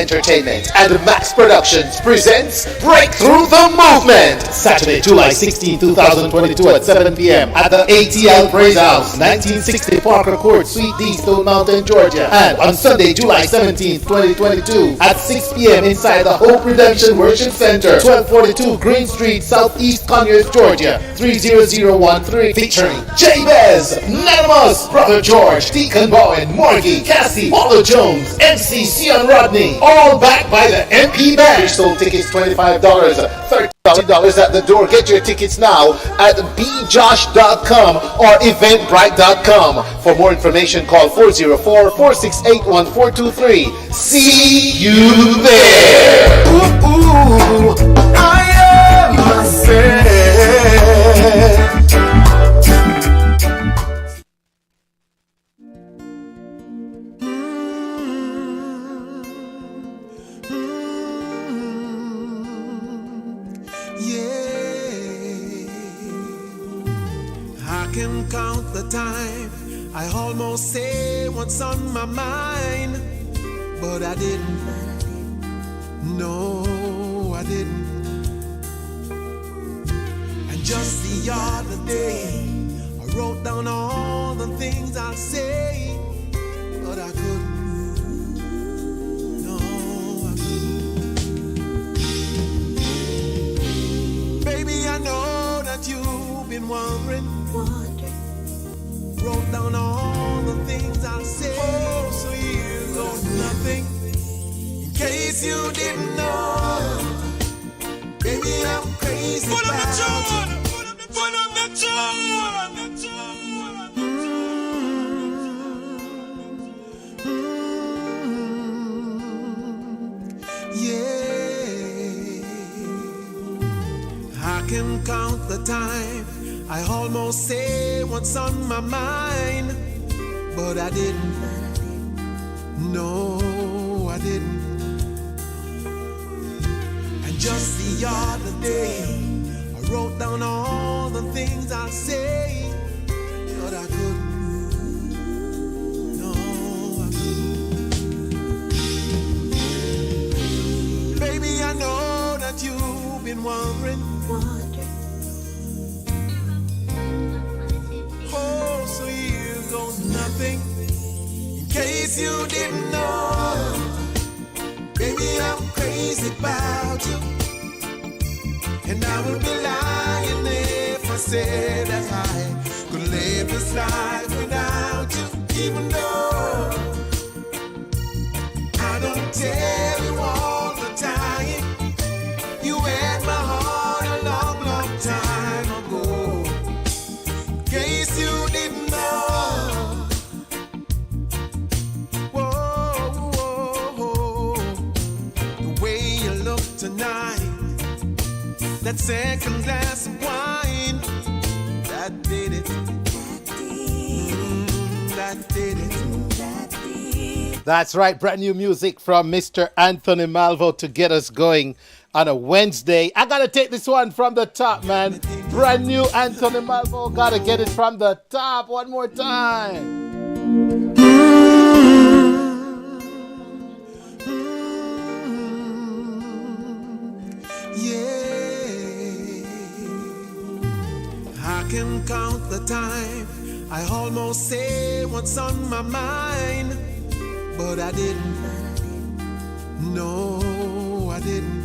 Entertainment and Max Productions presents Breakthrough the Movement. Saturday, July 16, 2022 at 7 p.m. at the ATL Praise House, 1960 Parker Court, Suite D, Stone Mountain, Georgia. And on Sunday, July 17, 2022 at 6 p.m. inside the Hope Redemption Worship Center, 1242 Green Street, Southeast Conyers, Georgia, 30013. Featuring Jabez, Nanamus, Brother George, Deacon Bowen, Morgie, Cassie, Paulo Jones, MC Sion Rodney, all backed by the MP Band. Pre-sold tickets $25, $30 at the door. Get your tickets now at bjosh.com or eventbrite.com. For more information, call 404-468-1423. See you there. Ooh, ooh, I am myself. Count the time I almost say what's on my mind, but I didn't. No, I didn't. And just the other day I wrote down all the things I'll say, but I couldn't. No, I couldn't. Baby, I know that you've been wondering. Wrote down all the things I'll say. Oh, so you know nothing. In case you didn't know, baby, I'm crazy about you. Put on the yeah. I can count the time I almost say what's on my mind, but I didn't. No, I didn't. And just the other day I wrote down all the things I'll say, but I couldn't. No, I couldn't. Baby, I know that you've been wondering. Oh, so you go nothing. In case you didn't know, baby, I'm crazy about you. And I would be lying if I said that I could live this life without you. Even though I don't tell you all the time, you had my heart a long, long time ago. In case you didn't know, whoa, whoa, whoa, the way you look tonight, that second glass of wine, that did it, that did it. That's right, brand new music from Mr. Anthony Malvo to get us going on a Wednesday. I gotta take this one from the top, man. Brand new Anthony Malvo, gotta get it from the top one more time. Yeah, I can count the time I almost say what's on my mind, but I didn't. No, I didn't.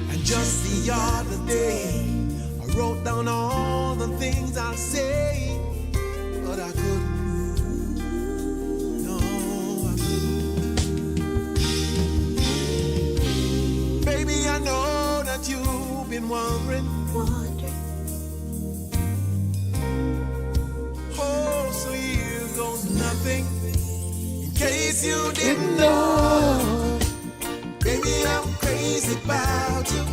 And just the other day I wrote down all the things I'll say, but I couldn't. No, I couldn't. Baby, I know that you've been wondering. Oh, so you go nothing. In case you didn't know, baby, I'm crazy about you.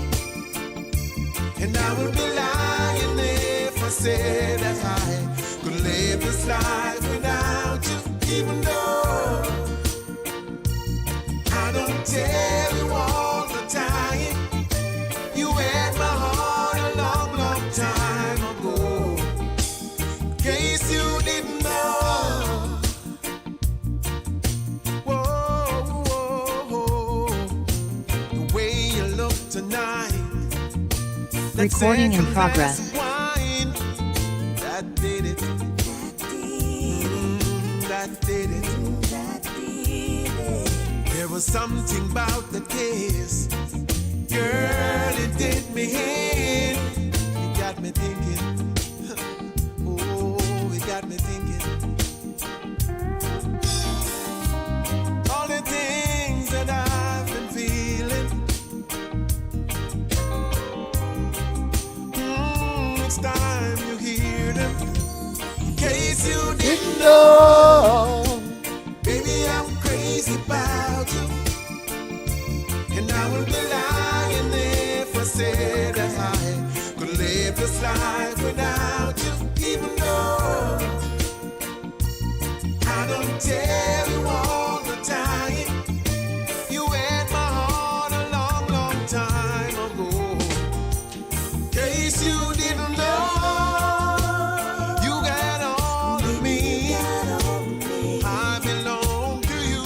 And I would be lying if I said that I could live this life without you. Even though I don't tell you all the time, you had my heart a long, long time ago. In case you didn't know, whoa, Recording in progress. Wine that did it. That did it. There was something about the kiss, girl, it did me in. It got me thinking. Oh, it got me thinking. All the things that I've been feeling. It's time you hear them. In case you didn't know, baby, I'm crazy about you. And I will be lying if I said that I could live this life without you. Even though I don't tell you all the time, you had my heart a long, long time ago. In case you didn't know, you got all of me. I belong to you.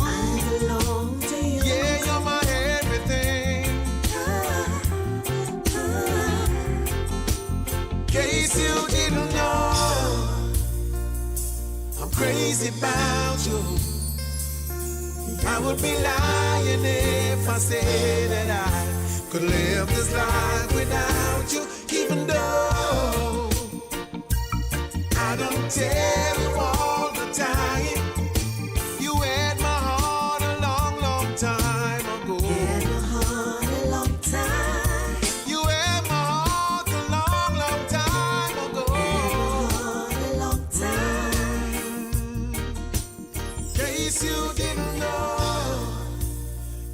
Yeah, you're my everything. In case you didn't know, I'm crazy about you. I would be lying if I said that I could live this life without you. Even though I don't tell you all the time, you had my heart a long, long time ago. You had my heart a long, long time ago. In case you didn't know,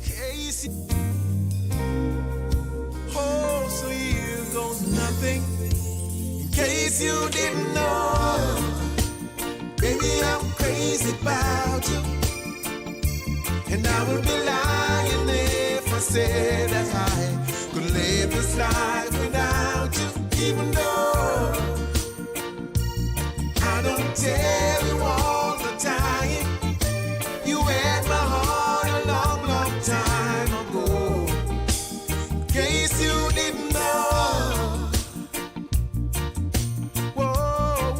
case you... Oh, so here goes nothing. In case you didn't know, baby, I'm crazy about you. And I would be lying if I said that I could live this life without you. Even though I don't tell you all the time, you had my heart a long, long time ago. In case you didn't know. Whoa,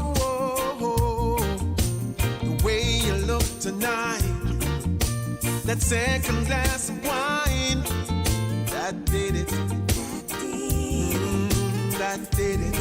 whoa, the way you look tonight, that second glass of wine, that did it. That did it.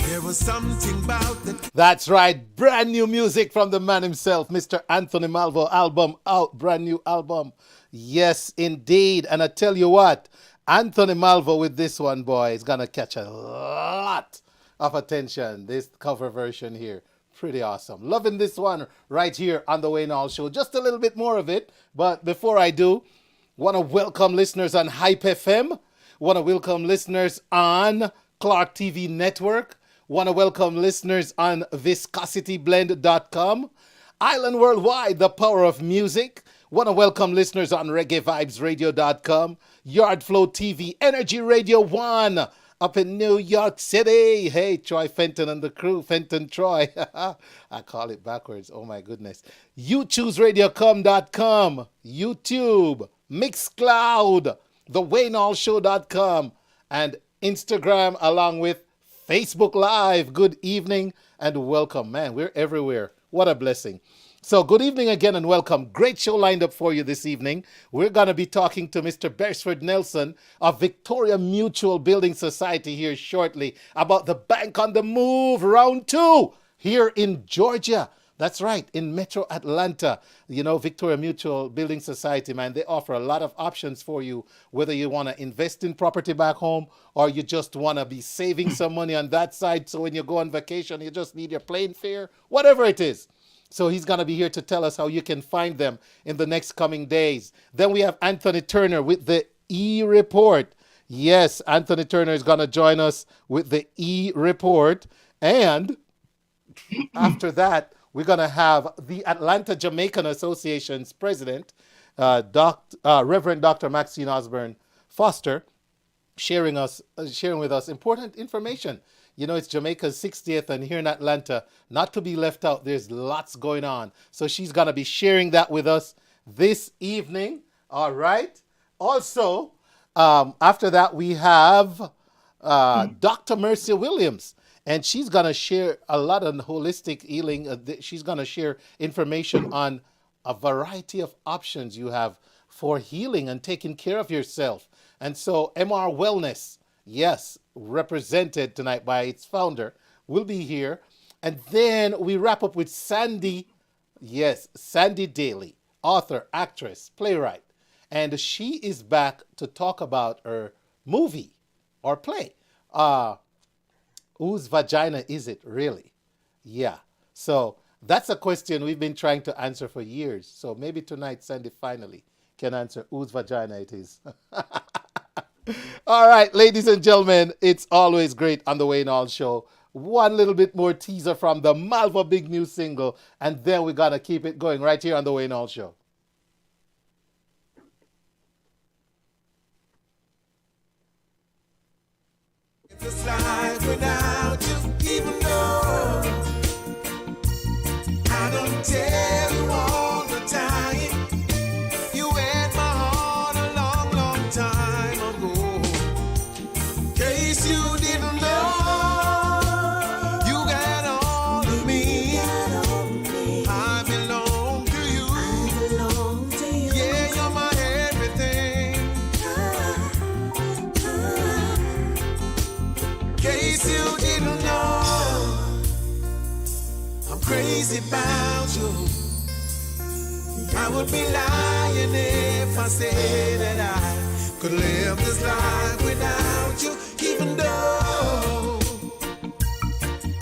There was something about the... That's right, brand new music from the man himself, Mr. Anthony Malvo. Album out, brand new album. Yes, indeed. And I tell you what, Anthony Malvo with this one, boy, is going to catch a lot of attention. This cover version here, pretty awesome. Loving this one right here on the Wayne Hall Show. Just a little bit more of it. But before I do, want to welcome listeners on HypeFM. Want to welcome listeners on ClarkeTVNetwork. Want to welcome listeners on viscosityblend.com. Island Worldwide, the power of music. Want to welcome listeners on reggaevibesradio.com. Yardflow TV, Energy Radio 1 up in New York City. Hey, Troy Fenton and the crew. Fenton Troy. I call it backwards. Oh, my goodness. YouTubeRadiocom.com. YouTube. Mixcloud. thewaynehallshow.com. And Instagram along with Facebook Live. Good evening and welcome. Man, we're everywhere. What a blessing. So good evening again and welcome. Great show lined up for you this evening. We're going to be talking to Mr. Beresford Nelson of Victoria Mutual Building Society here shortly about the Bank on the Move Round 2 here in Georgia. That's right, in Metro Atlanta. You know, Victoria Mutual Building Society, man, they offer a lot of options for you, whether you want to invest in property back home or you just want to be saving some money on that side. So when you go on vacation, you just need your plane fare, whatever it is. So he's going to be here to tell us how you can find them in the next coming days. Then we have Anthony Turner with the eReport. Yes, Anthony Turner is going to join us with the eReport. And after that, we're going to have the Atlanta Jamaican Association's president, Reverend Dr. Maxine Osbourne Foster, sharing with us important information. You know, it's Jamaica's 60th, and here in Atlanta, not to be left out, there's lots going on. So she's going to be sharing that with us this evening. All right. Also, After that, we have Dr. Mercie Williams, and she's going to share a lot on holistic healing. She's going to share information on a variety of options you have for healing and taking care of yourself. And so, MR Wellness, yes, represented tonight by its founder, will be here. And then we wrap up with Sandy, yes, Sandy Daley, author, actress, playwright. And she is back to talk about her movie or play. Whose vagina is it really? Yeah. So that's a question we've been trying to answer for years. So maybe tonight Sandy finally can answer whose vagina it is. All right, ladies and gentlemen, it's always great on the Wayne Hall Show. One little bit more teaser from the Malva Big New single, and then we're going to keep it going right here on the Wayne Hall Show. This life without you, even though I don't tell you all the time, you had my heart a long, long time ago. In case you didn't know, you got all of me. I belong to you. Yeah, you're my everything. In case you didn't know, I'm crazy about you. I would be lying if I said that I could live this life without you, even though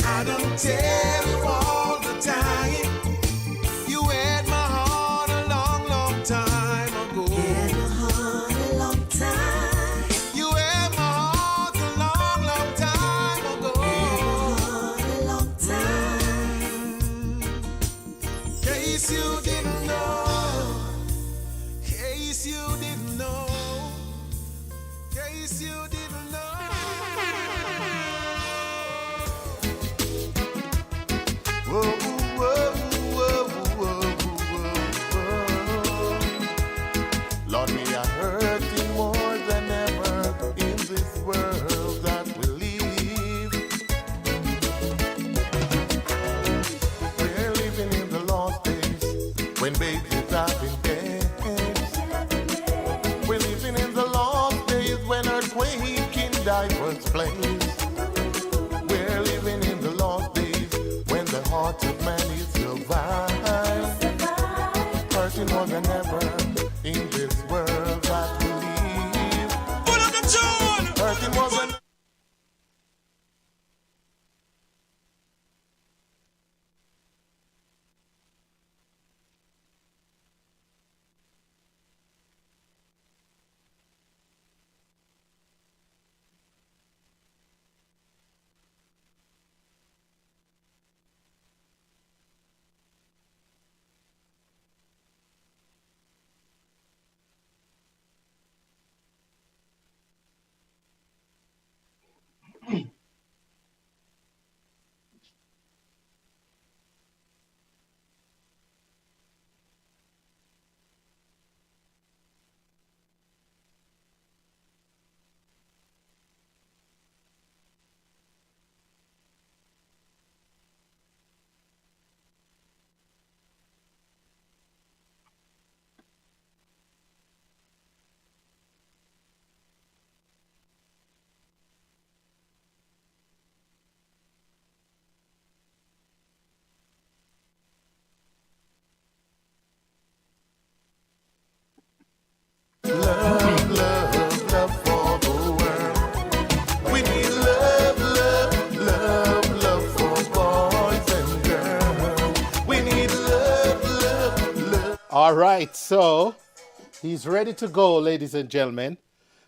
I don't tell you all the time. You had my heart a long, long time ago. You had my heart a long, long time ago. In case you didn't know, in case you didn't know, in case you didn't know. Whoa, whoa, whoa, whoa, whoa. Lord, me are hurting more than ever in this world that we live. We're living in the lost days when babies have been dead. We're living in the lost days when earthquake in diverse place. We're living in the lost days when the heart of man is survived. Hurting more than ever in this world that we live. Hurting more than love, love, love for the world. We need love, love, love, love for boys and girls. We need love, love, love. All right, so he's ready to go, ladies and gentlemen.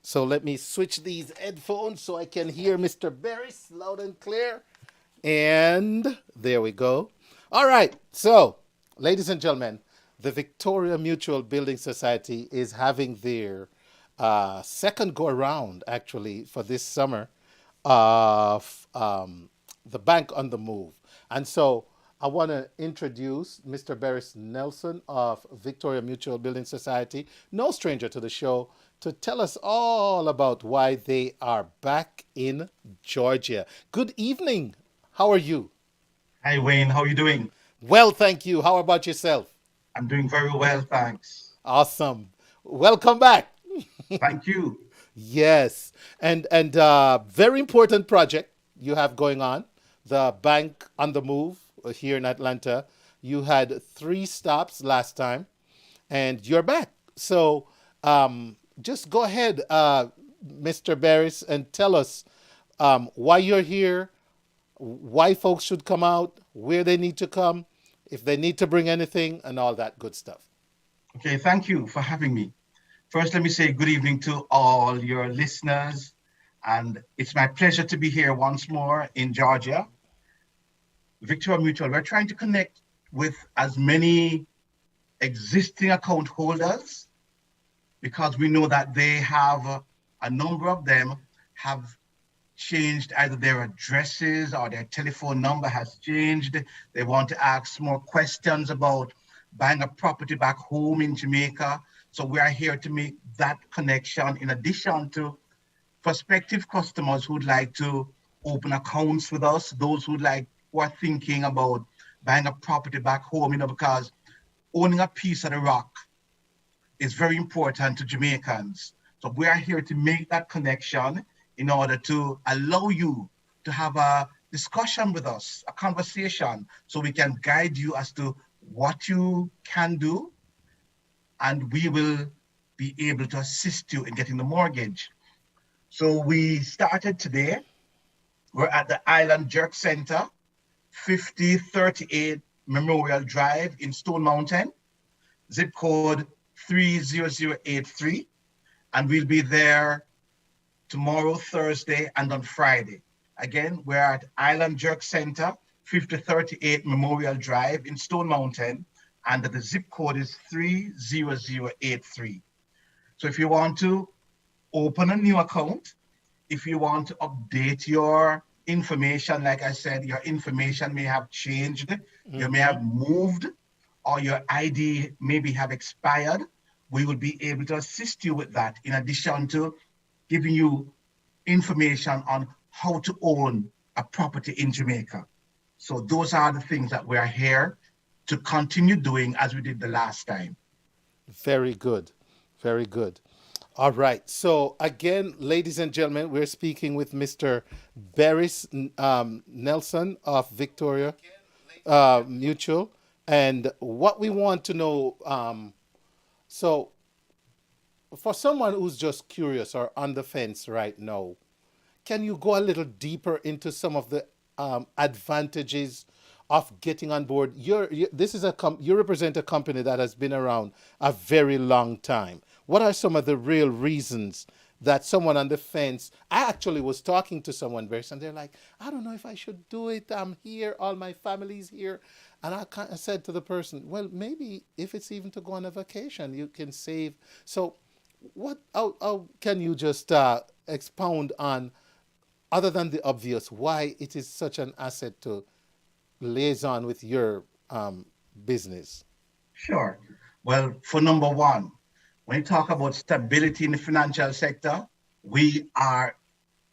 So let me switch these headphones so I can hear Mr. Barris loud and clear. And there we go. All right, so ladies and gentlemen, the Victoria Mutual Building Society is having their second go around actually for this summer of the Bank on the Move. And so I want to introduce Mr. Barris Nelson of Victoria Mutual Building Society, no stranger to the show. to tell us all about why they are back in Georgia. Good evening. How are you? Hi Wayne, how are you doing? Well, thank you. How about yourself? I'm doing very well, thanks. Awesome. Welcome back. Thank you. Yes, and very important project you have going on, the Bank on the Move here in Atlanta. You had 3 stops last time, and you're back. So just go ahead, Mr. Barris, and tell us why you're here, why folks should come out, where they need to come, if they need to bring anything, and all that good stuff. Okay, thank you for having me. First, let me say good evening to all your listeners, and it's my pleasure to be here once more in Georgia. Victoria Mutual, we're trying to connect with as many existing account holders because we know that they have, a number of them have changed either their addresses or their telephone number has changed. They want to ask more questions about buying a property back home in Jamaica. So we are here to make that connection in addition to prospective customers who'd like to open accounts with us, those who are thinking about buying a property back home, because owning a piece of the rock is very important to Jamaicans. So we are here to make that connection in order to allow you to have a discussion with us, a conversation, so we can guide you as to what you can do, and we will be able to assist you in getting the mortgage. So we started today. We're at the Island Jerk Center, 5038 Memorial Drive in Stone Mountain, zip code 30083. And we'll be there tomorrow, Thursday, and on Friday. Again, we're at Island Jerk Center, 5038 Memorial Drive in Stone Mountain, and the zip code is 30083. So if you want to open a new account, if you want to update your information, like I said, your information may have changed, you may have moved, or your ID maybe have expired, we will be able to assist you with that, in addition to giving you information on how to own a property in Jamaica. So those are the things that we are here to continue doing as we did the last time. Very good. Very good. All right. So again, ladies and gentlemen, we're speaking with Mr. Barris Nelson of Victoria Mutual. And what we want to know, so for someone who's just curious or on the fence right now, can you go a little deeper into some of the advantages of getting on board? This is you represent a company that has been around a very long time. What are some of the real reasons that someone on the fence? I actually was talking to someone, and they're like, I don't know if I should do it. I'm here, all my family's here. And I said to the person, well, maybe if it's even to go on a vacation, you can save. So how can you just expound on, other than the obvious, why it is such an asset to liaison with your business? Sure. Well, for number one, when you talk about stability in the financial sector, we are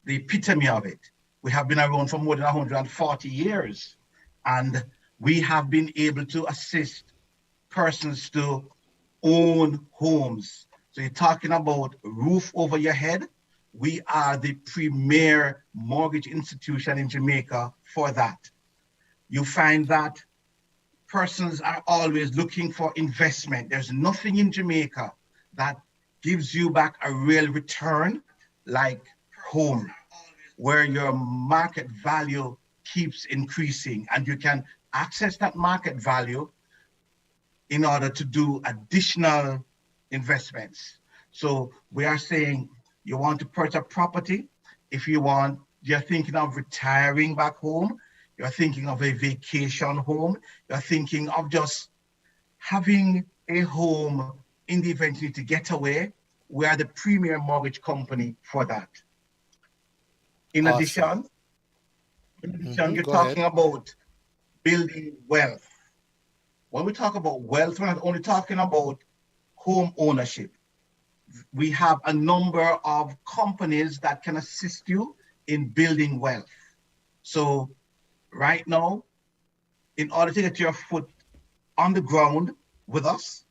the epitome of it. We have been around for more than 140 years, and we have been able to assist persons to own homes. So you're talking about roof over your head. We are the premier mortgage institution in Jamaica for that. You find that persons are always looking for investment. There's nothing in Jamaica that gives you back a real return like home, where your market value keeps increasing and you can access that market value in order to do additional investments. So we are saying, you want to purchase a property. If you're thinking of retiring back home, you're thinking of a vacation home, you're thinking of just having a home in the event you need to get away, we are the premier mortgage company for that. In Awesome. addition, you're Go talking ahead. about building wealth. When we talk about wealth, we're not only talking about home ownership. we have a number of companies that can assist you in building wealth. So right now, in order to get your foot on the ground with us,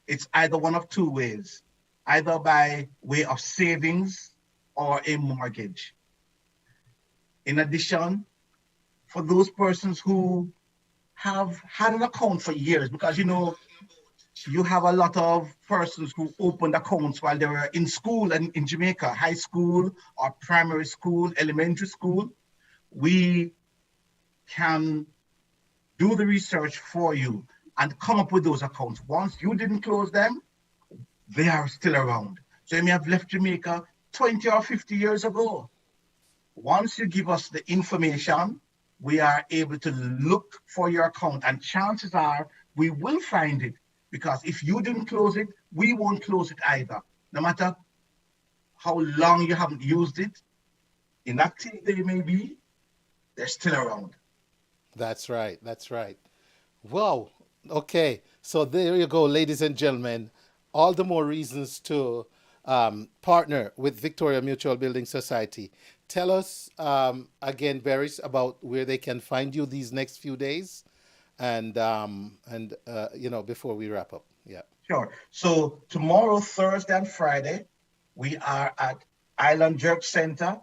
it's either one of two ways, either by way of savings or a mortgage. In addition, for those persons who have had an account for years, because you have a lot of persons who opened accounts while they were in school and in Jamaica, high school or primary school, elementary school. We can do the research for you and come up with those accounts. Once you didn't close them, they are still around. So you may have left Jamaica 20 or 50 years ago. Once you give us the information, we are able to look for your account, and chances are we will find it, because if you didn't close it, we won't close it either. No matter how long you haven't used it, inactive they may be, they're still around. That's right. That's right. Wow. Okay. So there you go, ladies and gentlemen. All the more reasons to partner with Victoria Mutual Building Society. Tell us again, Barris, about where they can find you these next few days, and before we wrap up. Yeah. Sure. So tomorrow, Thursday and Friday, we are at Island Jerk Center,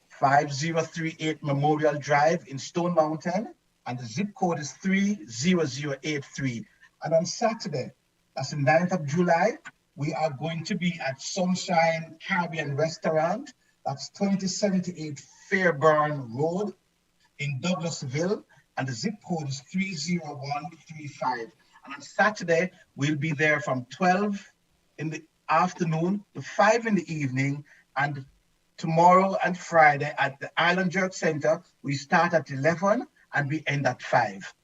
5038 Memorial Drive in Stone Mountain, and the zip code is 30083. And on Saturday, that's the 9th of July, we are going to be at Sunshine Caribbean Restaurant. That's 2078 Fairburn Road in Douglasville, and the zip code is 30135. And on Saturday, we'll be there from 12 in the afternoon to 5 in the evening. And tomorrow and Friday at the Island Jerk Center, we start at 11 and we end at 5.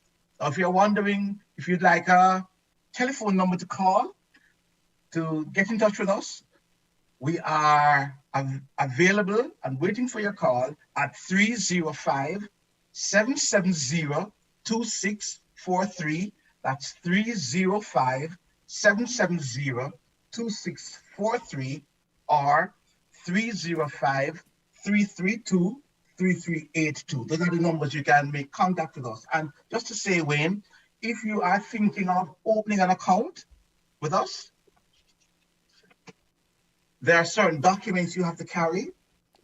Now, if you're wondering if you'd like a telephone number to call to get in touch with us, we are available and waiting for your call at 305-770-2643. That's 305-770-2643 or 305-332-3382. Those are the numbers you can make contact with us. And just to say, Wayne, if you are thinking of opening an account with us, there are certain documents you have to carry,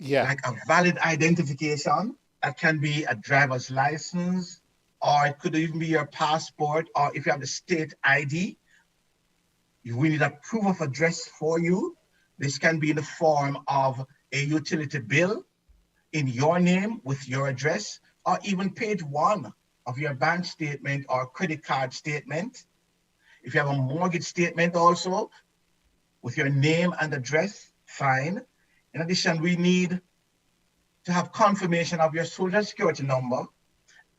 like a valid identification. That can be a driver's license, or it could even be your passport, or if you have the state ID, we need a proof of address for you. This can be in the form of a utility bill in your name with your address, or even page 1 of your bank statement or credit card statement. If you have a mortgage statement also, with your name and address, fine. In addition, we need to have confirmation of your social security number,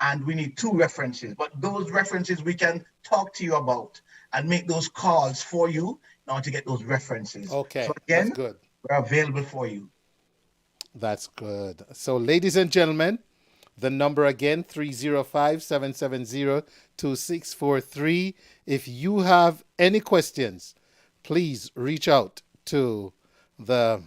and we need 2 references. But those references we can talk to you about and make those calls for you in order to get those references. Okay, so again, that's good. We're available for you. That's good. So, ladies and gentlemen, the number again, 305-770-2643. If you have any questions, please reach out to the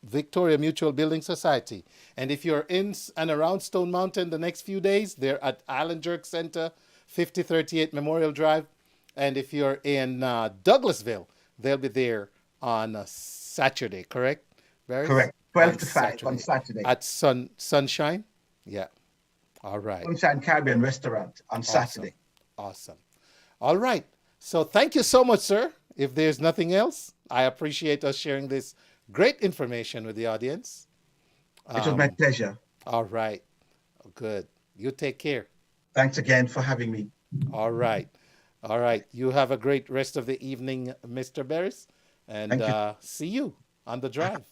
Victoria Mutual Building Society. And if you're in and around Stone Mountain the next few days, they're at Island Jerk Center, 5038 Memorial Drive. And if you're in Douglasville, they'll be there on Saturday, correct, Barry? Correct. 12 to 5 on Saturday. At Sunshine? Yeah. All right. Sunshine Caribbean Restaurant on Saturday. Awesome. All right. So thank you so much, sir. If there's nothing else, I appreciate us sharing this great information with the audience. It was my pleasure. All right. Good. You take care. Thanks again for having me. All right. All right. You have a great rest of the evening, Mr. Barris. And see you on the drive.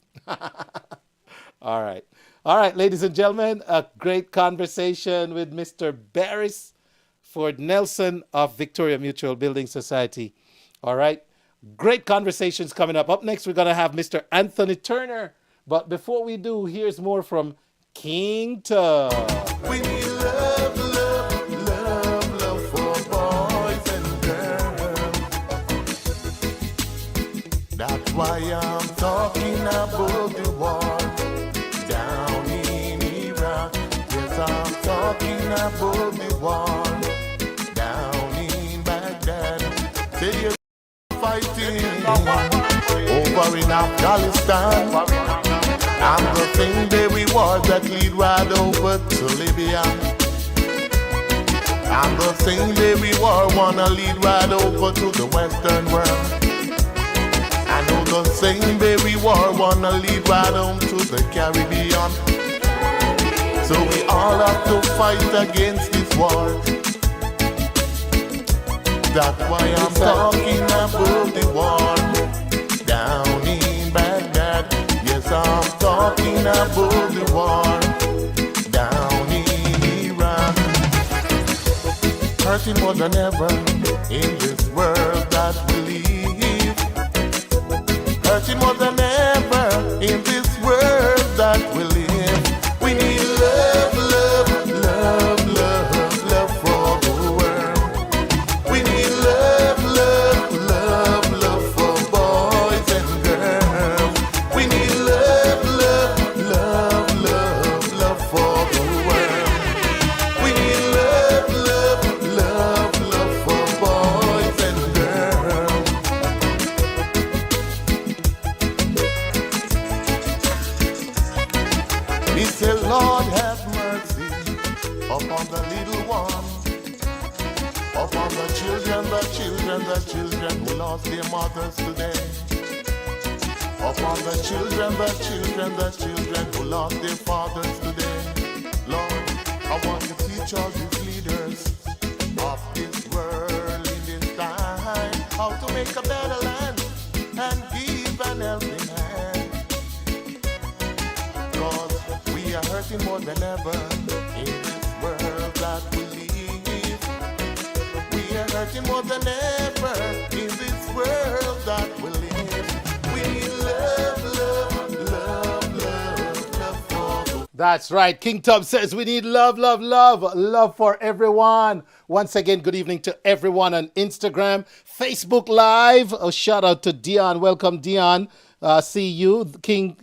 All right. All right, ladies and gentlemen, a great conversation with Mr. Barris Ford Nelson of Victoria Mutual Building Society. All right. Great conversations coming up. Up next, we're going to have Mr. Anthony Turner. But before we do, here's more from King Tub. We need love, love, love, love for boys and girls. about the war down in Baghdad. Say you're fighting over in Afghanistan, and the same baby war that lead right over to Libya, and the same baby war wanna lead right over to the Western world. I know the same baby war wanna lead right on to the Caribbean. So we all have to fight against this war. That's why I'm talking about the war down in Baghdad. Yes, I'm talking about the war down in Iran. Hurting more than ever in this world that we live. Hurting more than ever in this world that we live. We need love, love, love, love, love for the world. We need love, love, love, love for boys and girls. We need love, love, love, love, love for the world. We need love, love, love, love for boys and girls. We say, Lord, have mercy upon the little ones, upon the children, the children, the children who lost their mothers today. Upon the children, the children, the children who lost their fathers today. Lord, I want to teach all these leaders of this world in this time how to make a better land and give an helping hand. Cause we are hurting more than ever in this world that we live. We are hurting more than ever in this world that we live. We need love, love, love, love, love for the That's right. King Tub says we need love, love, love, love for everyone. Once again, good evening to everyone on Instagram, Facebook Live. A shout out to Dion. Welcome, Dion. See you, King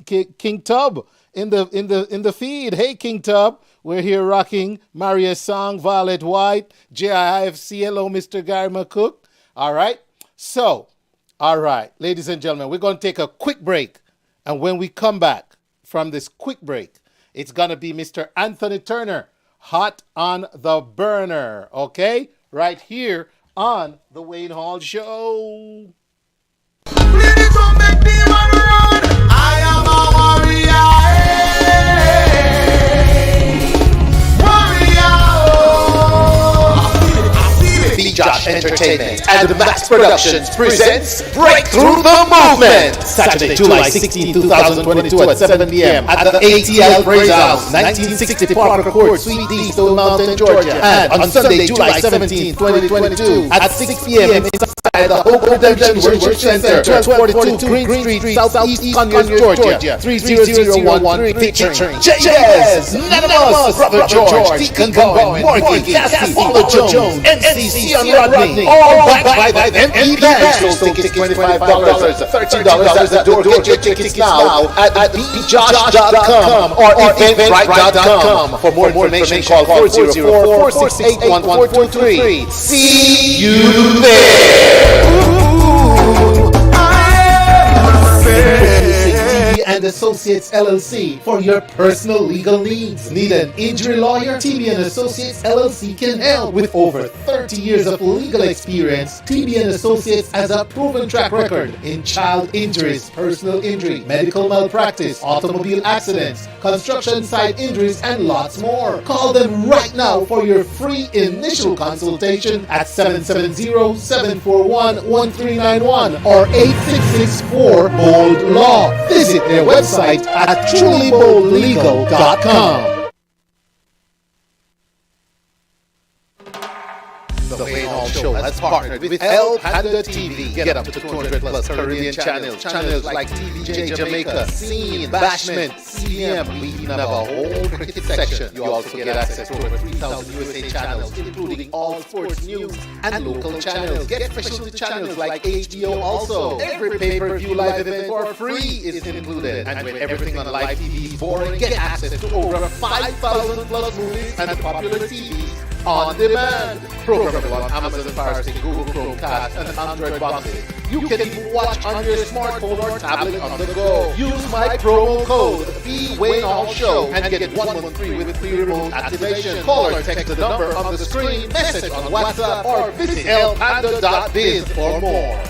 Tub, in the feed. Hey, King Tub. We're here rocking Maria's song, Violet White, JIFC. Hello, Mr. Gary McCook. All right. So, all right, ladies and gentlemen, we're going to take a quick break. And when we come back from this quick break, it's going to be Mr. Anthony Turner, Hot on the Burner. Okay? Right here on The Wayne Hall Show. Please don't make me run around. I am a warrior. Josh Entertainment and Max Productions presents Breakthrough the Movement, Saturday, July 16, 2022 at 7 p.m. at the ATL Praise House, 1960 Parker Court, Suite D, Stone Mountain, Georgia. And on Sunday, July 17, 2022 at 6 p.m. inside the Hope Redemption Worship Center, 1242 Green Street, Southeast Conyers, Georgia, 30013, featuring J.S., Nanamas, Brother George, Deacon Boy, Morgan, Cassie, Paula Jones, NCC on Rodney, all backed by the VMBS. Show tickets $25, $13 at the door. Get your tickets now at bjosh.com or eventbrite.com. For more information, call 404-468-1123. See you there. And Associates LLC for your personal legal needs. Need an injury lawyer? TB and Associates LLC can help. With over 30 years of legal experience, TB and Associates has a proven track record in child injuries, personal injury, medical malpractice, automobile accidents, construction site injuries, and lots more. Call them right now for your free initial consultation at 770-741-1391 or 8664-BOLD-LAW. Visit their website at trulyboldlegal.com. The Wayne Hall Show has partnered with El Panda TV. Get up to 200 plus Caribbean channels. Channels like TVJ Jamaica, Scene, Bashment, CBM. We even have a whole cricket section. You also get access to over 3,000 USA channels, including all sports news and local channels. Get specialty channels like HBO also. Every pay-per-view live event for free is included. And when everything on live TV is boring, get access to over 5,000 plus movies and popular TVs on demand. Programmable on Amazon Fire Stick, Google Chromecast, and Android boxes. You can even watch on your smartphone or tablet on the go. Use my promo code VMBS and get 1 month free with free remote activation. Call or text the number on the screen, message on WhatsApp, or visit elpanda.biz for more.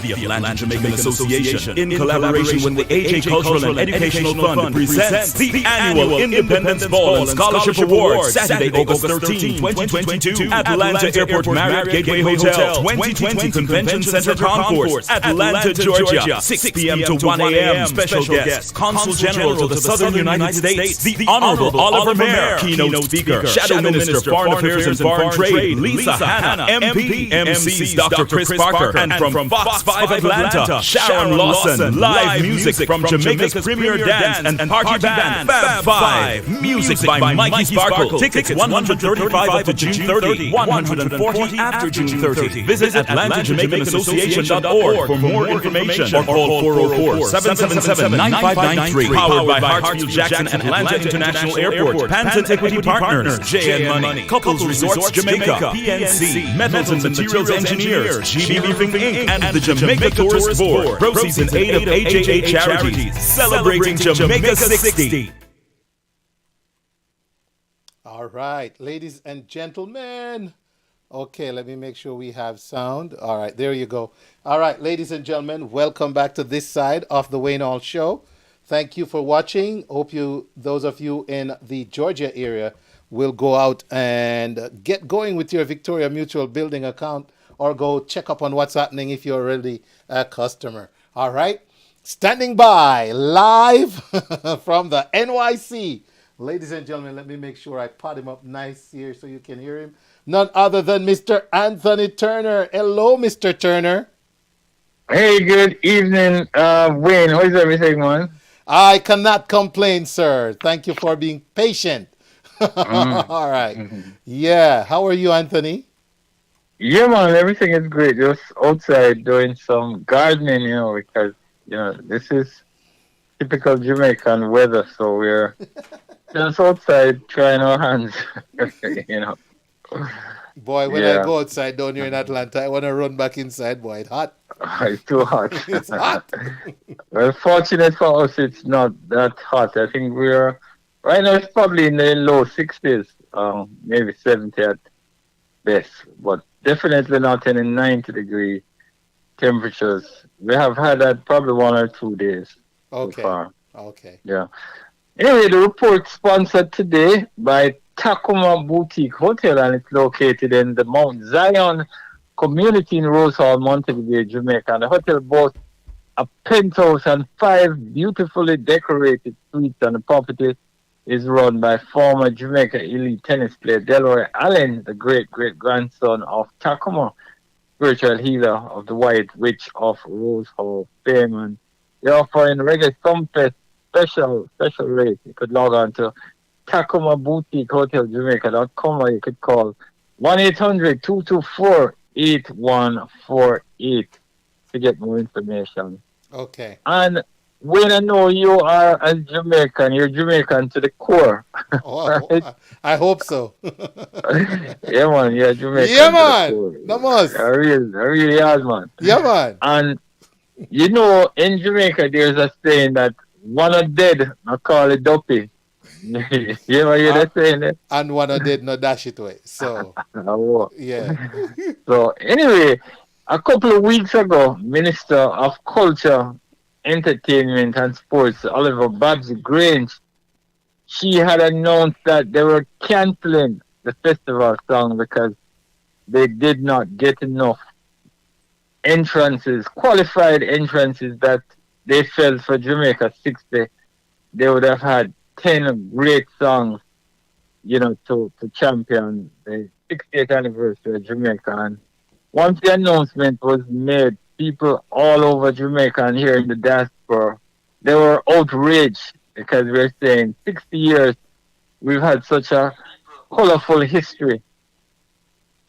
The Atlanta Jamaican Association, in collaboration with the AJ Cultural and Educational Fund, presents the annual Independence Ball and Scholarship Awards, Saturday, August 13, 2022, Atlanta Airport Marriott Gateway Hotel, 2020 Convention Center Concourse, Atlanta, Georgia, 6 p.m. to 1 a.m. Special guest, Consul General to the Southern United States, the Honorable Oliver Mayer, keynote speaker, Shadow Minister, Foreign Affairs and Foreign Trade, Lisa Hanna, MP, MCs Dr. Chris Parker, and from Fox 5 Atlanta, Sharon Lawson, live music from Jamaica's premier dance and party band, Fab 5, music by Mikey Sparkle, tickets $135 to June 30, $140 after June 30. Visit AtlantaJamaicanAssociation.org for more information or call 404-777-9593. Powered by Hartsfield Jackson and Atlanta International Airport, Panton Equity Partners, JN Money, Couples Resorts Jamaica, PNC, Metals and Materials Engineers, GB Roofing Inc., and the Jamaica Tourist Board. Proceeds in aid of AJA charities. Celebrating Jamaica 60. All right, ladies and gentlemen. Okay, let me make sure we have sound. All right, there you go. All right, ladies and gentlemen, welcome back to this side of the Wayne Hall Show. Thank you for watching. Hope those of you in the Georgia area will go out and get going with your Victoria Mutual Building account, or go check up on what's happening if you're already a customer. All right. Standing by live from the NYC. Ladies and gentlemen, let me make sure I pot him up nice here so you can hear him. None other than Mr. Anthony Turner. Hello, Mr. Turner. Hey, good evening, Wayne. How is everything, man? I cannot complain, sir. Thank you for being patient. All right. Yeah. How are you, Anthony? Yeah, man, everything is great. Just outside doing some gardening, because, this is typical Jamaican weather. So we're just outside trying our hands, Boy, when I go outside down here in Atlanta, I want to run back inside, boy. It's hot. It's too hot. It's hot. Well, fortunate for us, it's not that hot. I think right now it's probably in the low 60s, maybe 70 at best, but definitely not any 90-degree temperatures. We have had that probably 1 or 2 days so far. Okay. Yeah. Anyway, the report sponsored today by Tacoma Boutique Hotel, and it's located in the Mount Zion community in Rose Hall, Montego Bay, Jamaica. And the hotel boasts a penthouse and 5 beautifully decorated suites, and the property is run by former Jamaica elite tennis player Delroy Allen, the great-great-grandson of Tacoma, spiritual healer of the White Witch of Rose Hall fame. And they're offering reggae sumpet special rate. You could log on to Tacoma Boutique Hotel Jamaica.com, or you could call 1-800-224-8148 to get more information. Okay. And when I know you are a Jamaican, you're Jamaican to the core. Right? I hope so. Yeah, man, you're Jamaican. Yeah, man. Namos. I really hard, man. Yeah, man. And in Jamaica, there's a saying that one are dead, I call it dopey. You ever hear that saying? And one are dead, no dash it away. So, yeah. So, anyway, a couple of weeks ago, Minister of Culture, Entertainment and Sports, Oliver Babsy Grange, she had announced that they were cancelling the festival song because they did not get enough entrances, qualified entrances that they felt for Jamaica 60, they would have had 10 great songs, to champion the 60th anniversary of Jamaica. And once the announcement was made, people all over Jamaica and here in the diaspora, they were outraged because we're saying 60 years we've had such a colorful history.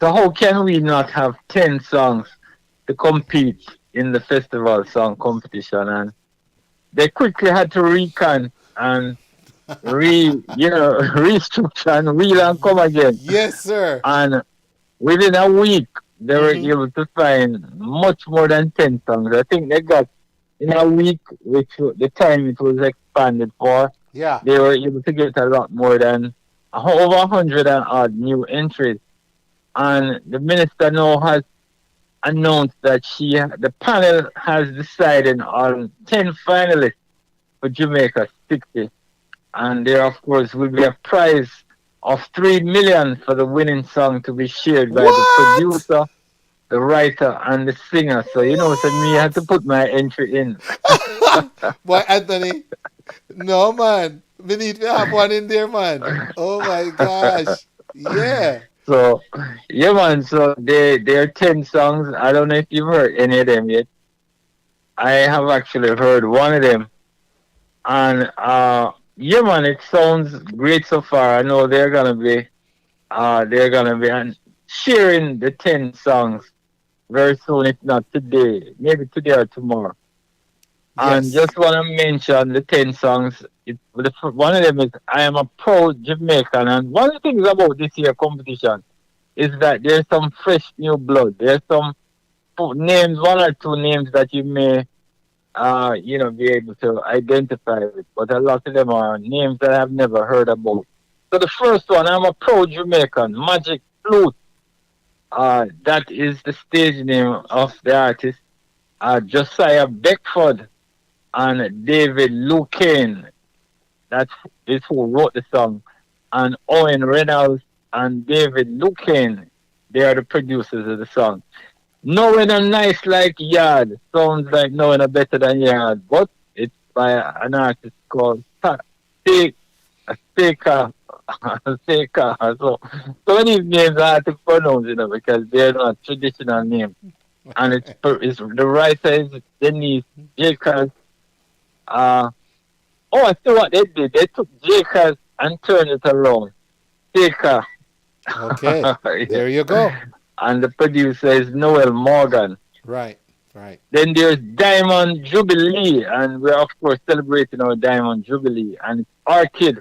So how can we not have 10 songs to compete in the festival song competition? And they quickly had to recon and restructure and reel and come again. Yes, sir. And within a week, they were able to find much more than 10 songs. I think they got, in a week, which the time it was expanded for, they were able to get a lot more than over 100 and odd new entries. And the minister now has announced that the panel has decided on 10 finalists for Jamaica 60. And there, of course, will be a prize of $3 million for the winning song to be shared by the producer, the writer, and the singer. So, so me had to put my entry in. Boy, Anthony, no, man. We need to have one in there, man. Oh, my gosh. Yeah. So, yeah, man. So, there are 10 songs. I don't know if you've heard any of them yet. I have actually heard one of them. And, yeah, man, it sounds great so far. I know they're gonna be sharing the 10 songs very soon, if not today, maybe today or tomorrow. Yes. And just want to mention the 10 songs. One of them is I Am a Proud Jamaican. And one of the things about this year competition is that there's some fresh new blood. There's some names, one or two names that you may be able to identify with, but a lot of them are names that I've never heard about. So the first one, I'm a Proud Jamaican, Magic Flute. That is the stage name of the artist. Josiah Beckford and David Lucane. That is who wrote the song. And Owen Reynolds and David Lucane, they are the producers of the song. Knowing a nice like Yard sounds like knowing a better than Yard, but it's by an artist called Staker. So many names are hard to pronounce, because they're not traditional names. And it's the writer is Denise Jacobs. I see what they did. They took Jacobs and turned it around. Staker. Okay, there you go. And the producer is Noel Morgan. Right. Then there's Diamond Jubilee, and we're of course celebrating our Diamond Jubilee. And it's Orchid,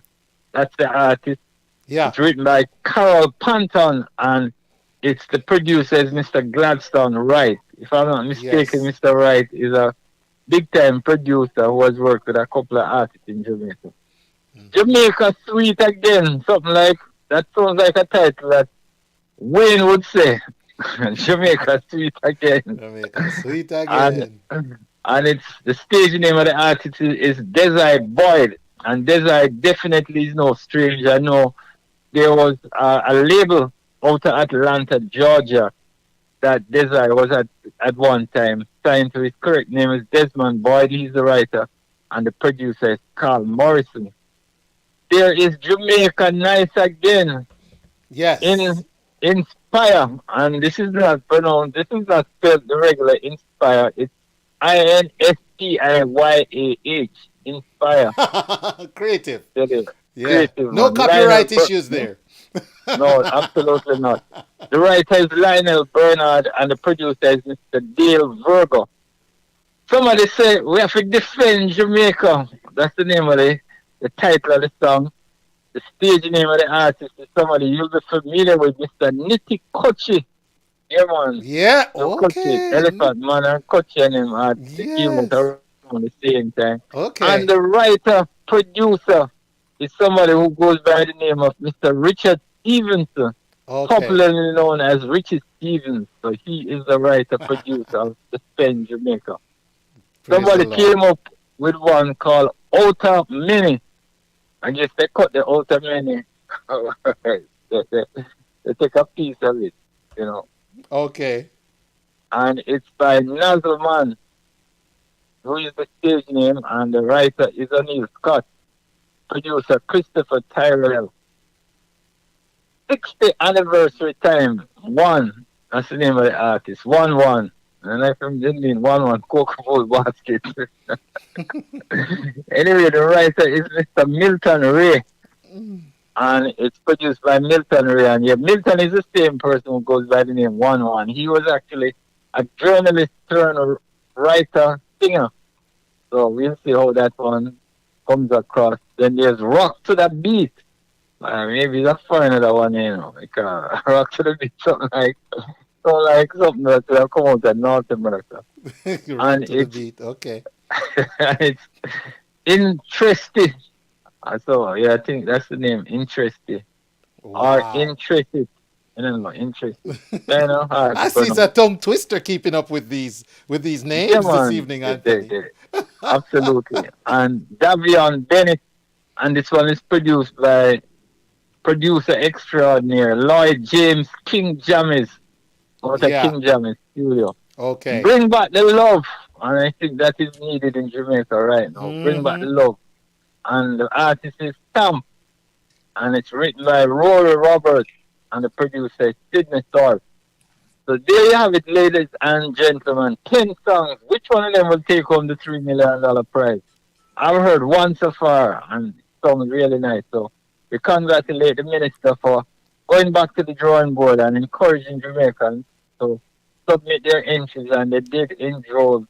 that's the artist. Yeah. It's written by Carol Panton, and it's the producer is Mr. Gladstone Wright. If I'm not mistaken, yes. Mr. Wright is a big-time producer who has worked with a couple of artists in Jamaica. Jamaica Sweet Again, something like that sounds like a title that Wayne would say. Jamaica Sweet Again. Jamaica Sweet Again. And it's the stage name of the artist is Desai Boyd. And Desai definitely is no stranger. No, there was a label out of Atlanta, Georgia, that Desai was at one time signed to. His correct name is Desmond Boyd. He's the writer, and the producer is Carl Morrison. There is Jamaica Nice Again. Yes. Inspire, and this is not pronounced. This is not spelled the regular Inspire. It's INSPIYAH. Inspire. Creative. Yeah. Creative. No copyright issues there. No, absolutely not. The writer is Lionel Bernard, and the producer is Mr. Dale Virgo. Somebody say we have to defend Jamaica. That's the name of the title of the song. The stage name of the artist is somebody you'll be familiar with, Mr. Nitty Kochi. Yeah, man. Yeah, so okay. Kochi, Elephant Man and Kochi and him at the same time. Okay. And the writer, producer is somebody who goes by the name of Mr. Richard Stevenson, popularly known as Richie Stevens. So he is the writer, producer of The Pen Jamaica. Somebody came up with one called Outer Mini. I guess they cut the outer mini. they take a piece of it, Okay. And it's by Nazelman. who is the stage name, and the writer is O'Neill Scott. Producer Christopher Tyrell. 60th anniversary time, one. That's the name of the artist. 1-1. And I from Indian 1-1 Coca-Cola basket. Anyway, the writer is Mr. Milton Ray. And it's produced by Milton Ray. And yeah, Milton is the same person who goes by the name 1-1. He was actually a journalist turned writer, singer. So we'll see how that one comes across. Then there's Rock to the Beat. Maybe that's for another one, like Rock to the Beat, something something that will come out of North America. And to the beat, okay. It's interesting. So yeah, I think that's the name, interesting. Or interested. Interesting. I see it's a tongue twister keeping up with these names this evening, Anthony. Absolutely. And Davion Bennett, and this one is produced by producer extraordinaire Lloyd James King Jammys out of King Jammys studio. Okay. Bring back the love, and I think that is needed in Jamaica right now. Bring back the love. And the artist is Stamp, and it's written by Rory Roberts, and the producer is Sidney Thorpe. So there you have it, ladies and gentlemen. 10 songs. Which one of them will take home the $3 million prize? I've heard one so far, and it sounds really nice. So we congratulate the minister for going back to the drawing board and encouraging Jamaicans to submit their entries, and they did in droves.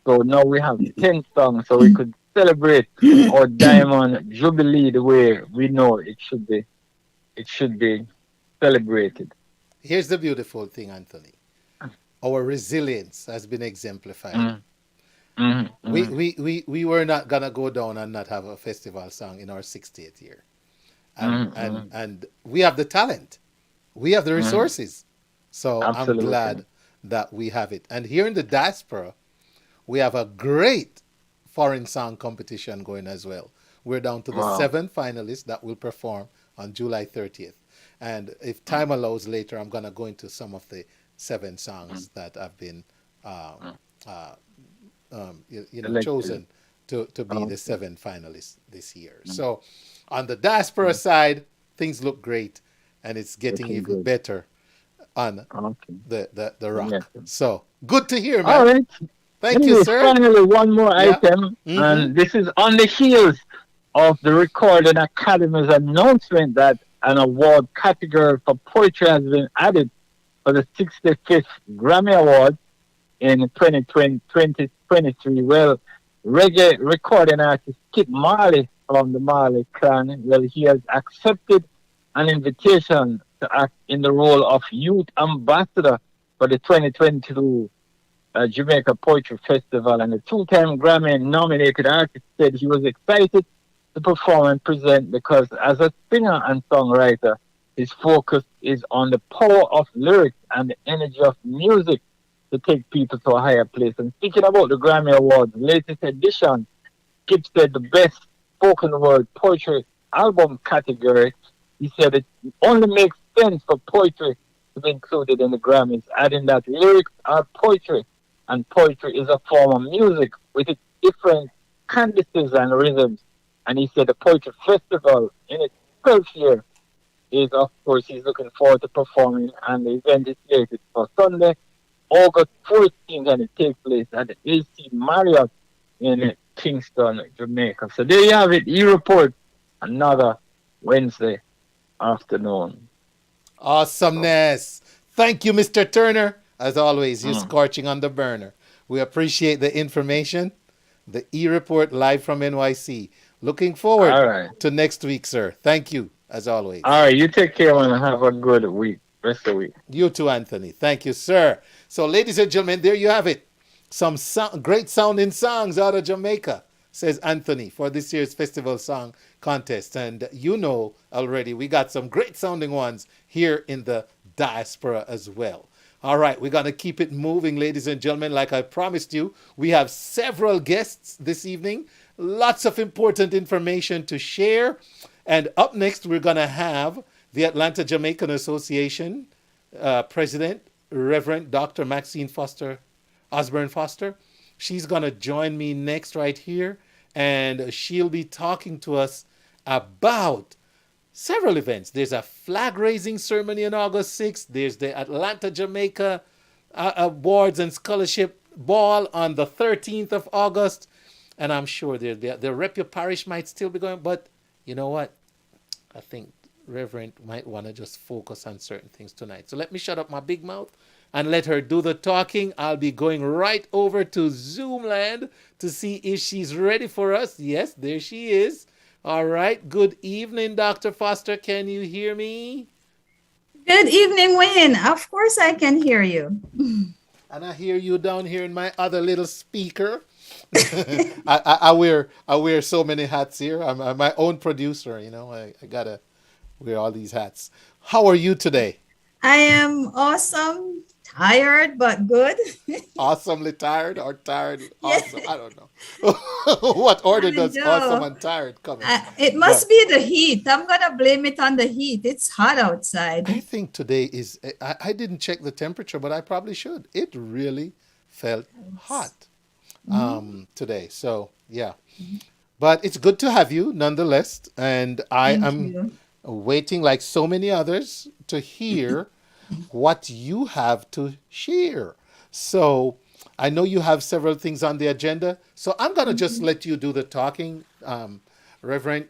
So now we have 10 songs, so we could celebrate our Diamond Jubilee the way we know it should be. It should be celebrated. Here's the beautiful thing, Anthony. Our resilience has been exemplified. We were not gonna go down and not have a festival song in our 60th year. And we have the talent. We have the resources. So absolutely. I'm glad that we have it. And here in the diaspora, we have a great foreign song competition going as well. We're down to the 7 finalists that will perform on July 30th. And if time allows later, I'm going to go into some of the 7 songs that have been chosen to be the 7 finalists this year. So on the diaspora side, things look great, and it's getting even better on the rock. Yeah. So good to hear, man. All right. Thank you, sir. Finally, one more item, and this is on the heels of the Recording Academy's announcement that an award category for poetry has been added for the 65th Grammy Award in 2023. Well, reggae recording artist Kip Marley from the Marley clan, well, he has accepted an invitation to act in the role of youth ambassador for the 2022 Jamaica Poetry Festival. And the 2-time Grammy-nominated artist said he was excited to perform and present because as a singer and songwriter, his focus is on the power of lyrics and the energy of music to take people to a higher place. And speaking about the Grammy Awards, latest edition, Kip said the best spoken word poetry album category, he said it only makes sense for poetry to be included in the Grammys, adding that lyrics are poetry, and poetry is a form of music with its different canvases and rhythms. And he said the Poetry Festival in its 12th year is, of course, he's looking forward to performing, and the event is slated for Sunday, August 14th, and it takes place at the AC Marriott in Kingston, Jamaica. So there you have it, eReport, another Wednesday afternoon. Awesomeness. Thank you, Mr. Turner. As always, you're scorching on the burner. We appreciate the information. The eReport live from NYC. Looking forward to next week, sir. Thank you, as always. All right, you take care and have a good week. Rest of the week. You too, Anthony. Thank you, sir. So, ladies and gentlemen, there you have it. Some great sounding songs out of Jamaica, says Anthony, for this year's Festival Song Contest. And you know already, we got some great sounding ones here in the diaspora as well. All right, we're going to keep it moving, ladies and gentlemen. Like I promised you, we have several guests this evening. Lots of important information to share. And up next, we're going to have the Atlanta Jamaican Association President, Reverend Dr. Maxine Osbourne Foster. She's going to join me next right here, and she'll be talking to us about several events. There's a flag raising ceremony on August 6th. There's the Atlanta, Jamaica Awards and Scholarship Ball on the 13th of August. And I'm sure the Rep Your Parish might still be going. But you know what? I think Reverend might want to just focus on certain things tonight. So let me shut up my big mouth and let her do the talking. I'll be going right over to Zoomland to see if she's ready for us. Yes, there she is. All right. Good evening, Dr. Foster. Can you hear me? Good evening, Wayne. Of course I can hear you. And I hear you down here in my other little speaker. I wear so many hats here. I'm my own producer, you know. I gotta wear all these hats. How are you today? I am awesome, tired, but good. Awesomely tired or tired? Awesome. I don't know. What order does awesome and tired come in? It must be the heat. I'm going to blame it on the heat. It's hot outside. I think today is, I didn't check the temperature, but I probably should. It really felt hot today. So, yeah. But it's good to have you nonetheless. And I am waiting, like so many others, to hear what you have to share. So I know you have several things on the agenda. So I'm going to just let you do the talking, Reverend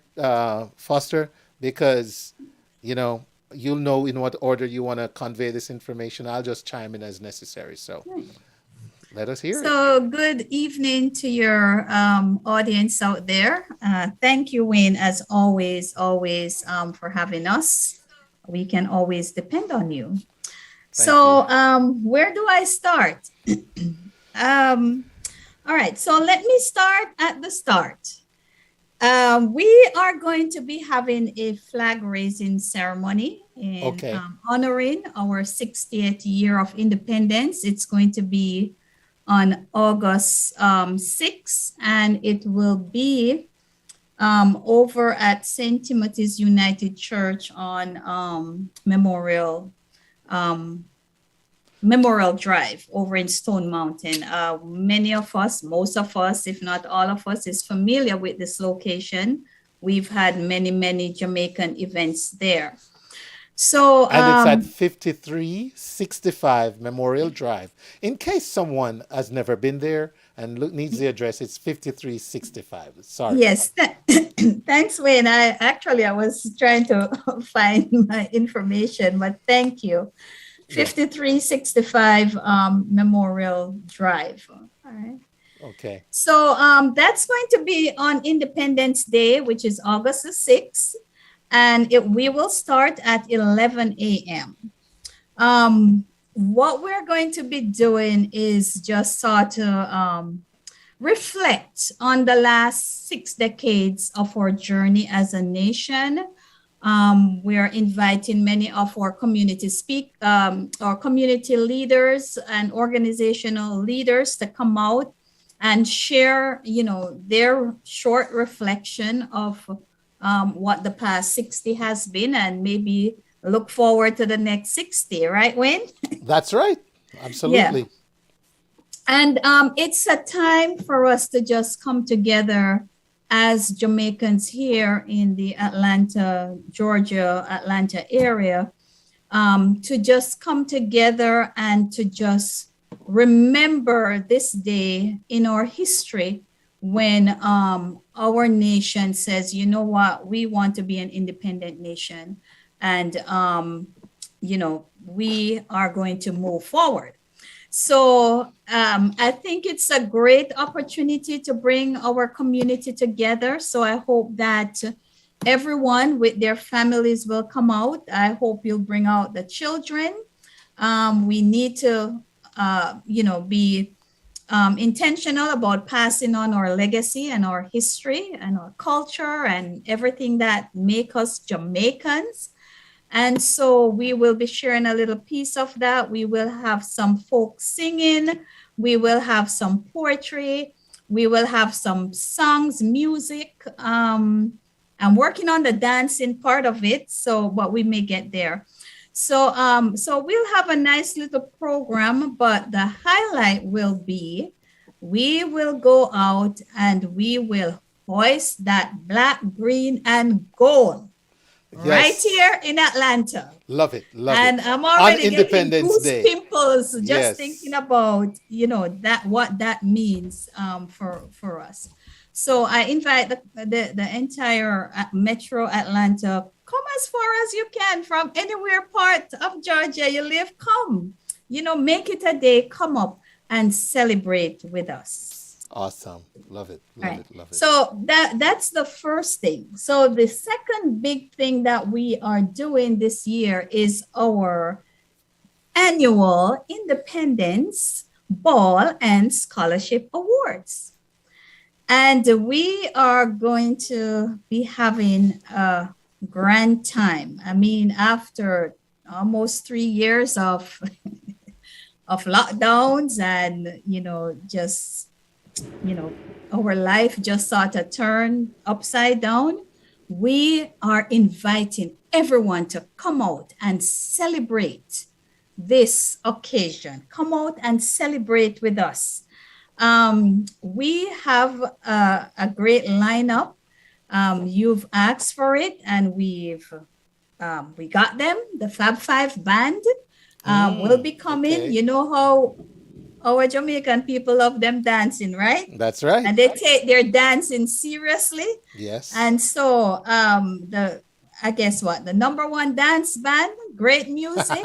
Foster, because, you know, you'll know in what order you want to convey this information. I'll just chime in as necessary. So let us hear it. So good evening to your audience out there. Thank you, Wayne, as always, for having us. We can always depend on you. Where do I start? All right, so let me start at the start. We are going to be having a flag raising ceremony in honoring our 60th year of independence. It's going to be on August 6th, and it will be over at St. Timothy's United Church on Memorial Drive over in Stone Mountain. Many of us, most of us, if not all of us, is familiar with this location. We've had many Jamaican events there. So and it's at 5365 Memorial Drive. In case someone has never been there and needs the address, it's 5365. Sorry. Yes. Thanks, Wayne. I was trying to find my information, but thank you. 5365 Memorial Drive. All right. Okay. So that's going to be on Independence Day, which is August the 6th. And we will start at 11 a.m. What we're going to be doing is just sort of reflect on the last 6 decades of our journey as a nation. We are inviting many of our community our community leaders and organizational leaders to come out and share, their short reflection of what the past 60 has been, and maybe look forward to the next 60, right, Wayne? That's right. Absolutely. Yeah. And it's a time for us to just come together as Jamaicans here in the Atlanta, Georgia, Atlanta area, to just come together and to just remember this day in our history when our nation says, you know what, we want to be an independent nation, and, we are going to move forward. So I think it's a great opportunity to bring our community together. So I hope that everyone with their families will come out. I hope you'll bring out the children. We need to, be intentional about passing on our legacy and our history and our culture and everything that make us Jamaicans. And so we will be sharing a little piece of that. We will have some folk singing. We will have some poetry. We will have some songs, music. I'm working on the dancing part of it, but we may get there. So we'll have a nice little program, but the highlight will be we will go out and we will hoist that black, green, and gold right Yes. here in Atlanta. Love it. Love And it. I'm On already getting Independence goose Day. pimples just Yes. thinking about, that what that means for us. So I invite the entire Metro Atlanta, come as far as you can from anywhere part of Georgia you live, come. Make it a day, come up and celebrate with us. Awesome. Love it. Love Right. it. Love it. So that's the first thing. So the second big thing that we are doing this year is our annual Independence Ball and Scholarship Awards. And we are going to be having a grand time. I mean, after almost 3 years of of lockdowns and, our life just sort of turned upside down, we are inviting everyone to come out and celebrate this occasion. Come out and celebrate with us. We have a great lineup. You've asked for it, and we got them. The Fab Five band will be coming. okay. You know how our Jamaican people love them dancing, right? That's right. And they take their dancing seriously. Yes. And so I guess what? The number one dance band, great music.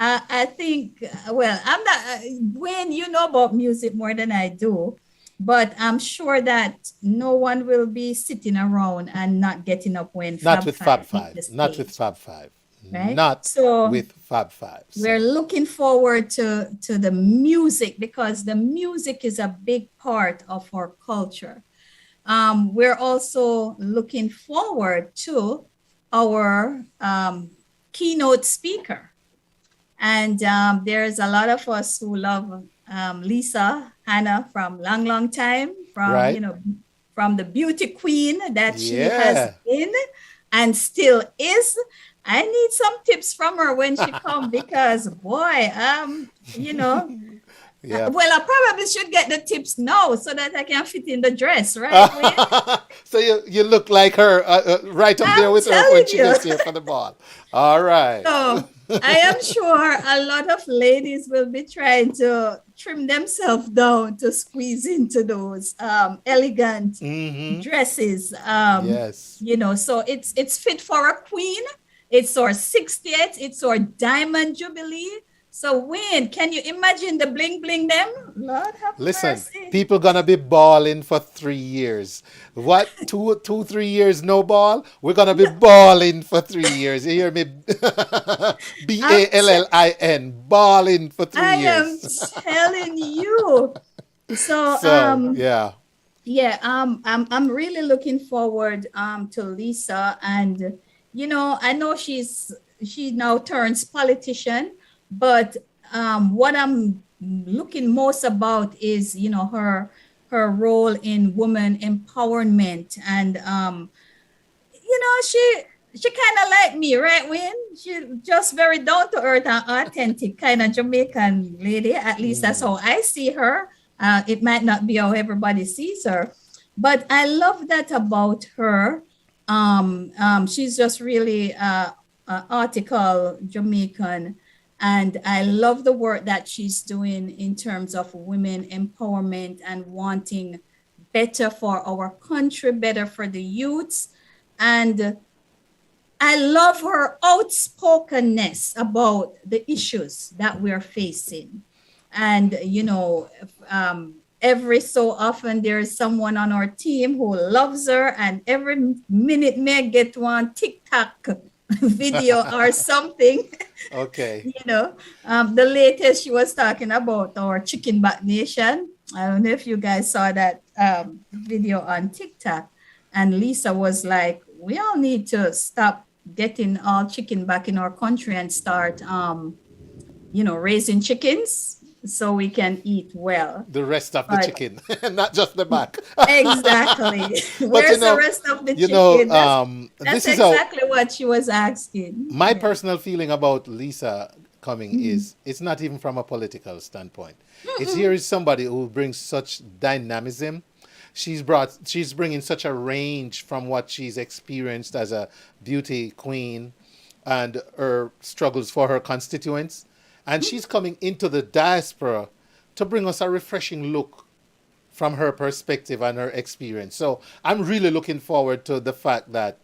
I think, I'm not, Wayne, you know about music more than I do, but I'm sure that no one will be sitting around and not getting up when Not with Fab hit Five. the Not stage, with Fab Five. right? Not So with Fab Five. So, we're looking forward to the music because the music is a big part of our culture. We're also looking forward to our keynote speaker. And there's a lot of us who love Lisa Hannah from long time, from, Right. From the beauty queen that she Yeah. has been and still is. I need some tips from her when she comes because, boy, yeah. well, I probably should get the tips now so that I can fit in the dress, right? Wayne? So you look like her right up there I'm with her when telling she you. gets here for the ball. All right. So I am sure a lot of ladies will be trying to trim themselves down to squeeze into those elegant Mhm. dresses. Yes. So it's fit for a queen. It's our 60th. It's our diamond jubilee. So Wayne, can you imagine the bling bling them? Lord have Listen, mercy. people gonna be balling for 3 years. What? 3 years no ball? We're gonna be balling for 3 years. You hear me? BALLIN, balling for 3 I am years. telling you. So, So yeah. yeah, I'm really looking forward to Lisa, and I know she now turns politician, but what I'm looking most about is her role in woman empowerment, and she kind of like me, right, Wayne? She just very down to earth and authentic kind of Jamaican lady. At least that's how I see her. It might not be how everybody sees her, but I love that about her. She's just really article Jamaican, and I love the work that she's doing in terms of women empowerment and wanting better for our country, better for the youths. And I love her outspokenness about the issues that we're facing. And, every so often there is someone on our team who loves her, and every minute may get one TikTok video or something. Okay. The latest she was talking about our Chicken Back Nation. I don't know if you guys saw that video on TikTok. And Lisa was like, we all need to stop getting all chicken back in our country and start, raising chickens so we can eat well. The rest of the Right. chicken, not just the back. Exactly. Where's the rest of the chicken? That's this is how exactly what she was asking. my personal feeling about Lisa coming is, it's not even from a political standpoint. It's here is somebody who brings such dynamism. She's bringing such a range from what she's experienced as a beauty queen and her struggles for her constituents. And she's coming into the diaspora to bring us a refreshing look from her perspective and her experience. So I'm really looking forward to the fact that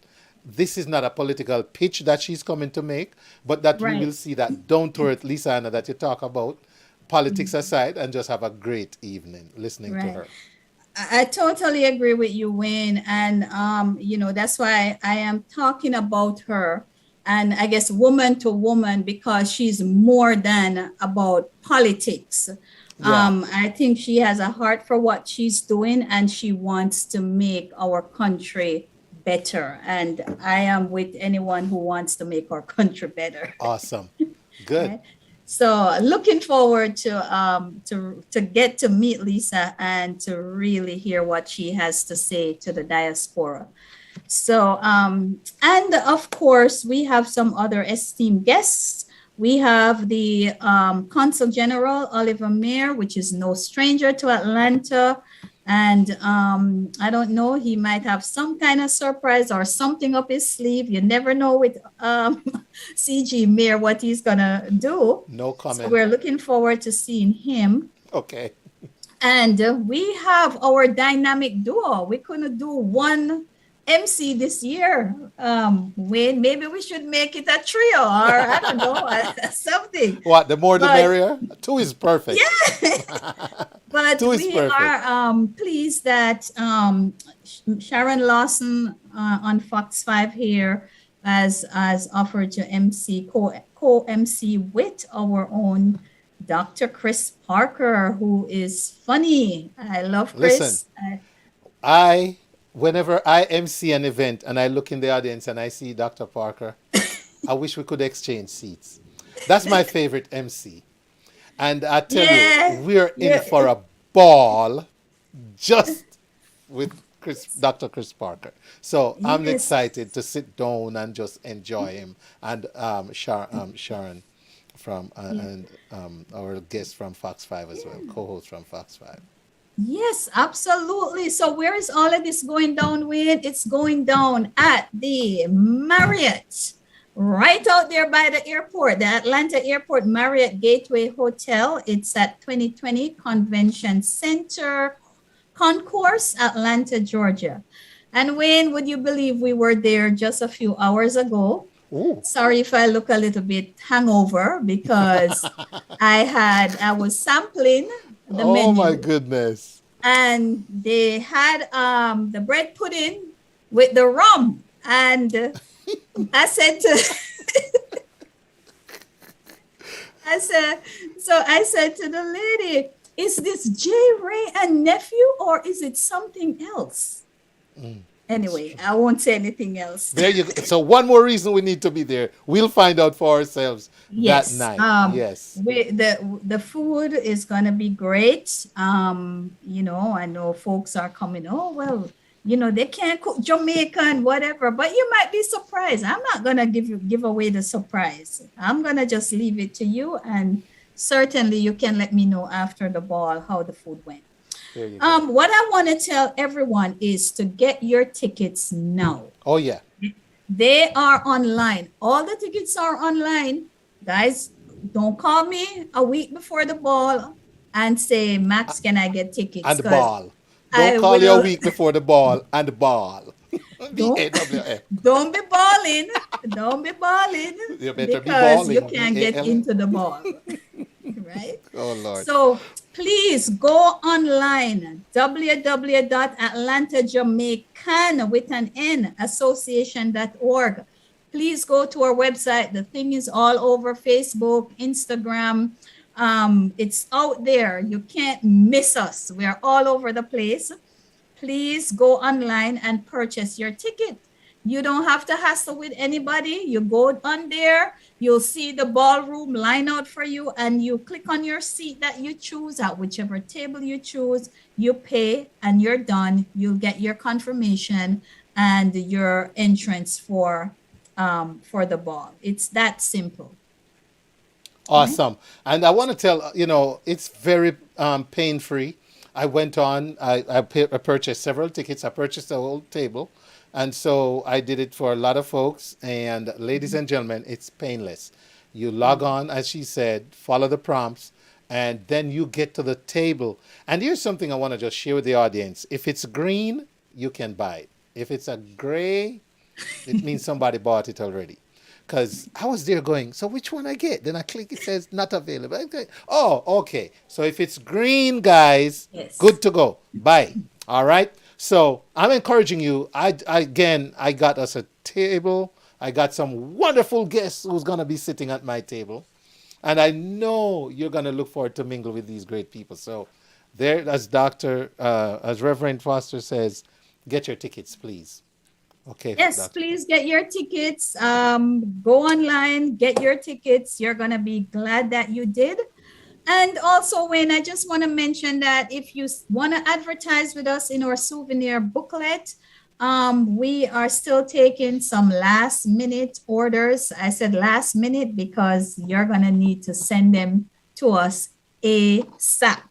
this is not a political pitch that she's coming to make, but that we will see that down-to-earth Lisa Anna that you talk about, politics aside, and just have a great evening listening to her. I totally agree with you, Wayne. And, that's why I am talking about her and I guess woman to woman, because she's more than about politics. I think she has a heart for what she's doing and she wants to make our country better. And I am with anyone who wants to make our country better. Awesome. Good. Right? So looking forward to get to meet Lisa and to really hear what she has to say to the diaspora. So, and of course, we have some other esteemed guests. We have the Consul General, Oliver Mayer, which is no stranger to Atlanta. And I don't know, he might have some kind of surprise or something up his sleeve. You never know with CG Mayer what he's going to do. No comment. So we're looking forward to seeing him. Okay. And we have our dynamic duo. We couldn't do one MC this year. Wayne, maybe we should make it a trio or I don't know, something. What, the more the merrier? 2 is perfect. Yeah. But we are pleased that Sharon Lawson on Fox 5 here has offered to MC, co-MC with our own Dr. Chris Parker, who is funny. I love Chris. Listen, whenever I MC an event and I look in the audience and I see Dr. Parker, I wish we could exchange seats. That's my favorite MC. And I tell you, we're in for a ball just with Dr. Chris Parker. So I'm excited to sit down and just enjoy him. And Sharon from and our guest from Fox 5 as well, co-host from Fox 5. Yes, absolutely. So where is all of this going down with? It's going down at the Marriott, right out there by the airport, the Atlanta Airport Marriott Gateway Hotel. It's at 2020 Convention Center Concourse, Atlanta, Georgia. And Wayne, would you believe we were there just a few hours ago? Ooh. Sorry if I look a little bit hangover because I was sampling the menu. Oh my goodness. And they had the bread pudding with the rum. And I said to I said to the lady, is this J. Ray and nephew or is it something else? Anyway, I won't say anything else. There you go. So one more reason we need to be there. We'll find out for ourselves that night. Yes. The food is going to be great. I know folks are coming. Oh, well, they can't cook Jamaican, whatever. But you might be surprised. I'm not going to give away the surprise. I'm going to just leave it to you. And certainly you can let me know after the ball how the food went. What I want to tell everyone is to get your tickets now. Oh, yeah. They are online. All the tickets are online. Guys, don't call me a week before the ball and say, Max, can I get tickets? And the ball. Don't call you a week before the ball and the ball. Don't be balling. Don't be balling. You better be because balling. You can't get into the ball. Right? Oh, Lord. So please go online, www.atlantajamaican with an N, association.org. Please go to our website. The thing is all over Facebook, Instagram. It's out there. You can't miss us. We're all over the place. Please go online and purchase your ticket. You don't have to hassle with anybody. You go on there, you'll see the ballroom line out for you, and you click on your seat that you choose at whichever table you choose. You pay and you're done. You'll get your confirmation and your entrance for the ball. It's that simple. Awesome. And I want to tell, it's very pain-free. I went on, I purchased several tickets. I purchased the whole table. And so I did it for a lot of folks. And ladies and gentlemen, it's painless. You log on, as she said, follow the prompts, and then you get to the table. And here's something I want to just share with the audience. If it's green, you can buy it. If it's a gray, it means somebody bought it already. Because I was there going, so which one I get? Then I click, it says not available. Okay. Oh, okay. So if it's green, guys, Yes. good to go. Buy. All right. So I'm encouraging you. I got us a table. I got some wonderful guests who's going to be sitting at my table. And I know you're going to look forward to mingle with these great people. So there, as Reverend Foster says, get your tickets, please. Okay. Yes, Doctor. please get your tickets. Go online, get your tickets. You're going to be glad that you did. And also, Wayne, I just want to mention that if you want to advertise with us in our souvenir booklet, we are still taking some last minute orders. I said last minute because you're going to need to send them to us ASAP.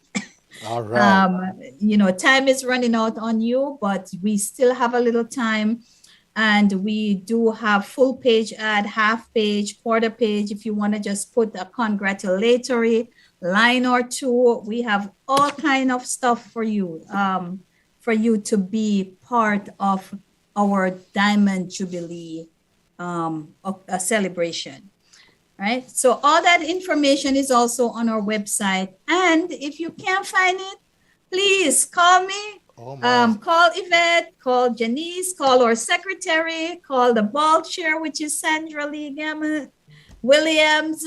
All right. Time is running out on you, but we still have a little time. And we do have full page ad, half page, quarter page. If you want to just put a congratulatory line or two, we have all kind of stuff for you to be part of our Diamond Jubilee a celebration. Right? So all that information is also on our website. And if you can't find it, please call me. Call Yvette, call Janice, call our secretary, call the ball chair, which is Sandra Lee Williams.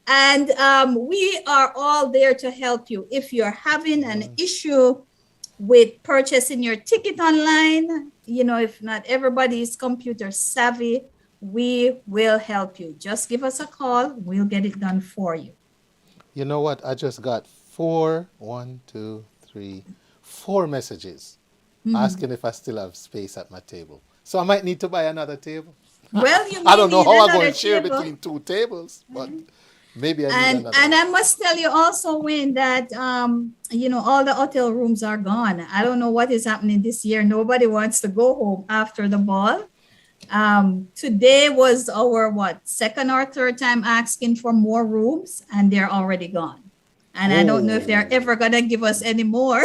And we are all there to help you. If you're having an issue with purchasing your ticket online, if not everybody is computer savvy, we will help you. Just give us a call. We'll get it done for you. You know what? I just got four messages asking if I still have space at my table. So I might need to buy another table. Well, you I don't know need how I'm another going to share table. between two tables, but maybe I need another. And I must tell you also, Wayne, that all the hotel rooms are gone. I don't know what is happening this year. Nobody wants to go home after the ball. Today was our second or third time asking for more rooms, and they're already gone. And I don't know if they're ever gonna give us any more.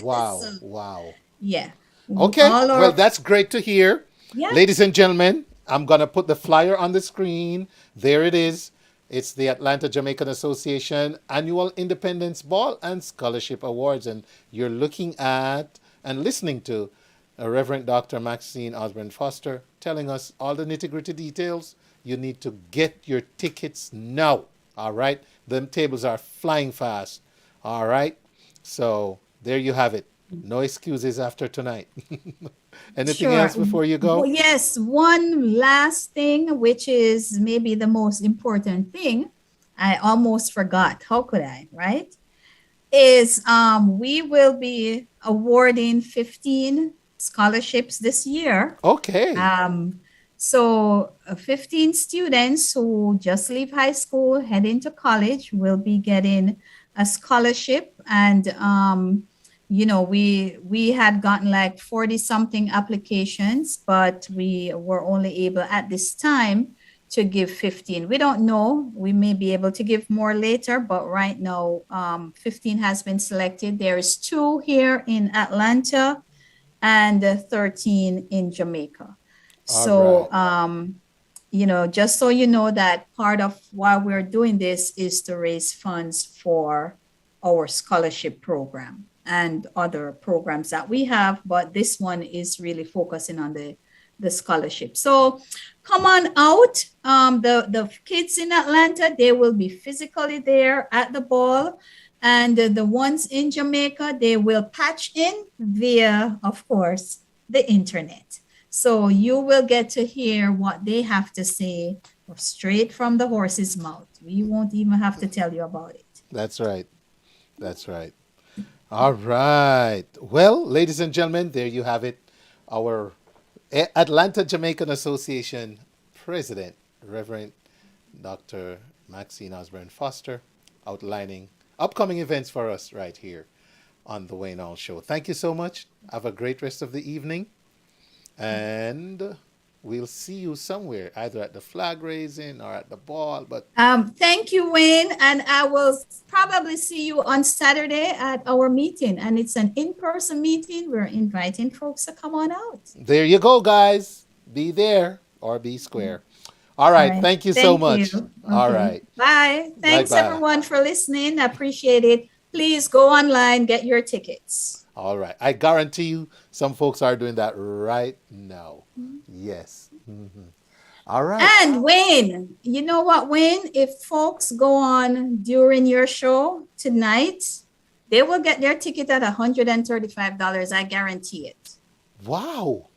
Wow. So, Wow. yeah. Okay. Well, that's great to hear. Yeah. Ladies and gentlemen, I'm going to put the flyer on the screen. There it is. It's the Atlanta Jamaican Association Annual Independence Ball and Scholarship Awards. And you're looking at and listening to Reverend Dr. Maxine Osbourne Foster telling us all the nitty-gritty details. You need to get your tickets now. All right. Them tables are flying fast. All right. So there you have it. No excuses after tonight. Anything else before you go? Well, yes. One last thing, which is maybe the most important thing. I almost forgot. How could I? Right? Is we will be awarding 15 scholarships this year. Okay. So 15 students who just leave high school, head into college, will be getting a scholarship. And, we had gotten like 40 something applications, but we were only able at this time to give 15. We don't know. We may be able to give more later, but right now 15 has been selected. There is 2 here in Atlanta and 13 in Jamaica. So, just so you know that part of why we're doing this is to raise funds for our scholarship program and other programs that we have. But this one is really focusing on the scholarship. So come on out. The kids in Atlanta, they will be physically there at the ball. And the ones in Jamaica, they will patch in via, of course, the internet. So you will get to hear what they have to say straight from the horse's mouth. We won't even have to tell you about it. That's right. That's right. All right. Well, ladies and gentlemen, there you have it. Our Atlanta Jamaican Association President, Reverend Dr. Maxine Osbourne Foster, outlining upcoming events for us right here on the Wayne Hall Show. Thank you so much. Have a great rest of the evening. And we'll see you somewhere, either at the flag raising or at the ball. But thank you, Wayne. And I will probably see you on Saturday at our meeting. And it's an in-person meeting. We're inviting folks to come on out. There you go, guys. Be there or be square. All right. Thank you so much. Okay. All right. Bye. Thanks, Bye-bye. everyone, for listening. I appreciate it. Please go online, get your tickets. All right. I guarantee you some folks are doing that right now. Yes. All right. And Wayne, you know what, Wayne? If folks go on during your show tonight, they will get their ticket at $135. I guarantee it. Wow.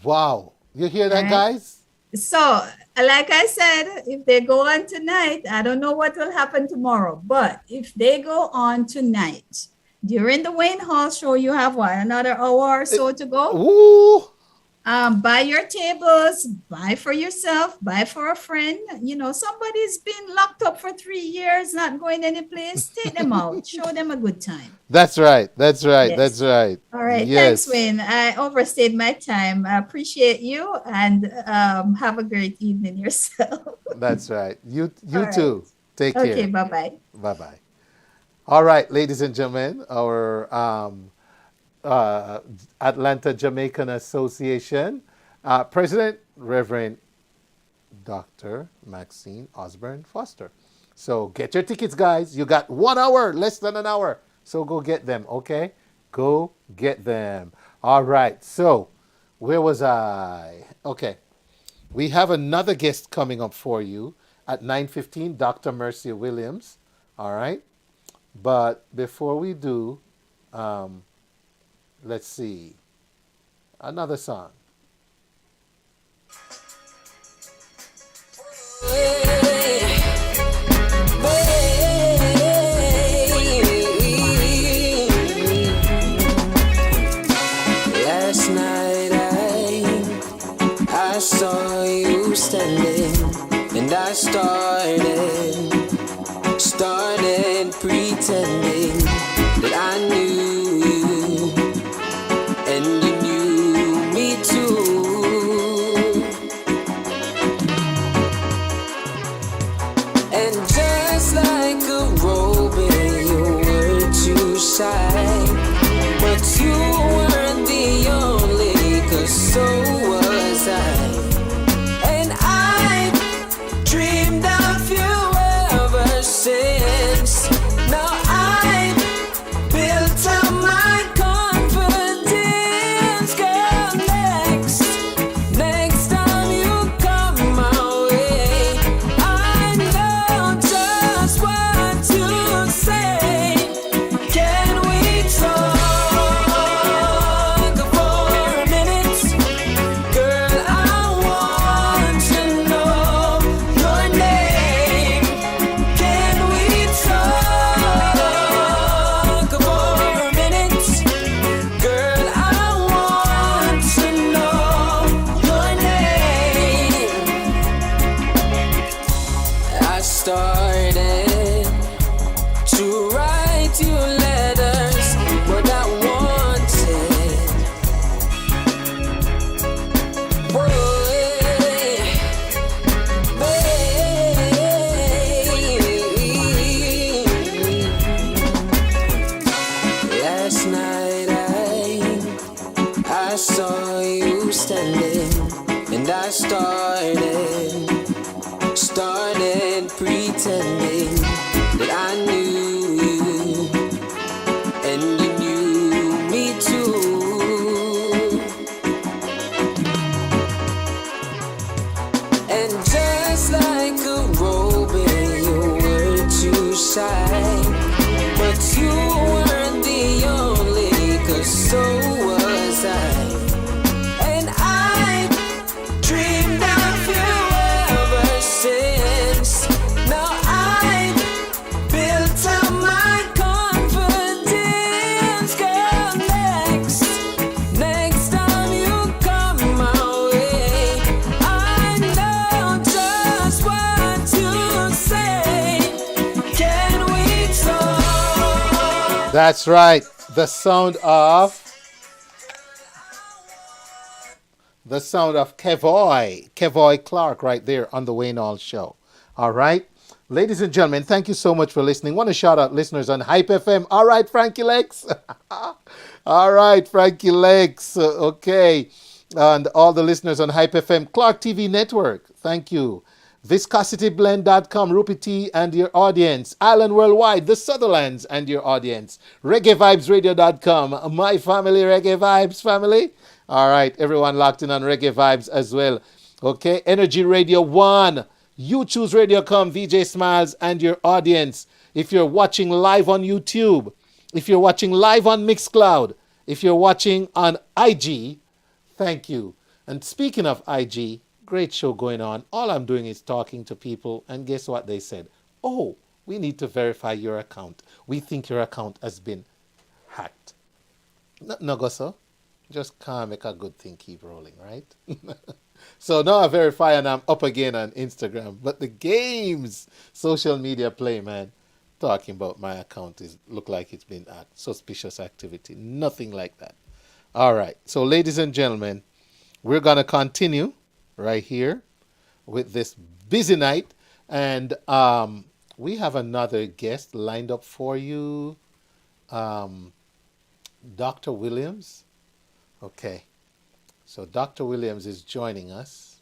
Wow. You hear that, Right. guys? So, like I said, if they go on tonight, I don't know what will happen tomorrow, but if they go on tonight, during the Wayne Hall show, you have what, another hour or so to go? Ooh. Buy your tables, buy for yourself, buy for a friend. You know, somebody's been locked up for 3 years, not going any place. Take them out, show them a good time. That's right. That's right. Yes. That's right. All right. Yes. Thanks, Wayne. I overstayed my time. I appreciate you and have a great evening yourself. That's right. You All right. too. Take care. Okay, bye-bye. Bye-bye. All right, ladies and gentlemen, our Atlanta Jamaican Association President, Reverend Dr. Maxine Osbourne Foster. So get your tickets, guys. You got 1 hour, less than an hour. So go get them, okay? Go get them. All right. So where was I? Okay. We have another guest coming up for you at 9:15, Dr. Mercie Williams. All right. But before we do, let's see. Another song. Last night I saw you standing, and I started pretending that I knew you, and you knew me too. And just like a robin, you were too shy, but you weren't the only, 'cause so was I. And I dreamed of you ever since. Now I built up my confidence, girl. Next time you come my way, I know just what to say. Can we talk for a minute? Girl, I want to know your name. Can we talk for a minute? Girl, I want to know your name. I started to write you letters, what I wanted. Last night I saw you standing, and I started pretending that I knew you, and you knew me too. And just like a robin, you were too shy, but you weren't the only, 'cause so was I. And I dreamed of you ever since. Now I built up my confidence, girl. Next time you come my way, I know just what to say. That's right. The sound of Kevoy Clark right there on the Wayne Hall Show. All right. Ladies and gentlemen, thank you so much for listening. Want to shout out listeners on Hype FM. All right, Frankie Lex. All right, Frankie Lex. Okay. And all the listeners on Hype FM, ClarkeTVNetwork. Thank you. ViscosityBlend.com, Rupi T and your audience. Island Worldwide, the Sutherlands and your audience. ReggaeVibesRadio.com, my family, Reggae Vibes family. All right, everyone locked in on Reggae Vibes as well. Okay, Energy Radio 1, You Choose Radio.com, VJ Smiles and your audience. If you're watching live on YouTube, if you're watching live on Mixcloud, if you're watching on IG, thank you. And speaking of IG, great show going on. All I'm doing is talking to people, and guess what they said? Oh, we need to verify your account. We think your account has been hacked. No, go so. Just can't make a good thing keep rolling, right? So now I verify and I'm up again on Instagram. But the games, social media play, man, talking about my account is look like it's been at suspicious activity. Nothing like that. All right. So ladies and gentlemen, we're going to continue right here with this busy night. And we have another guest lined up for you. Dr. Williams. Okay. So Dr. Williams is joining us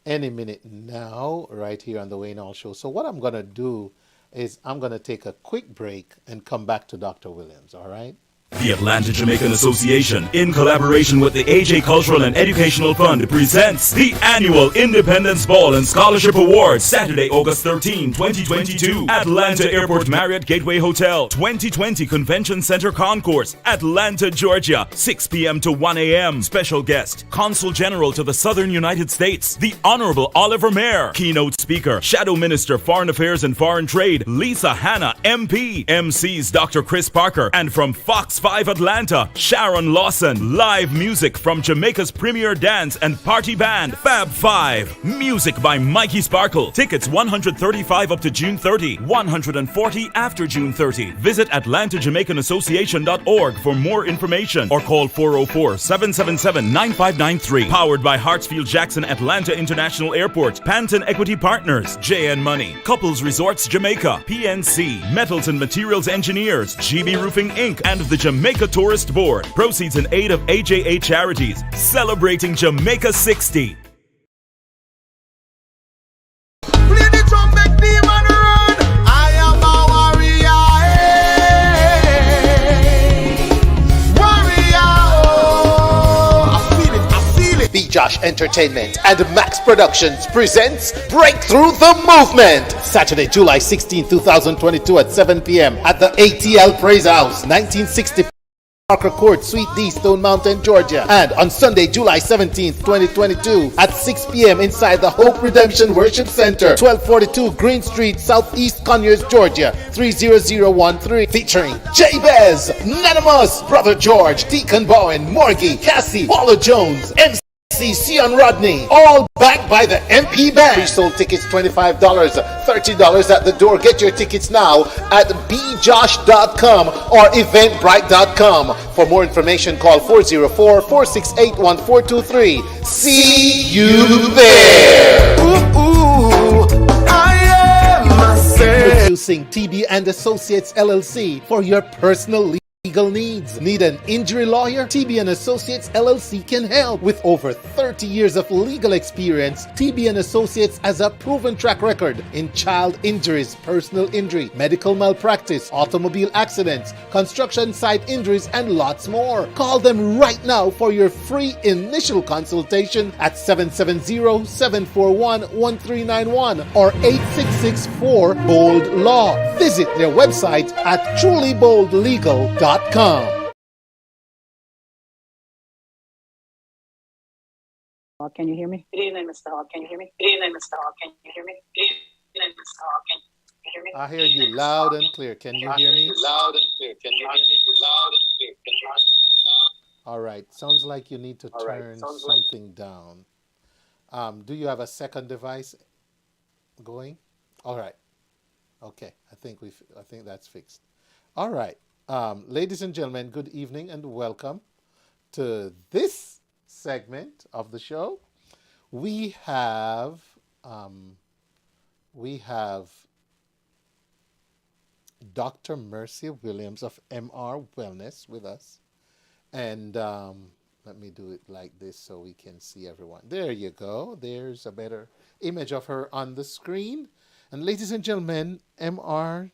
any minute now right here on the Wayne Hall Show. So what I'm going to do is I'm going to take a quick break and come back to Dr. Williams, all right? The Atlanta Jamaican Association, in collaboration with the AJ Cultural and Educational Fund, presents the annual Independence Ball and Scholarship Awards, Saturday, August 13, 2022, Atlanta Airport Marriott Gateway Hotel, 2020 Convention Center Concourse, Atlanta, Georgia, 6 p.m. to 1 a.m. Special guest, Consul General to the Southern United States, the Honorable Oliver Mayer. Keynote speaker, Shadow Minister, Foreign Affairs and Foreign Trade, Lisa Hanna, MP. MCs, Dr. Chris Parker, and from Fox 5 Atlanta, Sharon Lawson. Live music from Jamaica's premier dance and party band, Fab 5. Music by Mikey Sparkle. Tickets $135 up to June 30, $140 after June 30. Visit AtlantaJamaicanAssociation.org for more information or call 404-777-9593. Powered by Hartsfield Jackson Atlanta International Airport, Panton Equity Partners, JN Money, Couples Resorts Jamaica, PNC, Metals and Materials Engineers, GB Roofing Inc., and the Jamaica Tourist Board. Proceeds in aid of AJA charities. Celebrating Jamaica 60. Play the drum, make the man run. I am a warrior, warrior. Oh, I feel it. B. Josh Entertainment and Max Productions presents Breakthrough the Movement. Saturday, July 16, 2022 at 7 p.m. at the ATL Praise House, 1960 Parker Court, Suite D, Stone Mountain, Georgia. And on Sunday, July 17th, 2022 at 6 p.m. inside the Hope Redemption Worship Center, 1242 Green Street, Southeast Conyers, Georgia, 30013. Featuring Jabez, Nanamus, Brother George, Deacon Bowen, Morgie, Cassie, Paula Jones, MC Sion Rodney, all backed by the MP Band. Pre-sold tickets $25, $30 at the door. Get your tickets now at bjosh.com or eventbrite.com. For more information, call 404-468-1423. See you there. I am myself. Producing TB and Associates LLC for your personal legal needs. Need an injury lawyer? TB and Associates LLC can help. With over 30 years of legal experience, TB and Associates has a proven track record in child injuries, personal injury, medical malpractice, automobile accidents, construction site injuries, and lots more. Call them right now for your free initial consultation at 770-741-1391 or 8664-BOLD-LAW. Visit their website at trulyboldlegal.com. Can you hear me? Good evening, Mr. Hall. Can you hear me? Good evening, Mr. Hall. Can you hear me? Good evening, Mr. Hall. Can you hear me? I hear you loud and clear. Can you hear me? Loud and clear. Can you hear me? Loud and clear. Can you hear me? All right. Sounds like you need to turn something down. Do you have a second device going? All right. Okay. I think that's fixed. All right. Ladies and gentlemen, good evening and welcome to this segment of the show. We have Dr. Mercie Williams of MR Wellness with us, and let me do it like this so we can see everyone. There you go. There's a better image of her on the screen. And ladies and gentlemen, MR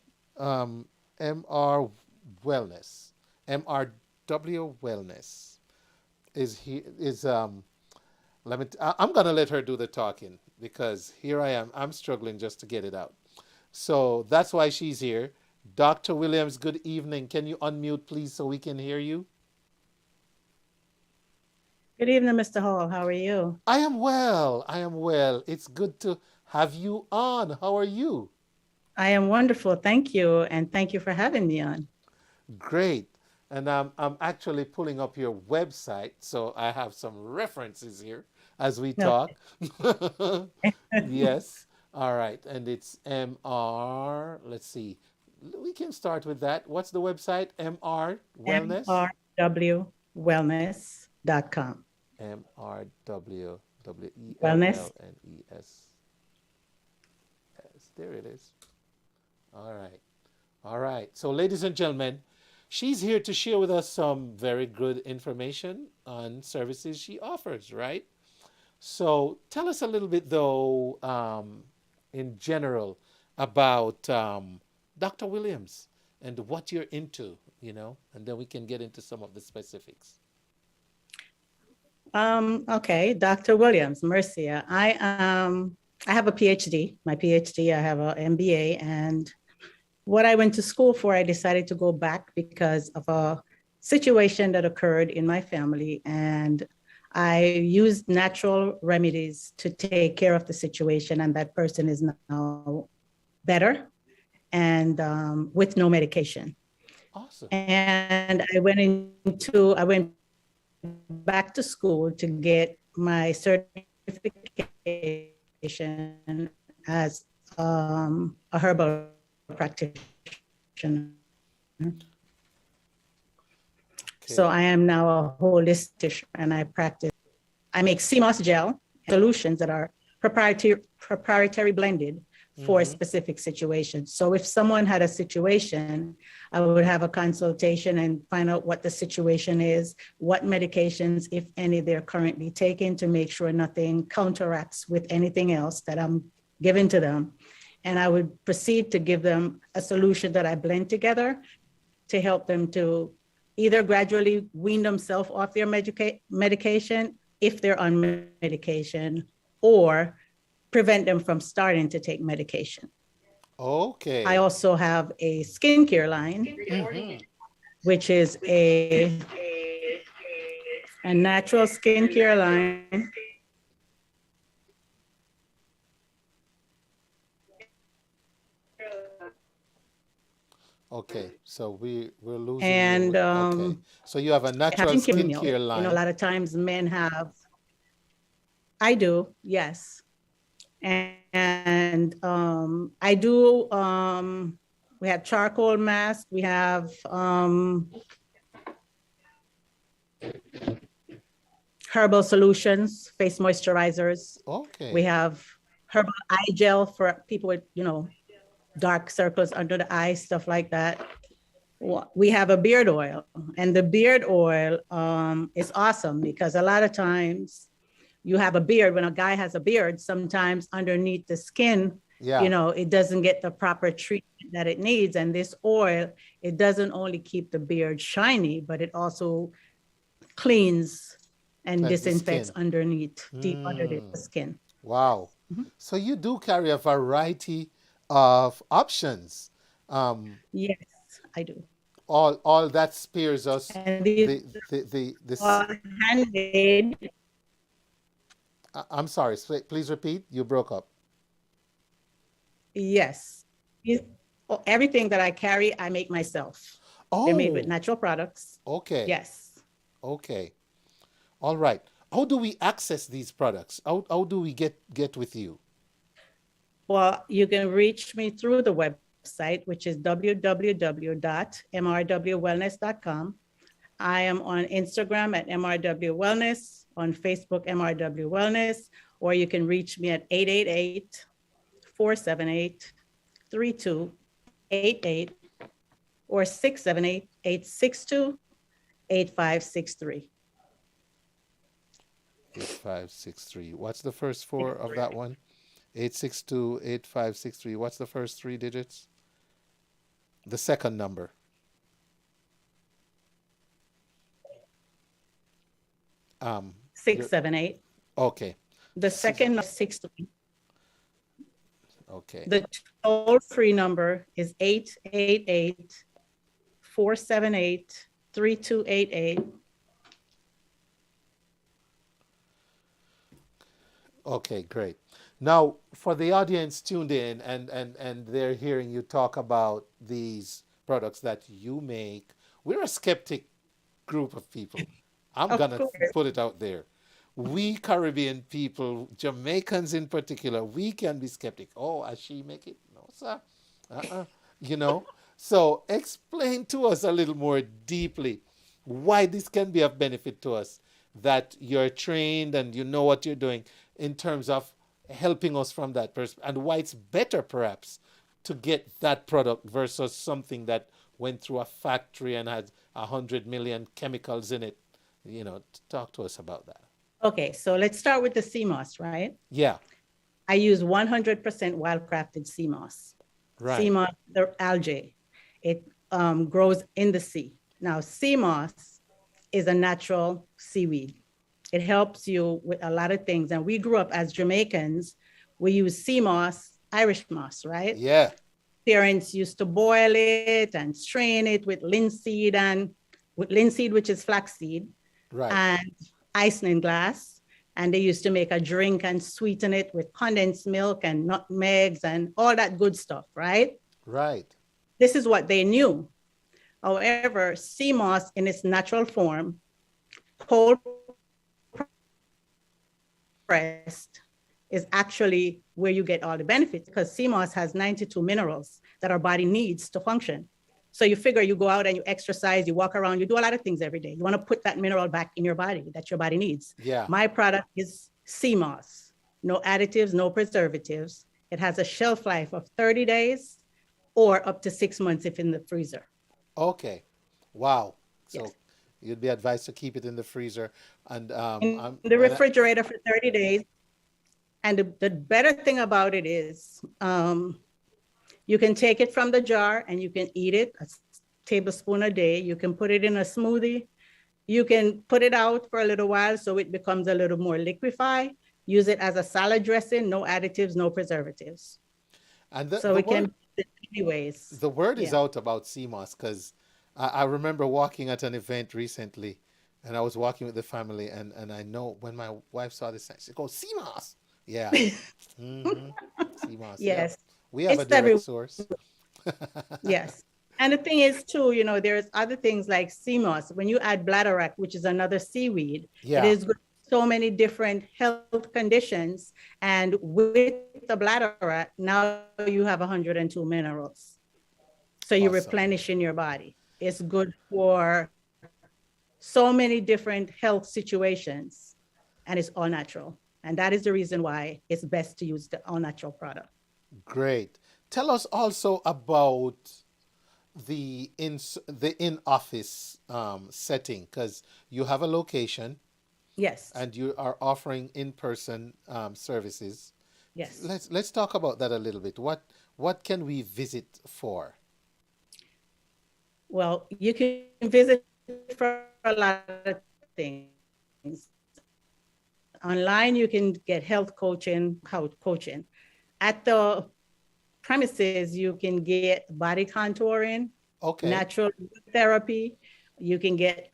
Wellness, MRW Wellness is here. I'm gonna let her do the talking because here I am. I'm struggling just to get it out. So that's why she's here. Dr. Williams, good evening. Can you unmute, please, so we can hear you? Good evening, Mr. Hall. How are you? I am well. It's good to have you on. How are you? I am wonderful. Thank you. And thank you for having me on. Great. And I'm actually pulling up your website, so I have some references here as we talk. Yes. All right. And it's MR. Let's see. We can start with that. What's the website? MR Wellness? MRWWellness.com. MRW Wellness. Wellness. There it is. All right. So, ladies and gentlemen, she's here to share with us some very good information on services she offers, right? So tell us a little bit, though, in general, about Dr. Williams and what you're into, and then we can get into some of the specifics. Okay, Dr. Williams, Mercie. I have a PhD. My PhD, I have an MBA, and what I went to school for, I decided to go back because of a situation that occurred in my family, and I used natural remedies to take care of the situation, and that person is now better and with no medication. Awesome. And I went back to school to get my certification as a herbal practitioner. Okay. So I am now a holistic, and I make sea moss gel solutions that are proprietary blended for specific situations. So if someone had a situation, I would have a consultation and find out what the situation is, what medications, if any, they're currently taking to make sure nothing counteracts with anything else that I'm giving to them. And I would proceed to give them a solution that I blend together to help them to either gradually wean themselves off their medication if they're on medication, or prevent them from starting to take medication. Okay. I also have a skincare line, which is a natural skincare line. Okay, so we're losing. And okay. So you have a natural skincare line. A lot of times men have. I do, yes. And I do. We have charcoal mask. We have herbal solutions, face moisturizers. Okay. We have herbal eye gel for people with, dark circles under the eyes, stuff like that. We have a beard oil, and the beard oil is awesome because a lot of times you have a beard. When a guy has a beard, sometimes underneath the skin, it doesn't get the proper treatment that it needs. And this oil, it doesn't only keep the beard shiny, but it also cleans and disinfects underneath, deep under the skin. Wow. So you do carry a variety of options. Yes, I do. All that spares us and the handmade. I'm sorry, please repeat. You broke up. Yes. Everything that I carry, I make myself. Oh. They're made with natural products. Okay. Yes. Okay. All right. How do we access these products? How do we get with you? Well, you can reach me through the website, which is www.mrwwellness.com. I am on Instagram at MRW Wellness, on Facebook, MRW Wellness, or you can reach me at 888-478-3288 or 678-862-8563. 8563. What's the first four of that one? 862-8563. What's the first three digits? The second number. Um, 678. Okay. The second is 63. Okay. The toll-free number is 888-478-3288. Okay, great. Now, for the audience tuned in and they're hearing you talk about these products that you make, we're a skeptic group of people. I'm Of going to course. put it out there. We Caribbean people, Jamaicans in particular, we can be skeptic. Oh, as she make it? No, sir. You know? So explain to us a little more deeply why this can be of benefit to us, that you're trained and you know what you're doing in terms of helping us from that perspective, and why it's better perhaps to get that product versus something that went through a factory and had 100 million chemicals in it. You know, talk to us about that. Okay, so let's start with the sea moss, right? Yeah, I use 100% wild-crafted sea moss. right. Sea moss, the algae, it grows in the sea. Now, sea moss is a natural seaweed. It helps you with a lot of things. And we grew up as Jamaicans, we use sea moss, Irish moss, right? Yeah, Parents used to boil it and strain it with linseed, which is flaxseed, right. and isinglass. And they used to make a drink and sweeten it with condensed milk and nutmegs and all that good stuff, right? Right. This is what they knew. However, sea moss in its natural form, cold pressed, is actually where you get all the benefits, because sea moss has 92 minerals that our body needs to function. So you figure you go out and you exercise, you walk around, you do a lot of things every day. You want to put that mineral back in your body that your body needs. Yeah. My product is sea moss, no additives, no preservatives. It has a shelf life of 30 days or up to 6 months if in the freezer. Okay. Wow. So Yes. you'd be advised to keep it in the freezer and In the refrigerator for 30 days. And the better thing about it is you can take it from the jar and you can eat it, a tablespoon a day. You can put it in a smoothie. You can put it out for a little while so it becomes a little more liquefied. Use it as a salad dressing, no additives, no preservatives. and So it can be anyways. the word is Yeah. out about sea moss, because I remember walking at an event recently, and I was walking with the family, and I know when my wife saw this, she goes, sea moss. Yeah. hmm Sea moss. Yeah. Yes. We have a It's direct every- source. Yes. And the thing is too, there's other things like sea moss. When you add bladderwrack, which is another seaweed, Yeah. it is good for so many different health conditions. And with the bladderwrack, now you have 102 minerals. So you Awesome. replenish in your body. It's good for so many different health situations, and it's all natural. And that is the reason why it's best to use the all natural product. Great. Tell us also about the in-office setting, because you have a location Yes. and you are offering in-person services. Yes. Let's talk about that a little bit. What can we visit for? Well, you can visit for a lot of things. Online, you can get health coaching. At the premises, you can get body contouring, Okay. natural therapy. You can get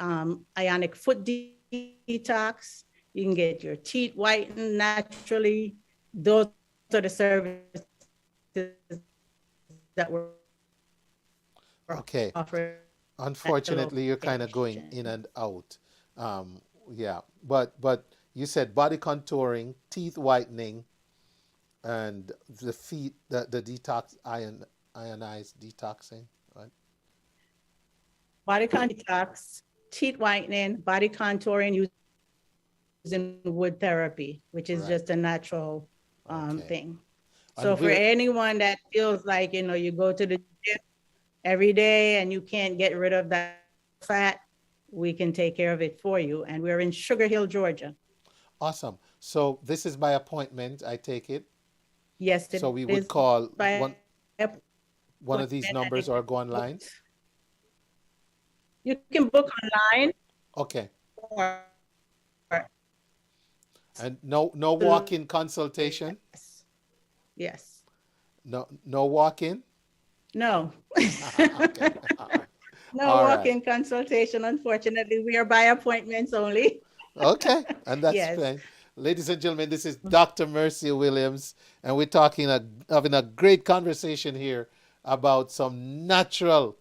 ionic foot detox. You can get your teeth whitened naturally. Those are the services that we're Okay. offering. Unfortunately, you're kind of going in and out. Yeah, but you said body contouring, teeth whitening, and the feet, the detox ionized detoxing. Right? Body detox, teeth whitening, body contouring using wood therapy, which is Right. just a natural Okay. thing. And So for we're anyone that feels like, you go to the gym every day and you can't get rid of that fat, we can take care of it for you. And we're in Sugar Hill, Georgia. awesome. So this is by appointment, I take it. Yes, So it we would is call by one of these appointment, and numbers it or go online. booked. You can book online Okay. or And no walk-in consultation. yes. No walk-in. No. Okay. No All right. walk-in consultation, unfortunately. We are by appointments only. Okay, and that's Yes. fine. Ladies and gentlemen, this is Dr. Mercie Williams, and we're having a great conversation here about some natural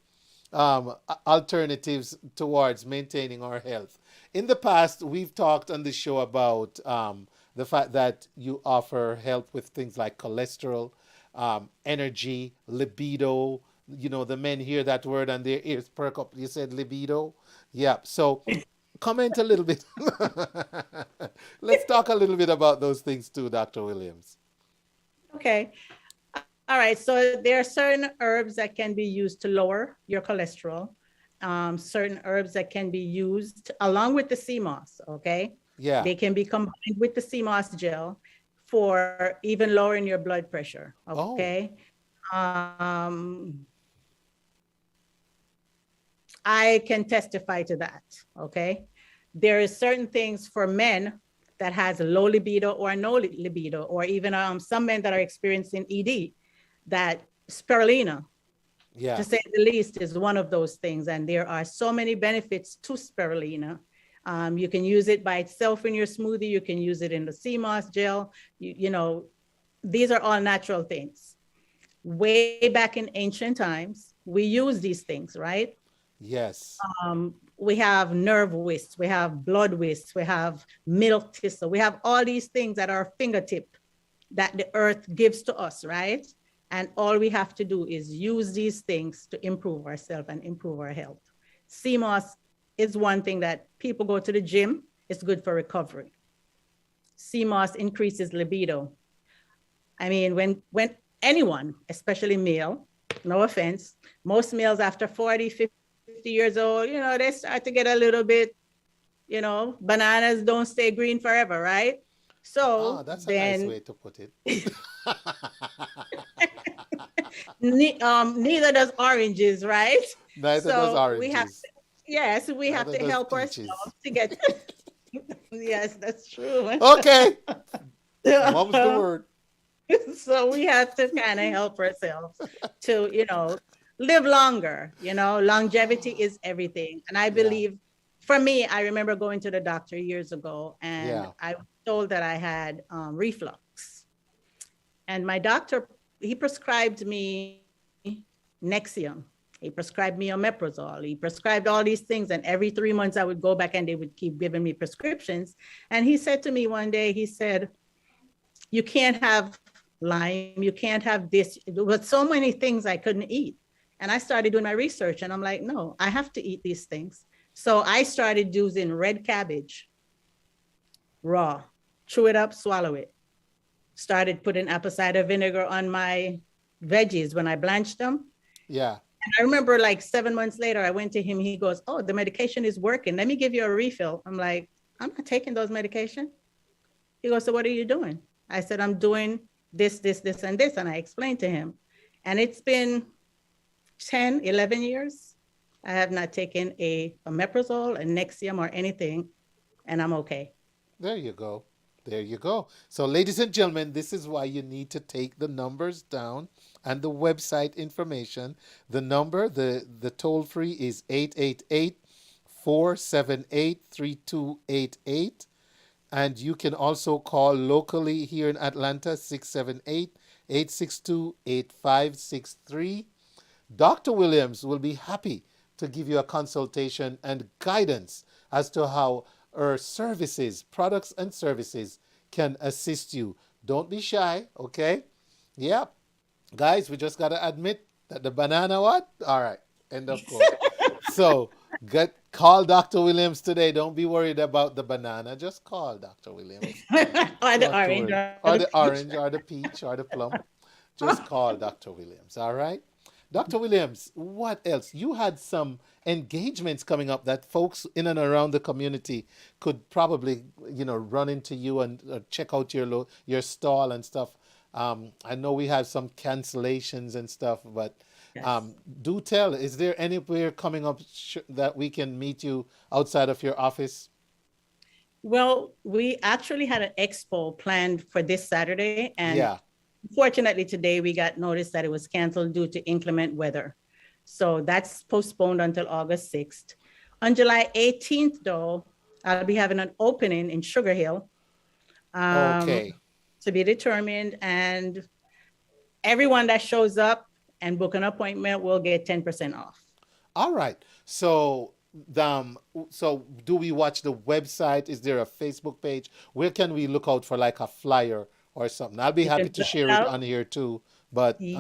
alternatives towards maintaining our health. In the past, we've talked on the show about the fact that you offer help with things like cholesterol, energy, libido. The men hear that word and their ears perk up. You said libido? Yeah. So comment a little bit. Let's talk a little bit about those things too, Dr. Williams. Okay. All right. So there are certain herbs that can be used to lower your cholesterol. Certain herbs that can be used along with the sea moss. Okay. Yeah. They can be combined with the sea moss gel for even lowering your blood pressure. Okay. I can testify to that. Okay. There is certain things for men that has low libido or no libido, or even some men that are experiencing ED, that spirulina, Yeah. to say the least, is one of those things. And there are so many benefits to spirulina. You can use it by itself in your smoothie. You can use it in the sea moss gel. These are all natural things. Way back in ancient times, we use these things, right? Yes. We have nerve whisk, we have blood whisk, we have milk thistle, we have all these things at our fingertip that the earth gives to us, right? And all we have to do is use these things to improve ourselves and improve our health. Sea moss is one thing that people go to the gym, it's good for recovery. Sea moss increases libido. I mean, when anyone, especially male, no offense, most males after 40, 50 years old, they start to get a little bit, bananas don't stay green forever, right? So that's a then, nice way to put it. neither does oranges, right? Neither does oranges. We have to help peaches. ourselves to get. Yes, that's true. Okay. Mom's the word. So we have to kind of help ourselves to, live longer. Longevity is everything. And I believe, for me, I remember going to the doctor years ago, and I was told that I had reflux. And my doctor, he prescribed me Nexium. He prescribed me omeprazole. He prescribed all these things. And every 3 months I would go back and they would keep giving me prescriptions. And he said to me one day, he said, you can't have Lyme, you can't have this. There was so many things I couldn't eat. And I started doing my research and I'm like, no, I have to eat these things. So I started using red cabbage, raw, chew it up, swallow it. Started putting apple cider vinegar on my veggies when I blanched them. Yeah. And I remember like 7 months later, I went to him, he goes, oh, the medication is working. Let me give you a refill. I'm like, I'm not taking those medication. He goes, so what are you doing? I said, I'm doing this, this, this, and this. And I explained to him. And it's been 10, 11 years. I have not taken a omeprazole, a Nexium, or anything, and I'm okay. There you go. There you go. So, ladies and gentlemen, this is why you need to take the numbers down and the website information. The number, the toll-free is 888-478-3288. And you can also call locally here in Atlanta, 678-862-8563. Dr. Williams will be happy to give you a consultation and guidance as to how our services, products and services can assist you. Don't be shy, okay? Yeah. Guys, we just got to admit That the banana what? All right. End of quote. So call Dr. Williams today. Don't be worried about the banana. Just call Dr. Williams. Or the Not to orange. worry. Or the orange or the peach or the plum. Just call Dr. Williams. All right. Dr. Williams, what else? You had some engagements coming up that folks in and around the community could probably, run into you and check out your stall and stuff. I know we have some cancellations and stuff, but Yes. do tell, is there anywhere coming up that we can meet you outside of your office? Well, we actually had an expo planned for this Saturday, and Yeah. fortunately today we got notice that it was canceled due to inclement weather. So that's postponed until August 6th. On July 18th, though, I'll be having an opening in Sugar Hill. Okay. To be determined, and everyone that shows up and book an appointment will get 10% off. All right. So do we watch the website? Is there a Facebook page? Where can we look out for like a flyer or something? I'll be You happy can to check share it it out. on here too, but Ye-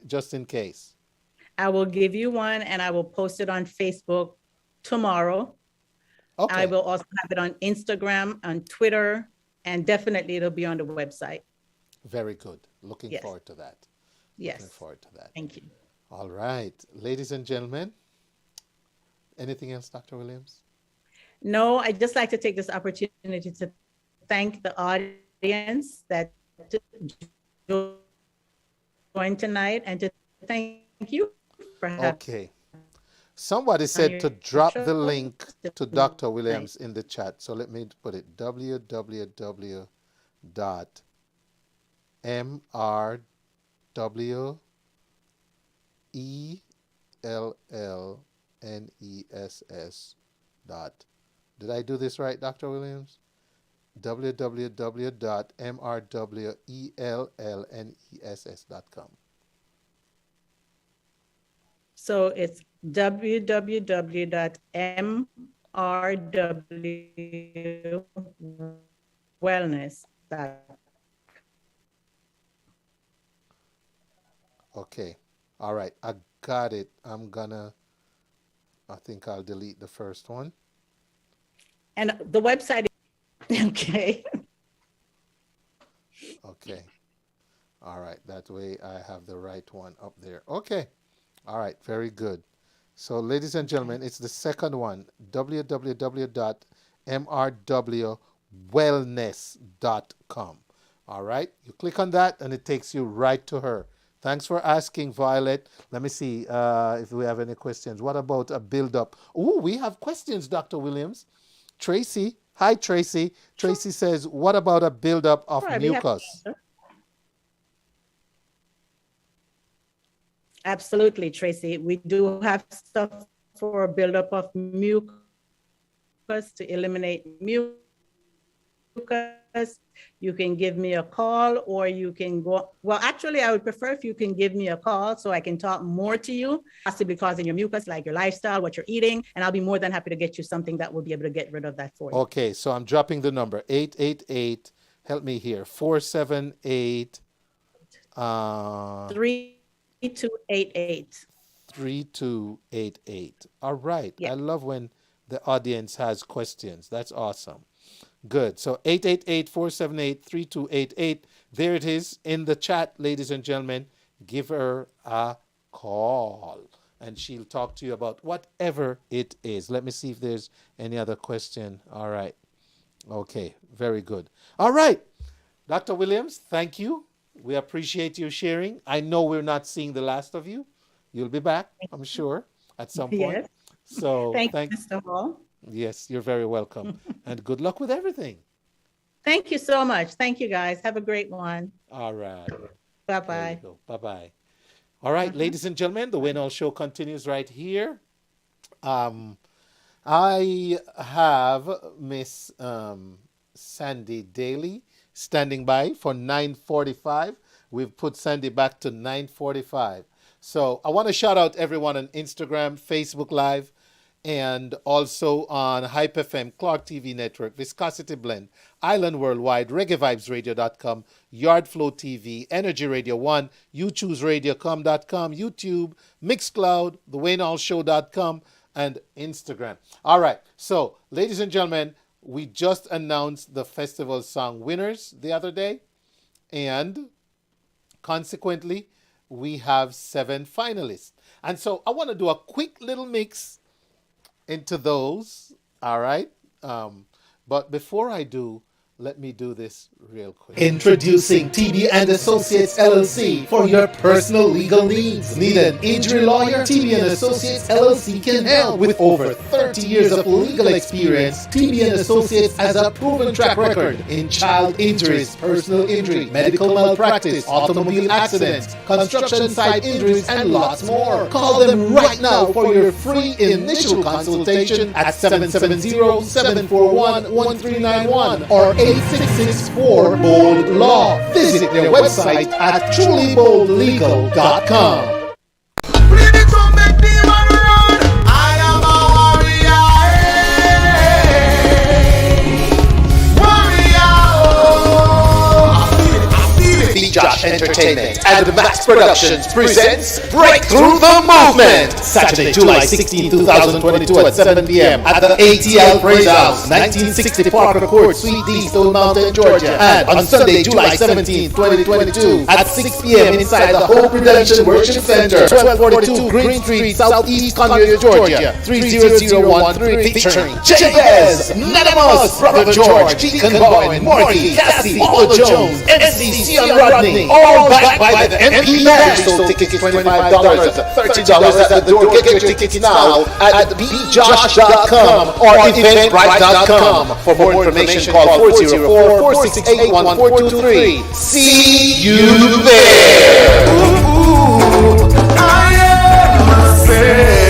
just in case. I will give you one, and I will post it on Facebook tomorrow. Okay. I will also have it on Instagram, on Twitter, and definitely it'll be on the website. Very good. Looking Yes. forward to that. Looking Yes. forward to that. Thank you. All right. Ladies and gentlemen, anything else, Dr. Williams? No, I'd just like to take this opportunity to thank the audience that joined tonight, and to thank you for having Okay. Somebody said your to drop show the link to tonight. Dr. Williams in the chat. So let me put it www.mrwellness dot. Did I do this right, Dr. Williams? www.mrwellness.com. So it's www.mrwwellness.com. Okay. All right. I got it. I think I'll delete the first one. And the website, okay. Okay. All right. That way I have the right one up there. Okay. All right. Very good. So, ladies and gentlemen, it's the second one, www.mrwwellness.com. All right. You click on that and it takes you right to her. Thanks for asking, Violet. Let me see if we have any questions. What about a build-up? Oh, we have questions, Dr. Williams. Tracy. Hi, Tracy. Tracy says, what about a build-up of Sure, I'd be happy to mucus? answer. Absolutely, Tracy. We do have stuff for a buildup of mucus to eliminate mucus. You can give me a call, or you can go. Well, actually, I would prefer if you can give me a call so I can talk more to you, possibly causing your mucus, like your lifestyle, what you're eating, and I'll be more than happy to get you something that will be able to get rid of that for you. Okay, so I'm dropping the number 888. Help me here. 478 3288. 3288. All right. Yeah. I love when the audience has questions. That's awesome. Good. So 888-478-3288. There it is in the chat, ladies and gentlemen. Give her a call and she'll talk to you about whatever it is. Let me see if there's any other question. All right. Okay. Very good. All right. Dr. Williams, thank you. We appreciate you sharing. I know we're not seeing the last of you. You'll be back, I'm sure, at some point. Yes. So Thank you, Mr. Hall. Yes, you're very welcome. And good luck with everything. Thank you so much. Thank you, guys. Have a great one. All right. Bye-bye. Bye-bye. All right, ladies and gentlemen, the Wayne Hall Show continues right here. I have Miss Sandy Daley standing by for 9:45. We've put Sandy back to 9:45. So I want to shout out everyone on Instagram, Facebook Live, and also on HypeFM, ClarkeTVNetwork, Viscosity Blend, Island Worldwide, ReggaeVibesRadio.com, Yardflow TV, Energy Radio 1, YouChooseRadiocom.com, YouTube, Mixcloud, waynehallshow.com, and Instagram. All right, so ladies and gentlemen, we just announced the festival song winners the other day, and consequently, we have 7 finalists. And so I want to do a quick little mix into those, all right? But before I do, let me do this real quick. Introducing TB and Associates LLC for your personal legal needs. Need an injury lawyer? TB and Associates LLC can help. With over 30 years of legal experience, TB and Associates has a proven track record in child injuries, personal injury, medical malpractice, automobile accidents, construction site injuries, and lots more. Call them right now for your free initial consultation at 770-741-1391 or 8664-BOLD-LAW. Visit their website at trulyboldlegal.com. Josh Entertainment and Max Productions presents Breakthrough the Movement, Saturday, July 16, 2022 at 7 p.m. at the ATL Praise House, 1960 Parker Court, Suite D, Stone Mountain, Georgia. And on Sunday, July 17, 2022 at 6 p.m. inside the Hope Redemption Worship Center, 1242 Green Street, Southeast Conneaut, Georgia, 30013, featuring Jabez, Nanamas, Brother George, Deacon Bowen, Morty, Cassie, Paul Jones, MCC on Rodney, all backed by the MP Match. So tickets $25, $30 at the door. Get your tickets now at bjosh.com or eventbrite.com. For more information, call 404-468-1423. See you there. I am myself.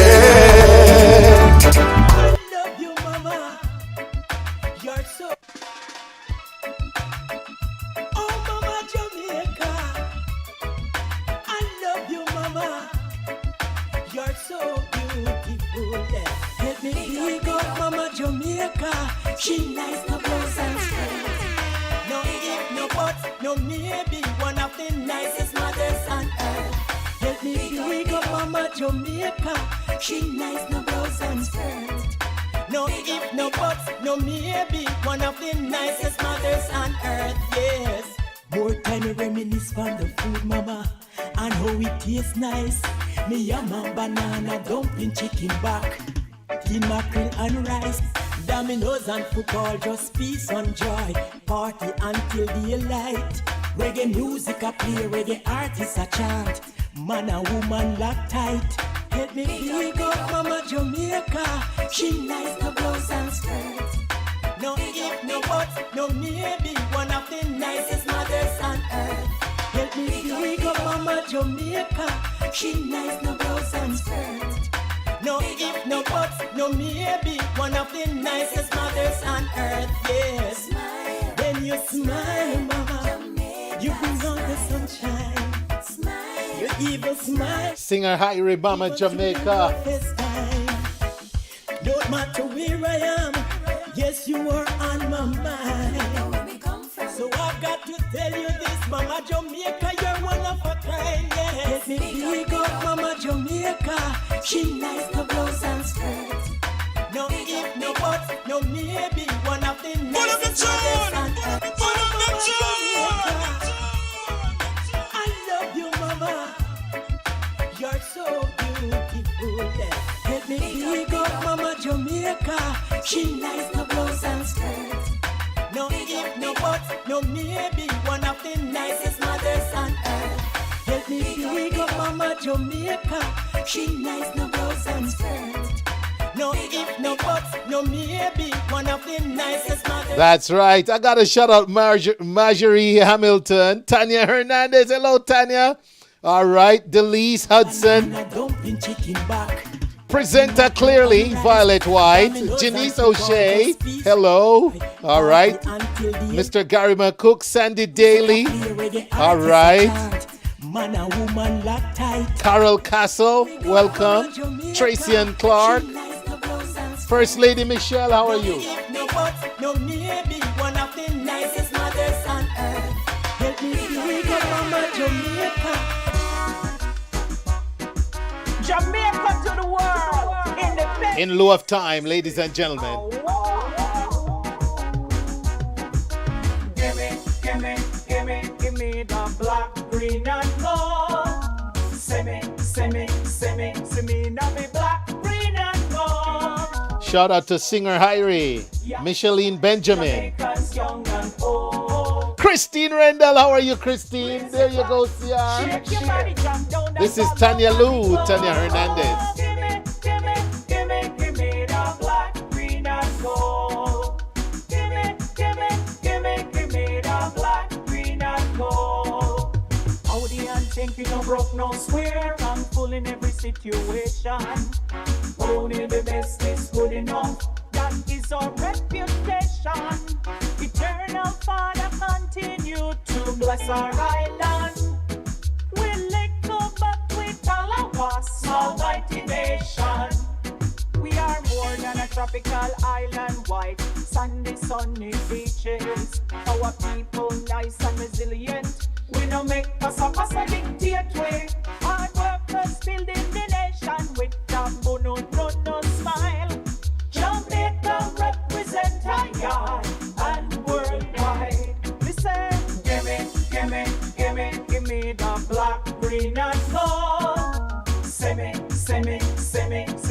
She nice, no blows and strings. No if, no but, no maybe. One of the nicest mothers on earth. Let me big up Mama Jamaica. She nice, no blows and strings. No if, no but, no maybe. One of the nicest mothers on earth, yes. More time to reminisce from the food, Mama, and how it tastes nice. Me yam and banana, dumpling, chicken back, tea mackerel and rice. Dominoes and football, just peace and joy. Party until daylight. Reggae music a play, reggae artists a chant. Man and woman lock tight. Help me big up Mama Jamaica. She nice, no blouse and skirts. No if, no but, no maybe. One of the nicest mothers on earth. Help me big up Mama Jamaica. She nice, no blouse and skirts. No if, no but, no maybe. One of the nicest mothers on earth, yes. Smile. When you smile, Mama, Jamaica, you bring on the sunshine. Smile. Your evil smile. Singer Hyrie, Mama Jamaica. Don't matter where I am, yes, you are on my mind. So I've got to tell you this, Mama Jamaica, you're one of a kind, yes. Let me big up Mama Jamaica. She nice, no blouse and skirts. No if, no but, no maybe. One of the nicest mothers on earth. I love you, Mama. You're so beautiful. Let me big up Mama Jamaica. She nice, no blouse and skirts. No if, no but, no maybe. One of the nicest mothers on earth. Let me big up Mama Jamaica. She nice, no blouse and skirts. No if, no but, no maybe. One of the nicest mothers. That's right. I got to shout out Marjorie Hamilton, Tanya Hernandez. Hello, Tanya. All right. Delise Hudson. Presenter Clearly, Violet White. Janice O'Shea. Hello. All right. Mr. Gary McCook, Sandy Daley. All right. Man and woman lock tight. Carol Castle, welcome. Tracy and Clark. First Lady Michelle, how are you? No but, no maybe, one of the nicest mothers on earth. Help me wake up Mama Jamaica. Jamaica to the world. In lieu of time, ladies and gentlemen. Give me the black, green and gold. See me now me black, green and gold. Shout out to singer Hyrie, Micheline Benjamin, Christine Rendell. How are you, Christine? There you go, Sia. This is Tanya Lou, Tanya Hernandez. Give me the black, green and gold. Give me the black, green and gold. How the and thinking no broke, no square. I'm full in every situation. Only the best is good enough. That is our reputation. Eternal Father, continue to bless our island. We little but we tell our small mighty nation. We are more than a tropical island, white, sandy, sunny beaches. Our people nice and resilient. We no make us a dictate way. Hard workers building the nation with a no smile. Jamaica represent our yard and worldwide. Listen, give me the black, green and gold. See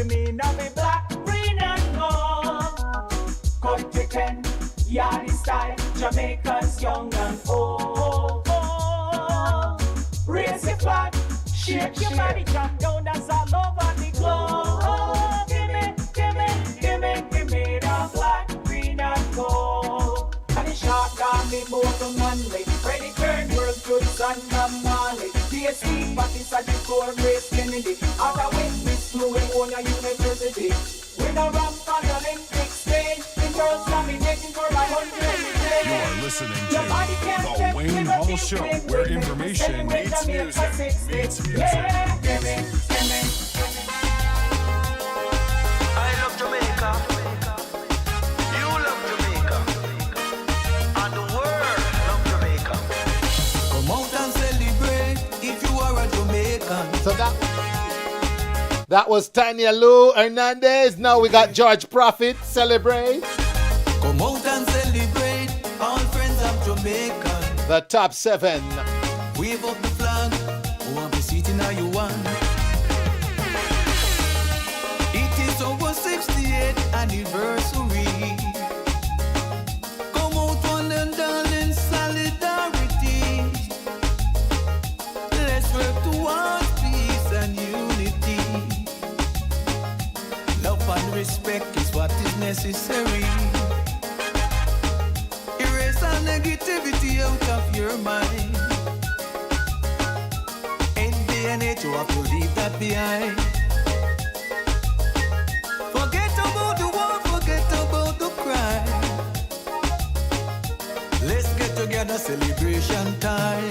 me now me black, green and gold. Country 10, yardy style, Jamaica's young and old. Raise your flag, shake your body, jump down, that's all over the globe. Give me the black, green and gold. And the shark down the bottom manly, ready turn world goods and Mali. DSC, but it's at the core, Grace Kennedy. Other witness fluid on a university. We no run for the Olympic stage. The girls nominating for my 100. You are listening to The Wayne Hall Show, where information meets music. I love Jamaica. You love Jamaica. And the world love Jamaica. Come out and celebrate if you are a Jamaican. So that was Tanya Lou Hernandez. Now we got George Prophet. Celebrate. Come out and celebrate, all friends of Jamaica. The top 7. Wave up the flag, who want to see it now you want. It is our 68th anniversary. Come out one and all in solidarity. Let's work towards peace and unity. Love and respect is what is necessary. Erase all negativity out of your mind. Envy and hate, you have to leave that behind. Forget about the war, forget about the crime. Let's get together, celebration time.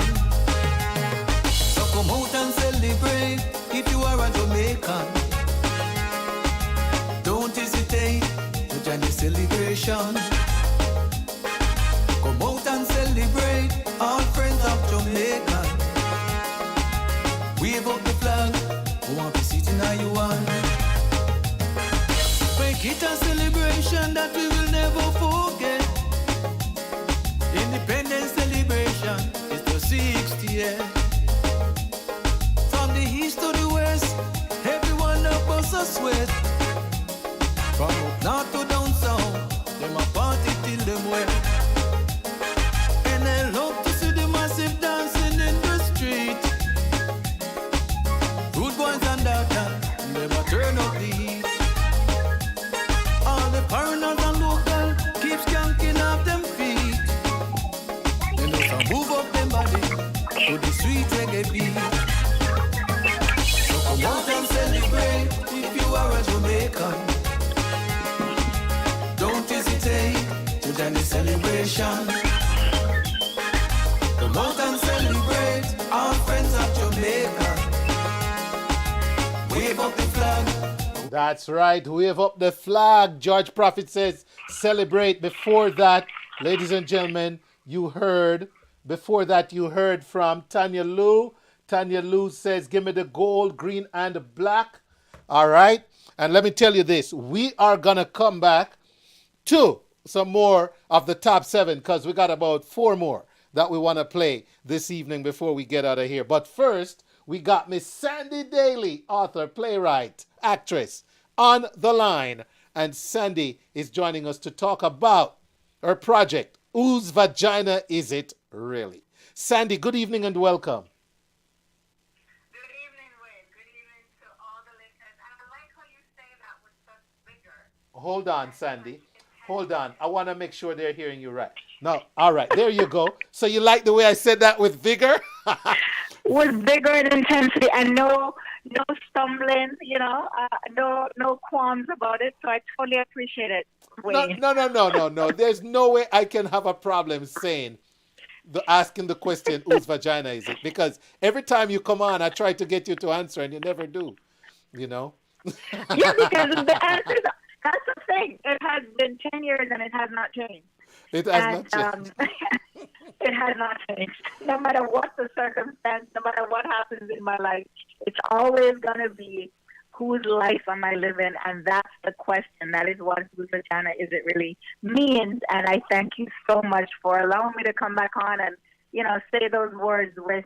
So come out and celebrate if you are a Jamaican. Don't hesitate to join the celebration. Come out and celebrate, all friends of Jamaica. Wave up the flag, who want to see it now you want. Make it a celebration that we will never forget. Independence celebration is the 60th. From the east to the west, everyone of us a sweat. From up north to down south, them a party till them wet. And I love to see the massive dancing in the street. Rude boys and daughters, them a turn up the heat. All the foreigners and local keep skanking off them feet. They know some move up them body to the sweet reggae beat. So come out and celebrate if you are a Jamaican. Don't hesitate to join the celebration. Come out and celebrate, all friends of Jamaica. Wave up the flag. That's right. Wave up the flag. George Prophet says, celebrate. Before that, ladies and gentlemen, before that, you heard from Tanya Lou. Tanya Lou says, give me the gold, green, and black. All right. And let me tell you this. We are going to come back to some more of the top 7 because we got about 4 more that we want to play this evening before we get out of here. But first, we got Miss Sandy Daley, author, playwright, actress, on the line. And Sandy is joining us to talk about her project, Whose Vagina Is It Really? Sandy, good evening and welcome. Good evening, Wayne. Good evening to all the listeners. And I like how you say that with such vigor. Hold on, Sandy. Hold on. I want to make sure they're hearing you right. No, all right. There you go. So you like the way I said that with vigor? With vigor and intensity, and no stumbling, no qualms about it. So I totally appreciate it, Wayne. No. There's no way I can have a problem asking the question, whose vagina is it? Because every time you come on, I try to get you to answer, and you never do. Yeah, because the answer. That's the thing. It has been 10 years and it has not changed. It has not changed. It has not changed. No matter what the circumstance, no matter what happens in my life, it's always going to be whose life am I living? And that's the question. That is what whose vagina is it really means. And I thank you so much for allowing me to come back on and, say those words with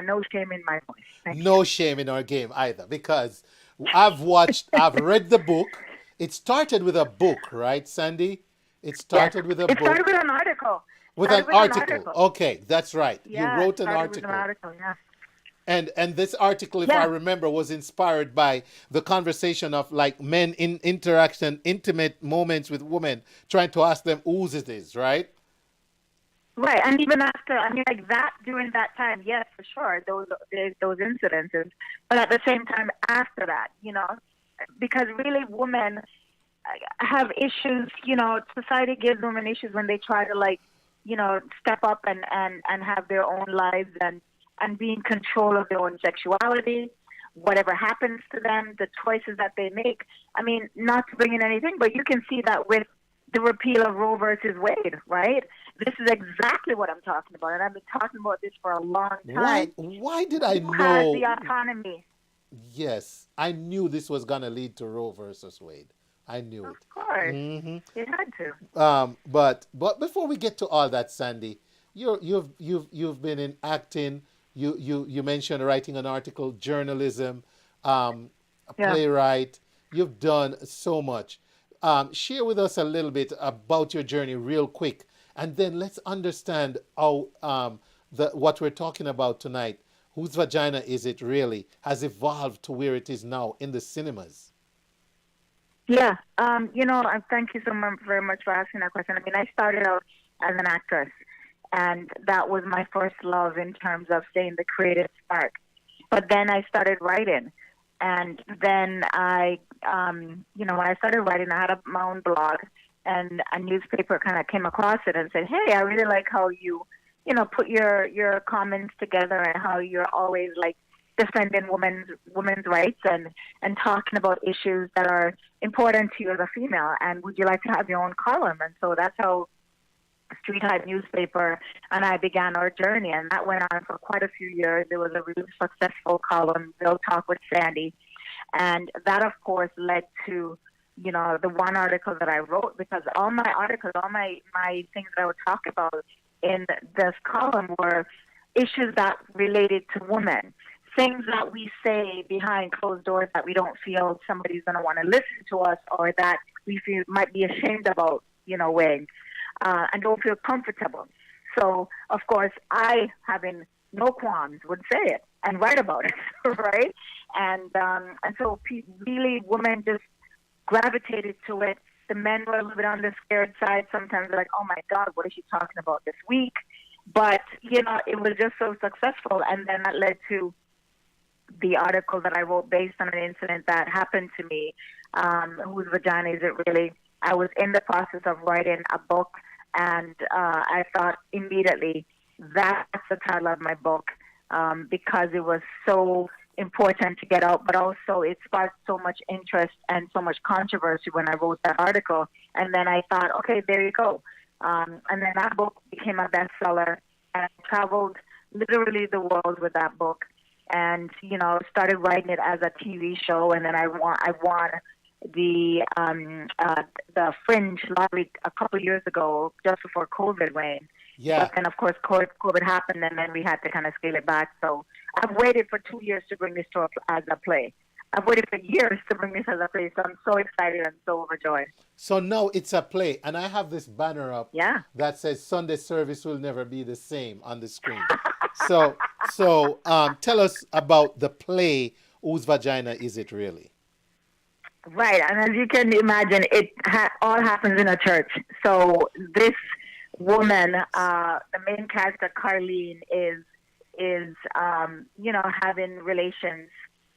no shame in my voice. No shame in our game either, because I've read the book. It started with a book, right, Sandy? It started with a book. It started with an article. With an article. Okay, that's right. Yeah, you wrote an article. Yeah. And this article, if I remember, was inspired by the conversation of like men in interaction, intimate moments with women, trying to ask them whose it is, right? Right, and even after, like that during that time, yes, for sure, those incidences. But at the same time, after that, because really women have issues, society gives women issues when they try to step up and have their own lives and be in control of their own sexuality, whatever happens to them, the choices that they make. Not to bring in anything, but you can see that with the repeal of Roe versus Wade, right? This is exactly what I'm talking about, and I've been talking about this for a long time. Why did I know? Who has the autonomy? Yes, I knew this was going to lead to Roe versus Wade. I knew it. Of course, it had to. But before we get to all that, Sandy, you've been in acting. You mentioned writing an article, journalism, a playwright. You've done so much. Share with us a little bit about your journey, real quick, and then let's understand how what we're talking about tonight. Whose vagina is it really? Has evolved to where it is now in the cinemas. Yeah, thank you so much, very much for asking that question. I started out as an actress, and that was my first love in terms of saying the creative spark. But then I started writing, and then when I started writing, I had my own blog, and a newspaper kind of came across it and said, "Hey, I really like how you put your comments together and how you're always defending women's rights and talking about issues that are important to you as a female. And would you like to have your own column?" And so that's how Street Hype newspaper and I began our journey. And that went on for quite a few years. It was a really successful column, Real Talk with Sandy. And that, of course, led to, the one article that I wrote, because all my articles, all my things that I would talk about in this column were issues that related to women. Things that we say behind closed doors that we don't feel somebody's going to want to listen to us, or that we feel might be ashamed about, and don't feel comfortable. So, of course, I, having no qualms, would say it and write about it, right? And so really women just gravitated to it. The men were a little bit on the scared side. Sometimes they're like, "Oh, my God, what is she talking about this week?" But, it was just so successful. And then that led to the article that I wrote based on an incident that happened to me. Whose vagina is it really? I was in the process of writing a book, and I thought immediately that's the title of my book, because it was so important to get out, but also it sparked so much interest and so much controversy when I wrote that article. And then I thought, okay, there you go. And then that book became a bestseller, and I traveled literally the world with that book, and started writing it as a TV show. And then I won the Fringe lottery a couple years ago, just before COVID, Wayne. Yeah. But then, of course, COVID happened, and then we had to kind of scale it back. So I've waited for 2 years to bring this to as a play. I've waited for years to bring this as a play, so I'm so excited and so overjoyed. So now it's a play, and I have this banner up that says Sunday service will never be the same on the screen. So tell us about the play, Whose Vagina Is It Really? Right, and as you can imagine, it all happens in a church. So this woman, the main character, Carlene, is having relations,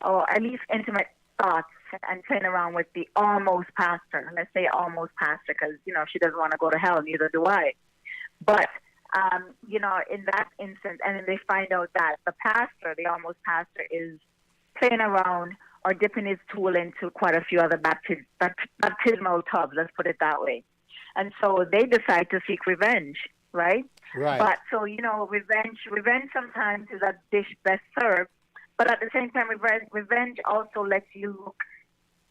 or at least intimate thoughts, and playing around with the almost pastor. Let's say almost pastor, because she doesn't want to go to hell, neither do I. But in that instance, and then they find out that the pastor, the almost pastor, is playing around or dipping his tool into quite a few other baptismal tubs, let's put it that way. And so they decide to seek revenge, right? Right. But so, revenge sometimes is a dish best served, but at the same time, revenge also lets you look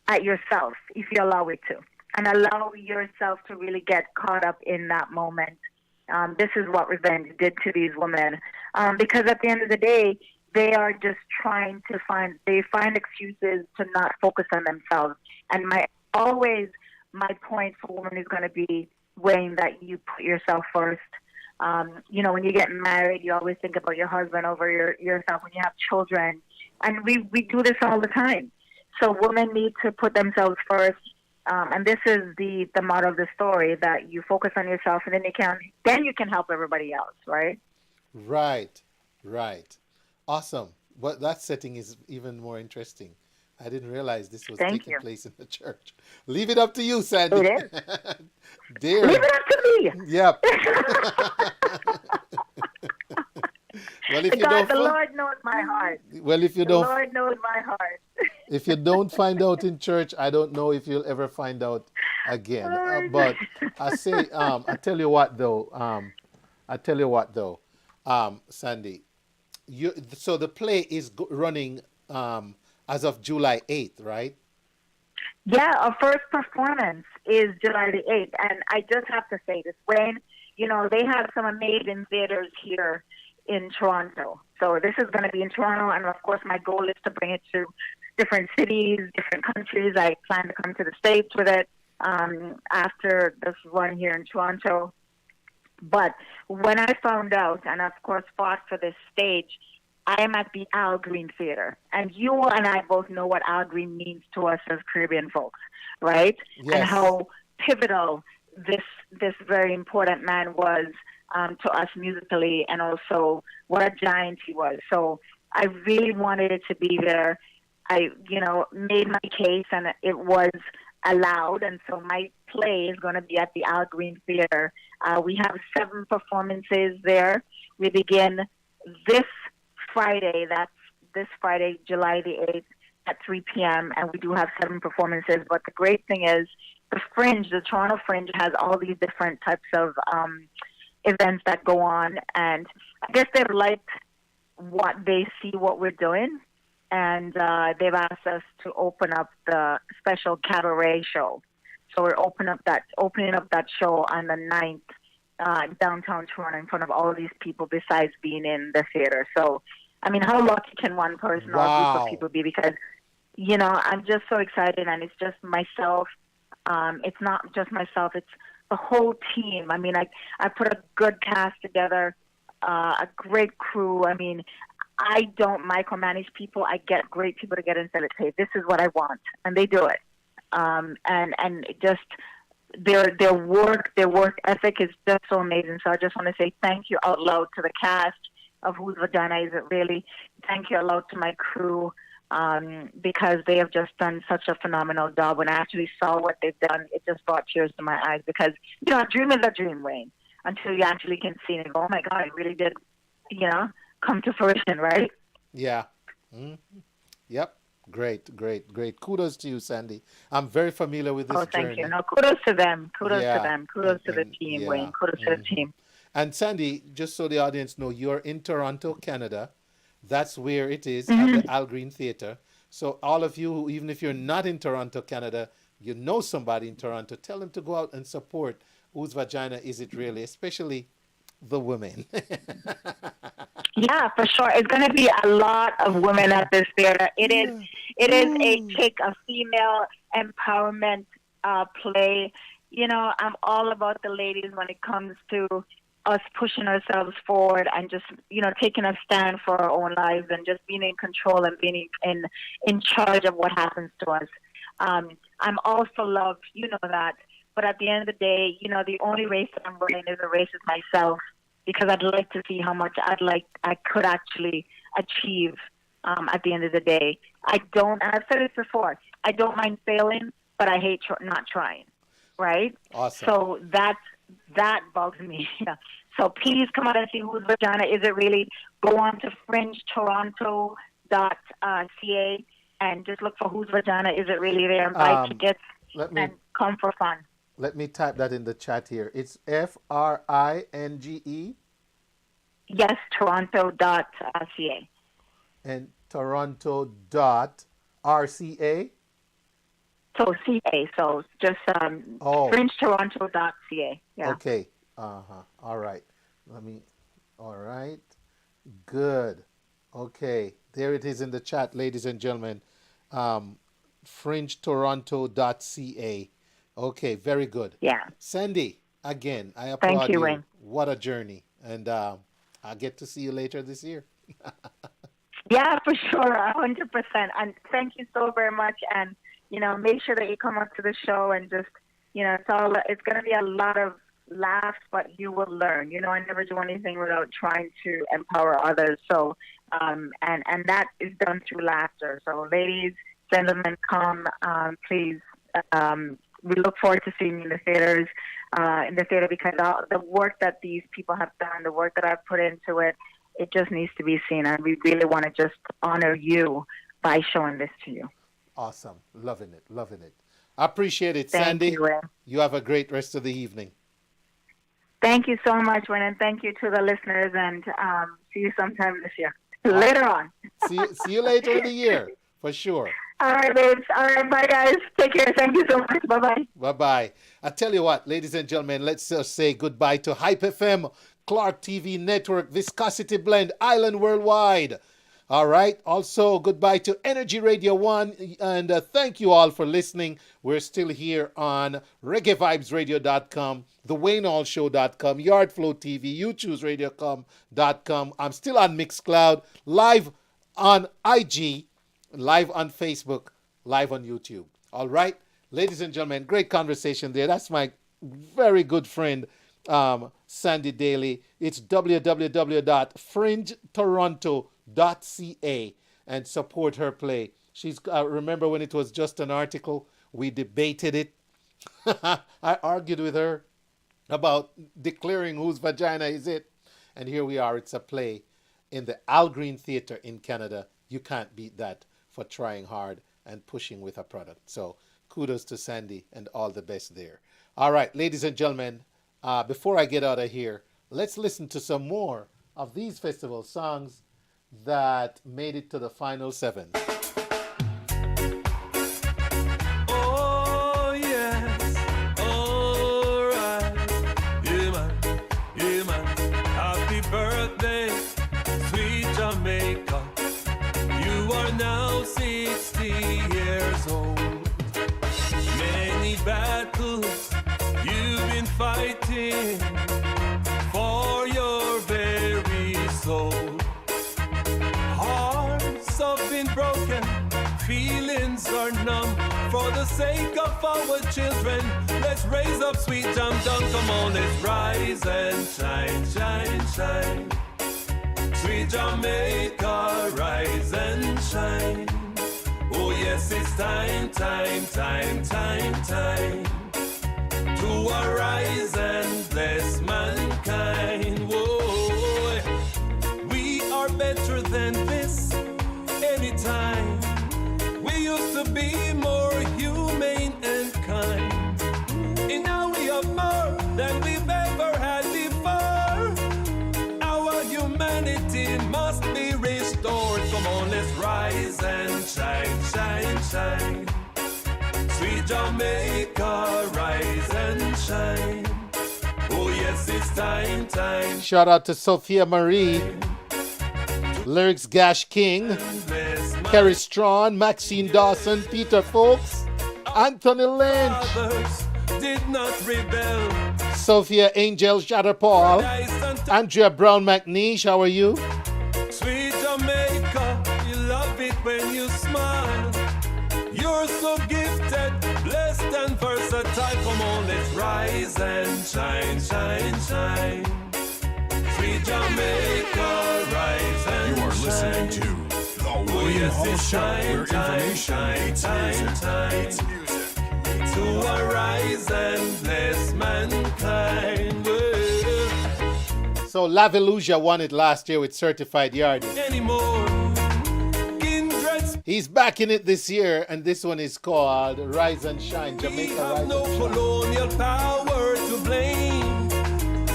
at yourself, if you allow it to, and allow yourself to really get caught up in that moment. This is what revenge did to these women, because at the end of the day, they are just trying to find excuses to not focus on themselves. And my point for women is going to be, Wayne, that you put yourself first. When you get married, you always think about your husband over yourself. When you have children, and we do this all the time. So women need to put themselves first. And this is the motto of the story, that you focus on yourself, and then you can help everybody else, right? Right. Awesome. But that setting is even more interesting. I didn't realize this was taking place in the church. Leave it up to you, Sandy. It is. Dear. Leave it up to me. Yep. Well, if the Lord knows my heart. Well, the Lord knows my heart. If you don't find out in church, I don't know if you'll ever find out again. But I tell you what though, Sandy, so the play is running as of July 8th, right? Yeah, our first performance is July the 8th. And I just have to say this, Wayne, they have some amazing theaters here in Toronto. So this is going to be in Toronto. And of course, my goal is to bring it to different cities, different countries. I plan to come to the States with it after this run here in Toronto. But when I found out, and of course fought for this stage, I am at the Al Green Theater. And you and I both know what Al Green means to us as Caribbean folks, right? Yes. And how pivotal this very important man was to us musically, and also what a giant he was. So I really wanted it to be there. I, made my case, and it was allowed. And so my play is going to be at the Al Green Theater. We have 7 performances there. We begin this Friday. That's this Friday, July the 8th at 3 p.m. And we do have 7 performances. But the great thing is the Toronto Fringe has all these different types of events that go on. And I guess they've liked what we're doing. And they've asked us to open up the special cabaret show. So we're opening up that show on the 9th downtown Toronto in front of all of these people, besides being in the theater. So, I mean, how lucky can one person or a group of people be? Because, I'm just so excited, and it's just myself. It's not just myself. It's the whole team. I mean, I put a good cast together, a great crew. I mean, I don't micromanage people. I get great people to get in and say, this is what I want, and they do it. And just their work ethic is just so amazing. So I just want to say thank you out loud to the cast of Whose Vagina Is It Really? Thank you out loud to my crew, because they have just done such a phenomenal job. When I actually saw what they've done, it just brought tears to my eyes, because, a dream is a dream, Wayne, until you actually can see it and go, oh my God, it really did, come to fruition, right? Yeah. Mm-hmm. Yep. Great, great, great. Kudos to you, Sandy. I'm very familiar with this Oh, thank journey. you. No, kudos to them. Kudos Yeah. to them. Kudos to the And- team, yeah. Wayne. Kudos to the team. And Sandy, just so the audience know, you're in Toronto, Canada. That's where it is Mm-hmm. at the Al Green Theatre. So all of you, even if you're not in Toronto, Canada, you know somebody in Toronto, tell them to go out and support Whose Vagina Is It Really, especially the women. Yeah, for sure. It's going to be a lot of women at this theater. It is a female empowerment play. You know, I'm all about the ladies when it comes to us pushing ourselves forward and just, you know, taking a stand for our own lives and just being in control and being in charge of what happens to us. I'm all for love, you know that. But at the end of the day, you know, the only race that I'm running is a race with myself, because I'd like to see how much I could actually achieve at the end of the day. I've said this before, I don't mind failing, but I hate not trying, right? Awesome. So that bugs me. Yeah. So please come out and see Whose Vagina Is It Really. Go on to fringetoronto.ca and just look for Whose Vagina Is It Really there and buy tickets and come for fun. Let me type that in the chat here. It's FRINGE Yes, toronto.ca. and toronto.rca. So CA, so just fringetoronto.ca. Yeah. Okay. All right. All right. Good. Okay. There it is in the chat, ladies and gentlemen. Fringetoronto.ca. Okay, very good. Yeah. Sandy, again, I applaud Thank you, Wayne. What a journey. And I'll get to see you later this year. Yeah, for sure, 100%. And thank you so very much. And, you know, make sure that you come up to the show and just, you know, it's going to be a lot of laughs, but you will learn. You know, I never do anything without trying to empower others. So, and that is done through laughter. So, ladies, gentlemen, come, please. We look forward to seeing you in the theater because the work that these people have done, the work that I've put into it, it just needs to be seen. And we really want to just honor you by showing this to you. Awesome. Loving it. Loving it. I appreciate it, Sandy. Thank you, you have a great rest of the evening. Thank you so much, Wayne, and thank you to the listeners, and see you sometime this year. Later on. See you later in the year, for sure. All right, babes. All right, bye, guys. Take care. Thank you so much. Bye-bye. Bye-bye. I tell you what, ladies and gentlemen, let's just say goodbye to HypeFM, ClarkeTVNetwork, Viscosity Blend, Island Worldwide. All right. Also, goodbye to Energy Radio 1. And thank you all for listening. We're still here on ReggaeVibesRadio.com, thewaynehallshow.com, Yardflow TV, YouChooseRadio.com. I'm still on Mixcloud, live on IG, live on Facebook, live on YouTube. All right. Ladies and gentlemen, great conversation there. That's my very good friend, Sandy Daley. It's www.fringetoronto.ca and support her play. She's remember when it was just an article, we debated it. I argued with her about declaring Whose Vagina Is It, and here we are. It's a play in the Al Green Theatre in Canada. You can't beat that for trying hard and pushing with a product. So kudos to Sandy and all the best there. All right, ladies and gentlemen, before I get out of here, let's listen to some more of these festival songs that made it to the final 7. Oh, yes. All right. Yeah, man. Yeah, man. Happy birthday, sweet Jamaica. You are now 60 years old. Many battles you've been fighting for your very soul. Hearts have been broken, feelings are numb. For the sake of our children, let's raise up sweet Jam Jam. Come on, let's rise and shine, shine, shine. Sweet Jamaica, rise and shine. Oh yes, it's time, time, time, time, time to arise and bless mankind. Whoa, we are better than this anytime. Jamaica, rise and shine. Oh yes, it's time. Shout out to Sophia Marie, Lyrics Gash King, Kerry Strawn, Maxine Dawson, Peter Folks, Anthony Lynch, did not rebel. Sophia Angel Shatterpaul, Andrea Brown McNeish, how are you? Sweet Jamaica, you love it when you smile. You're so gifted, blessed and versatile. Come on, let's rise and shine, shine, shine. Sweet Jamaica, rise and shine. You are listening to The Wayne Hall Show, where information meets music. To arise and bless mankind. So Laveluja won it last year with Certified Yardie. He's back in it this year, and this one is called Rise and Shine, Jamaica Rise no and Shine. Colonial power to blame.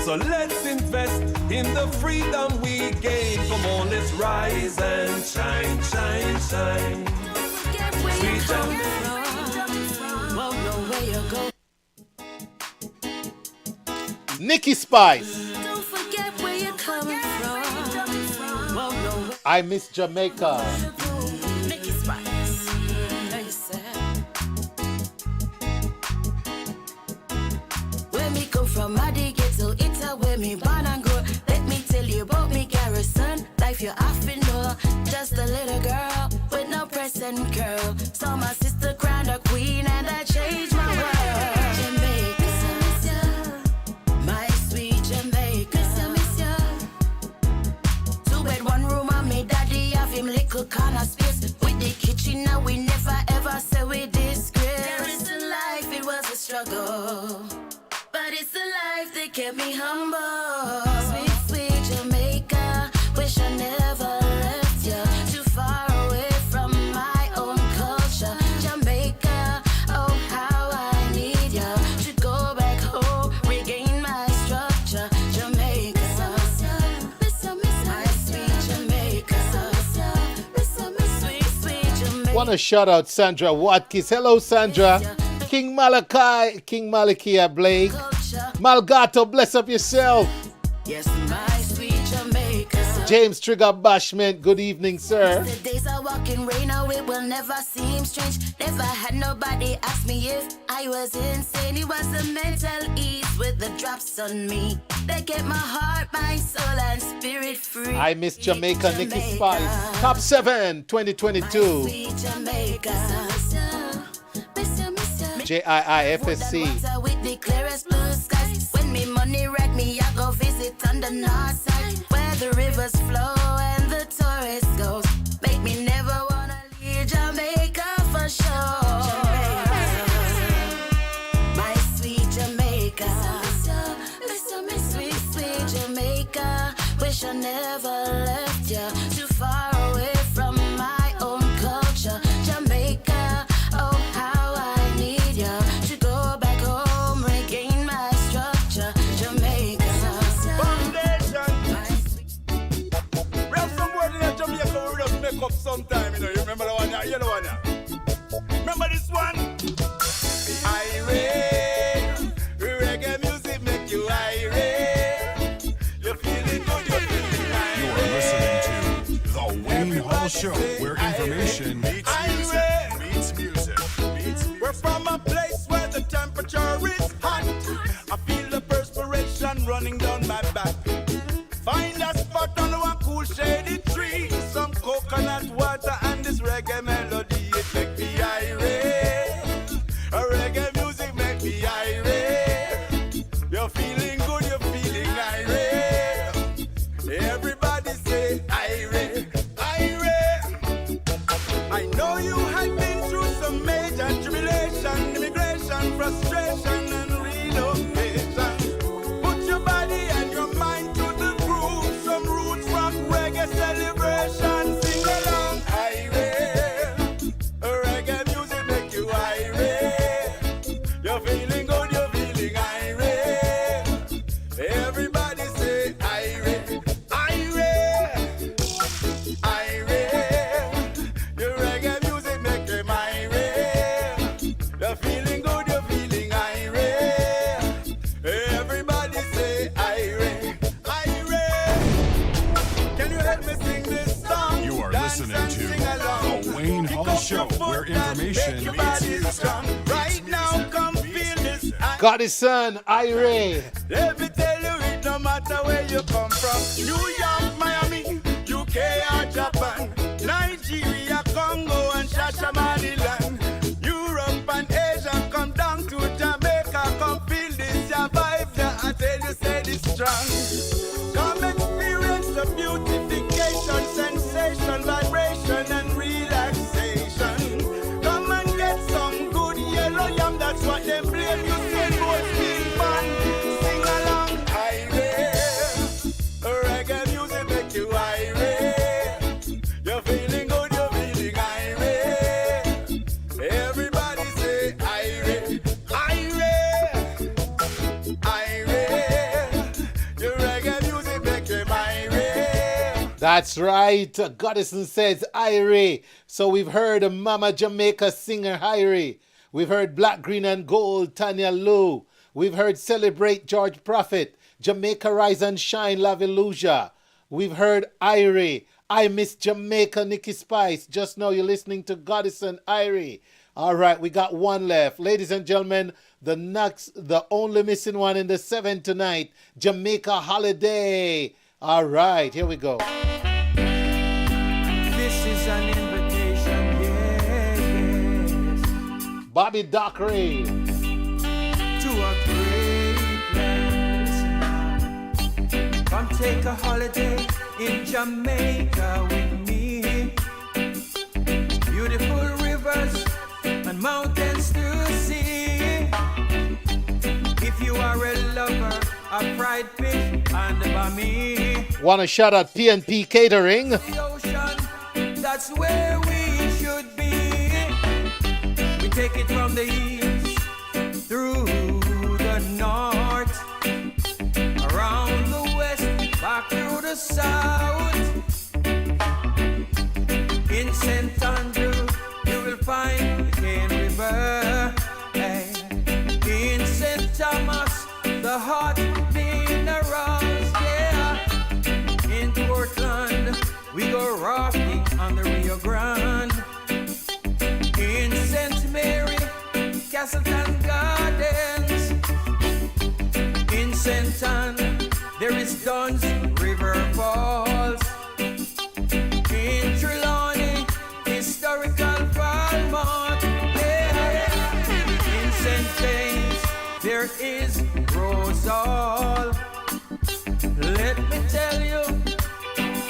So let's invest in the freedom we gain. Come on, let's rise and shine, shine, shine. Sweet Jamaica. Nikki Spice. Don't forget where you're coming from. I miss Jamaica. Nikki Spice. Where me come from, I dig it to it's where me born and grow. Let me tell you about me garrison. Life you often know. Just a little girl with no press and curl. Saw my sister crowned a queen and I changed my world. Kind of space with the kitchen now we never ever say we disgrace. There is a life, it was a struggle, but it's the life that kept me humble. Sweet, sweet Jamaica, wish I never left you. Too far away from my own culture. Jamaica, oh how I need you to go back home, regain my structure. Jamaica. Want to shout out Sandra Watkins. Hello, Sandra. King Malachi, King Malakia Blake. Malgato, bless up yourself. Yes, my sweet Jamaica. James Trigger Bashment, good evening, sir. The days I walk in rain, oh, it will never seem strange. Never had nobody ask me if I was insane. It was a mental ease with the drops on me. They kept my heart, my soul, and spirit free. I miss Jamaica, Nikki Spice. Top 7, 2022. JIIFSC. With the clearest blue skies. When me money wreck me, I go visit on the north side, where the rivers flow and the tourists go. Make me never wanna leave Jamaica for sure. My sweet Jamaica. Sweet, sweet Jamaica. Wish I never left you. Too far away from my own culture. Jamaica, oh how I need you to go back home, regain my structure. Jamaica. Foundation. We have some word in Jamaica we just make up sometime, you know. You remember the one there? You know one there? Remember this one? Irate. Reggae music make you irate. You're feeling good, you're feeling irate. You are listening to The Wayne Hall Show, where information meets music. We're from a place where the temperature is hot. I feel the perspiration running down my back. Find a spot on one cool shady tree, some coconut water and this reggae melody. It make me irate. A reggae music make me irate. You're feeling good, you're feeling irate. Everybody say irate, irate. I know you have been through some major tribulation, immigration, frustration, and relocation. Put your body and your mind to the groove. Some roots rock reggae. information. Make your body strong. Right now, come feel this. Goddison, Ire. Let me tell you it, no matter where you come from. New York, Miami, UK or Japan, Nigeria, Congo and Shashamaniland, Europe and Asia, come down to Jamaica, come feel this, your vibe, yeah, I tell you, say this strong. Come experience the beautification, sensation, vibration and relaxation. Come and get some good yellow yam, that's what them blame you, say, boys, feel fun. Sing along, reggae music make you irate. You're feeling good, you're feeling irate. Everybody say irate, irate, irate. Your reggae music make you irate. That's right. Goddison says Ire. So we've heard Mama Jamaica singer Ire. We've heard Black, Green and Gold, Tanya Lou. We've heard Celebrate George Prophet, Jamaica Rise and Shine, Laviluja. We've heard Ire. I Miss Jamaica, Nikki Spice. Just now you're listening to Goddison, Ire. All right, we got one left. Ladies and gentlemen, the only missing one in the 7 tonight, Jamaica Holiday. All right, here we go. This is an invitation, yes, Bobby Dockery. to a great place. Come take a holiday in Jamaica with me. Beautiful rivers and mountains to see. If you are a lover of fried fish and bami, Want to shout out PNP Catering. the ocean, that's where we should be. We take it from the east through the north, around the west, back through the south. In St. Andrew, you will find the Cane River. Hey. In St. Thomas, the hot minerals, yeah. In Portland, we go rafting on the Rio Grande. In St. Mary, Castleton Gardens. In St. Anne, there is Dunn's River Falls. In Trelawney, historical Falmouth, yeah. In St. James, there is Rose Hall. Let me tell you,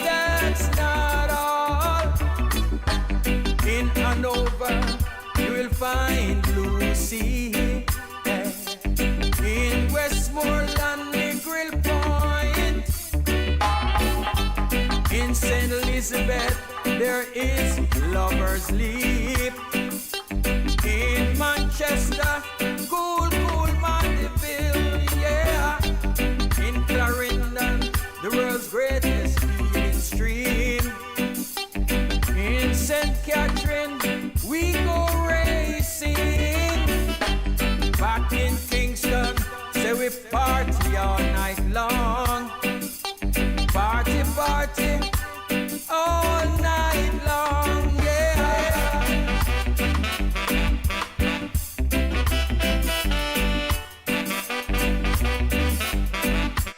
that's not all. In Hanover, you will find Lucy. Yeah. In Westmoreland, Grill Point. In St. Elizabeth, there is Lover's Leap. In Manchester, cool Mandeville, yeah. In Clarendon, the world's greatest healing stream. In St. Catherine, we go racing. Back in Kingston, say we party all night long. Party, party, all night long, yeah.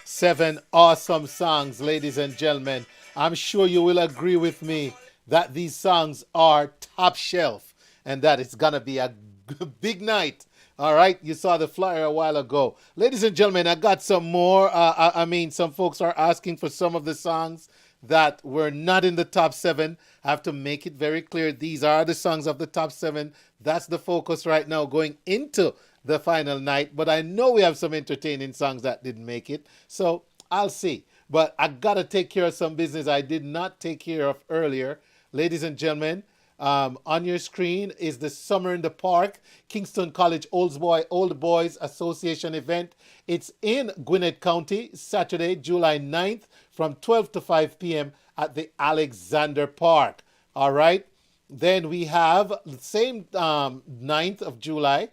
7 awesome songs, ladies and gentlemen. I'm sure you will agree with me that these songs are top shelf and that it's going to be a big night. All right, you saw the flyer a while ago. Ladies and gentlemen, I got some more. Some folks are asking for some of the songs that were not in the top 7. I have to make it very clear. These are the songs of the top 7. That's the focus right now going into the final night. But I know we have some entertaining songs that didn't make it. So I'll see. But I got to take care of some business I did not take care of earlier. Ladies and gentlemen, on your screen is the Summer in the Park, Kingston College Old Boys Association event. It's in Gwinnett County, Saturday, July 9th from 12 to 5 p.m. at the Alexander Park. All right. Then we have the same 9th of July,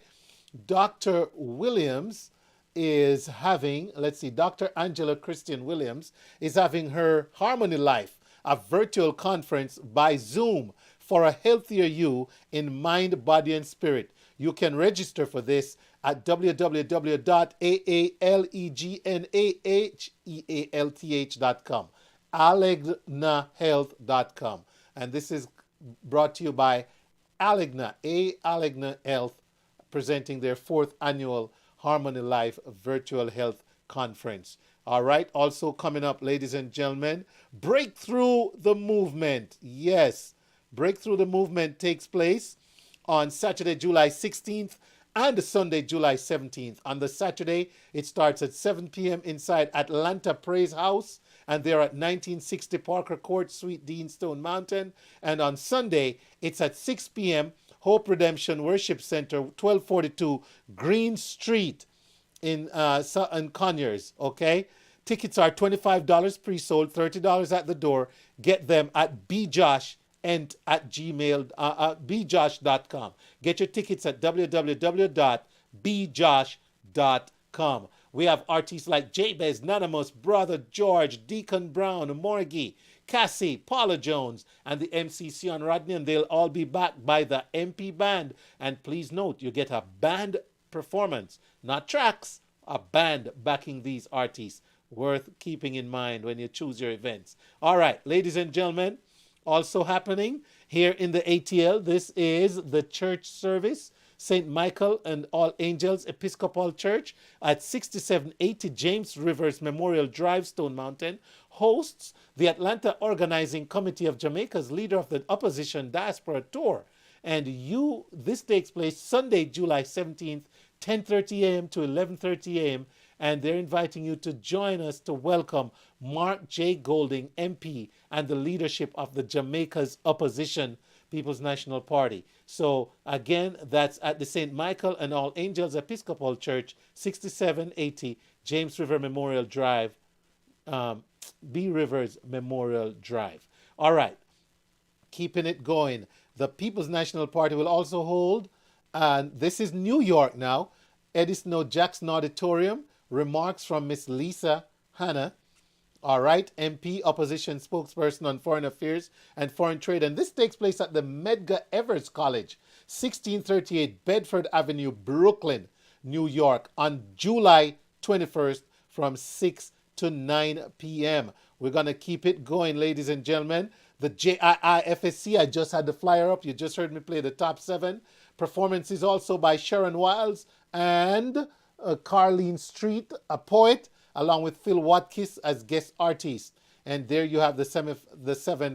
Dr. Williams is having, Dr. Angela Christian Williams is having her Harmony Life, a virtual conference by Zoom for a healthier you in mind, body, and spirit. You can register for this at www.aalegnahealth.com, alegnahealth.com. And this is brought to you by Alegna Health, presenting their 4th annual Harmony Life Virtual Health Conference. All right, also coming up, ladies and gentlemen, Breakthrough the Movement. Yes, Breakthrough the Movement takes place on Saturday, July 16th and Sunday, July 17th. On the Saturday, it starts at 7 p.m. inside Atlanta Praise House, and they're at 1960 Parker Court, Suite D in Stone Mountain. And on Sunday, it's at 6 p.m. Hope Redemption Worship Center, 1242 Green Street in Conyers, okay? Tickets are $25 pre-sold, $30 at the door. Get them at bjosh@bjosh.com. Get your tickets at www.bjosh.com. We have artists like Jabez, Nanamus, Brother George, Deacon Brown, Morgie, Cassie, Paula Jones, and the MC Sion Rodney, and they'll all be backed by the MP Band. And please note, you get a band performance, not tracks, a band backing these artists. Worth keeping in mind when you choose your events. All right, ladies and gentlemen, also happening here in the ATL, this is the church service, St. Michael and All Angels Episcopal Church at 6780 James Rivers Memorial Drive, Stone Mountain, hosts the Atlanta Organizing Committee of Jamaica's leader of the Opposition Diaspora Tour. And this takes place Sunday, July 17th, 10:30 a.m. to 11:30 a.m., and they're inviting you to join us to welcome Mark J. Golding, MP, and the leadership of the Jamaica's Opposition People's National Party. So again, that's at the St. Michael and All Angels Episcopal Church, 6780 James River Memorial Drive, B Rivers Memorial Drive. All right, keeping it going. The People's National Party will also hold, and this is New York now, Edison O. Jackson Auditorium, remarks from Miss Lisa Hanna. All right, MP, opposition spokesperson on foreign affairs and foreign trade. And this takes place at the Medgar Evers College, 1638 Bedford Avenue, Brooklyn, New York, on July 21st from 6 to 9 p.m. We're going to keep it going, ladies and gentlemen. The JIIFSC, I just had the flyer up. You just heard me play the top 7. Performances also by Sharon Wiles and Carlene Street, a poet, along with Phil Watkins as guest artist. And there you have the 7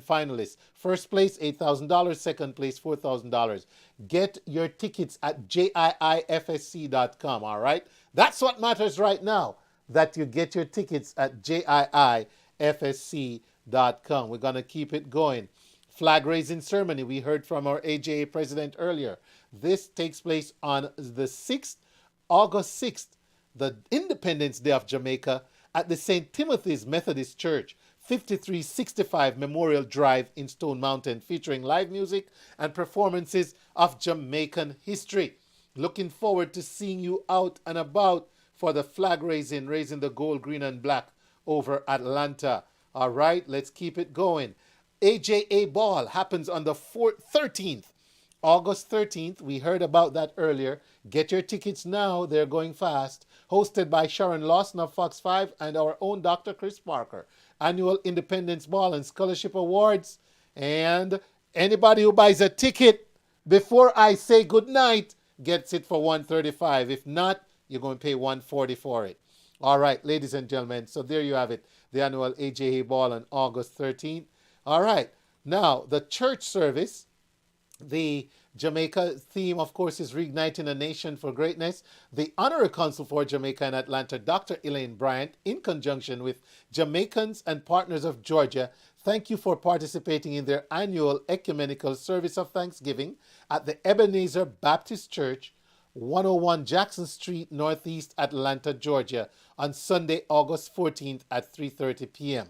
finalists. First place, $8,000. Second place, $4,000. Get your tickets at JIIFSC.com, all right? That's what matters right now, that you get your tickets at JIIFSC.com. We're going to keep it going. Flag raising ceremony. We heard from our AJA president earlier. This takes place on the 6th, August 6th, the Independence Day of Jamaica, at the St. Timothy's Methodist Church, 5365 Memorial Drive in Stone Mountain, featuring live music and performances of Jamaican history. Looking forward to seeing you out and about for the flag raising the gold, green, and black over Atlanta. All right, let's keep it going. AJA Ball happens on the 13th. August 13th, we heard about that earlier. Get your tickets now, they're going fast. Hosted by Sharon Lawson of Fox 5 and our own Dr. Chris Parker. Annual Independence Ball and Scholarship Awards. And anybody who buys a ticket before I say goodnight gets it for $135. If not, you're going to pay $140 for it. All right, ladies and gentlemen, so there you have it. The annual AJA Ball on August 13th. All right, now the church service. The Jamaica theme, of course, is Reigniting a Nation for Greatness. The Honorary Consul for Jamaica in Atlanta, Dr. Elaine Bryant, in conjunction with Jamaicans and Partners of Georgia, thank you for participating in their annual ecumenical service of Thanksgiving at the Ebenezer Baptist Church, 101 Jackson Street, Northeast Atlanta, Georgia, on Sunday, August 14th at 3:30 p.m.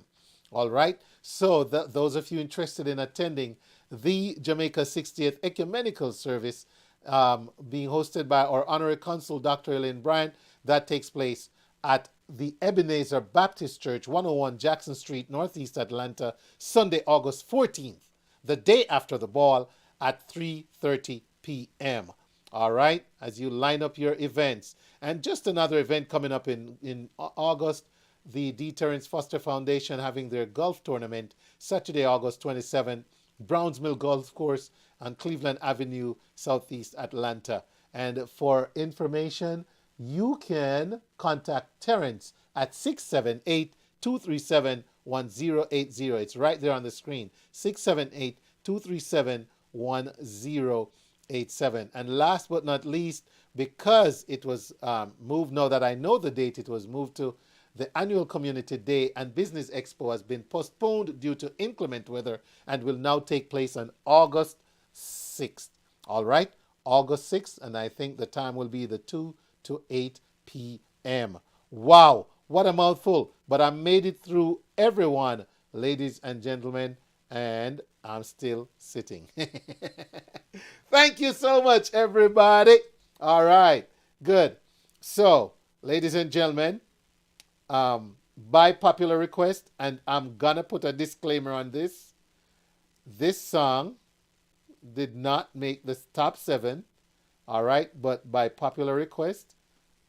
All right, so those of you interested in attending the Jamaica 60th Ecumenical Service, being hosted by our Honorary Consul, Dr. Elaine Bryant, that takes place at the Ebenezer Baptist Church, 101 Jackson Street, Northeast Atlanta, Sunday, August 14th. the day after the ball at 3:30 p.m. All right, as you line up your events. And just another event coming up in August, the D. Terrence Foster Foundation having their golf tournament Saturday, August 27th, Browns Mill Golf Course on Cleveland Avenue, Southeast Atlanta. And for information, you can contact Terrence at 678-237-1080. It's right there on the screen, 678-237-1087. And last but not least, because it was moved, now that I know the date, it was moved to the annual Community Day and Business Expo has been postponed due to inclement weather and will now take place on August 6th. All right, August 6th, and I think the time will be the 2 to 8 p.m. Wow, what a mouthful, but I made it through everyone, ladies and gentlemen, and I'm still sitting. Thank you so much, everybody. All right, good. So, ladies and gentlemen, by popular request, and I'm gonna put a disclaimer on this, this song did not make the top 7, all right, but by popular request,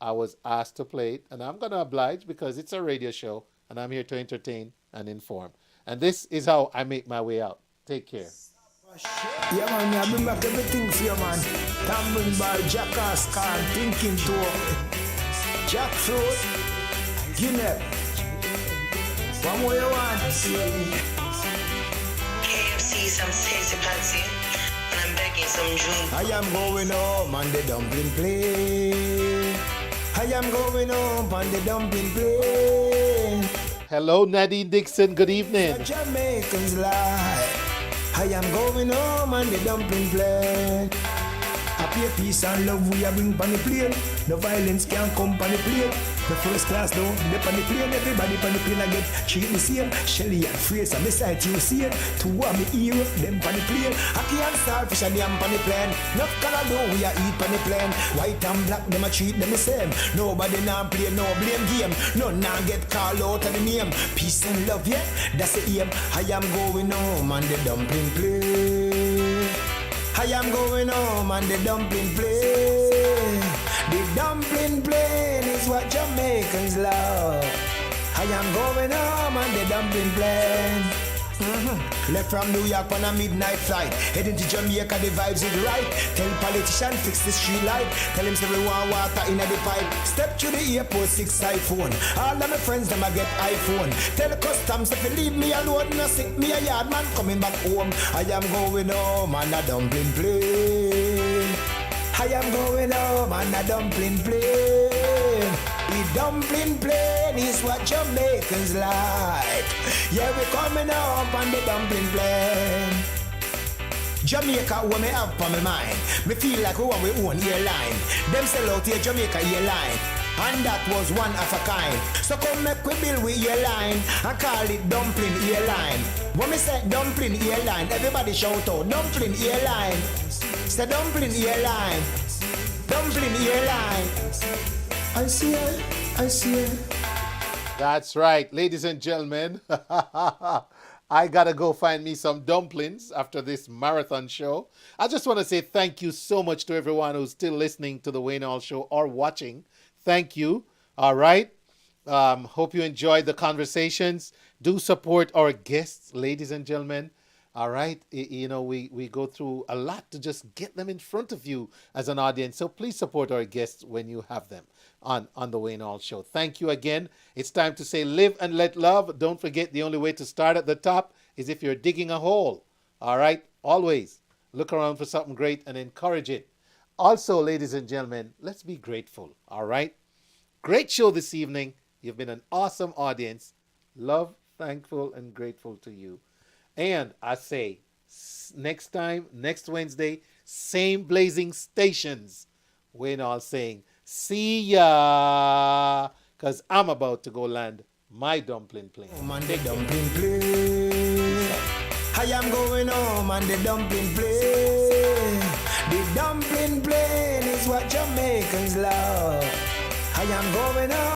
I was asked to play it, and I'm gonna oblige because it's a radio show, and I'm here to entertain and inform. And this is how I make my way out. Take care. Yeah, man, I bring back everything for you, man. Tambling by Jackass Car, Thinking Tour, Jackfruit, Guinea. What more you want? KFC, some tasty patsy, and I'm begging some drink. I am going home on the dumpling plane. I am going home on the dumpling plane. Hello, Nadine Dixon. Good evening. Jamaican's life. I am going home on the dumpling plane. Happy peace and love we are bring on the plane. No violence can come on the plane. The first class though, they on the plane. Everybody on the plane I get treat the same. Shelly and Fraser, me sight you see it. Two of me hero, them on the plane. Aki and Starfish and them on the plane. Enough color though, we are eat on the plane. White and black, them a treat them the same. Nobody now play no blame game. None now get called out of the name. Peace and love, yeah, that's the aim. I am going home on the dumpling plane. I am going home on the dumpling plane. The dumpling plane is what Jamaicans love. I am going home on the dumpling plane. Left from New York on a midnight flight, heading to Jamaica, the vibes is right. Tell politician fix the street light. Tell him say we want water in the pipe. Step to the airport, 6 iPhone. All of my friends them a get iPhone. Tell the customs if you leave me alone, no sick me a yard man coming back home. I am going home on a dumpling plane. I am going home on a dumpling plane. The dumpling plane is what Jamaicans like. Yeah, we coming up on the dumpling plane. Jamaica, what me have on my mind. Me feel like we want we own airline. Them sell out here Jamaica airline. And that was one of a kind. So come make we build with airline and call it dumpling airline. When me say dumpling airline, everybody shout out dumpling airline. Say dumpling airline. Dumpling airline. I see it, I see it. That's right, ladies and gentlemen. I gotta go find me some dumplings after this marathon show. I just want to say thank you so much to everyone who's still listening to the Wayne Hall Show or watching. Thank you. All right. Hope you enjoyed the conversations. Do support our guests, ladies and gentlemen. All right. You know, we go through a lot to just get them in front of you as an audience. So please support our guests when you have them on the Wayne Hall Show. Thank you again. It's time to say live and let love. Don't forget the only way to start at the top is if you're digging a hole. All right. Always look around for something great and encourage it. Also, ladies and gentlemen, let's be grateful. All right. Great show this evening. You've been an awesome audience. Love, thankful, and grateful to you. And I say, next time, next Wednesday, same blazing stations. Wayne Hall saying, see ya, because I'm about to go land my dumpling plane. On the dumpling plane. I am going home on the dumpling plane. The dumpling plane is what Jamaicans love. I am going home.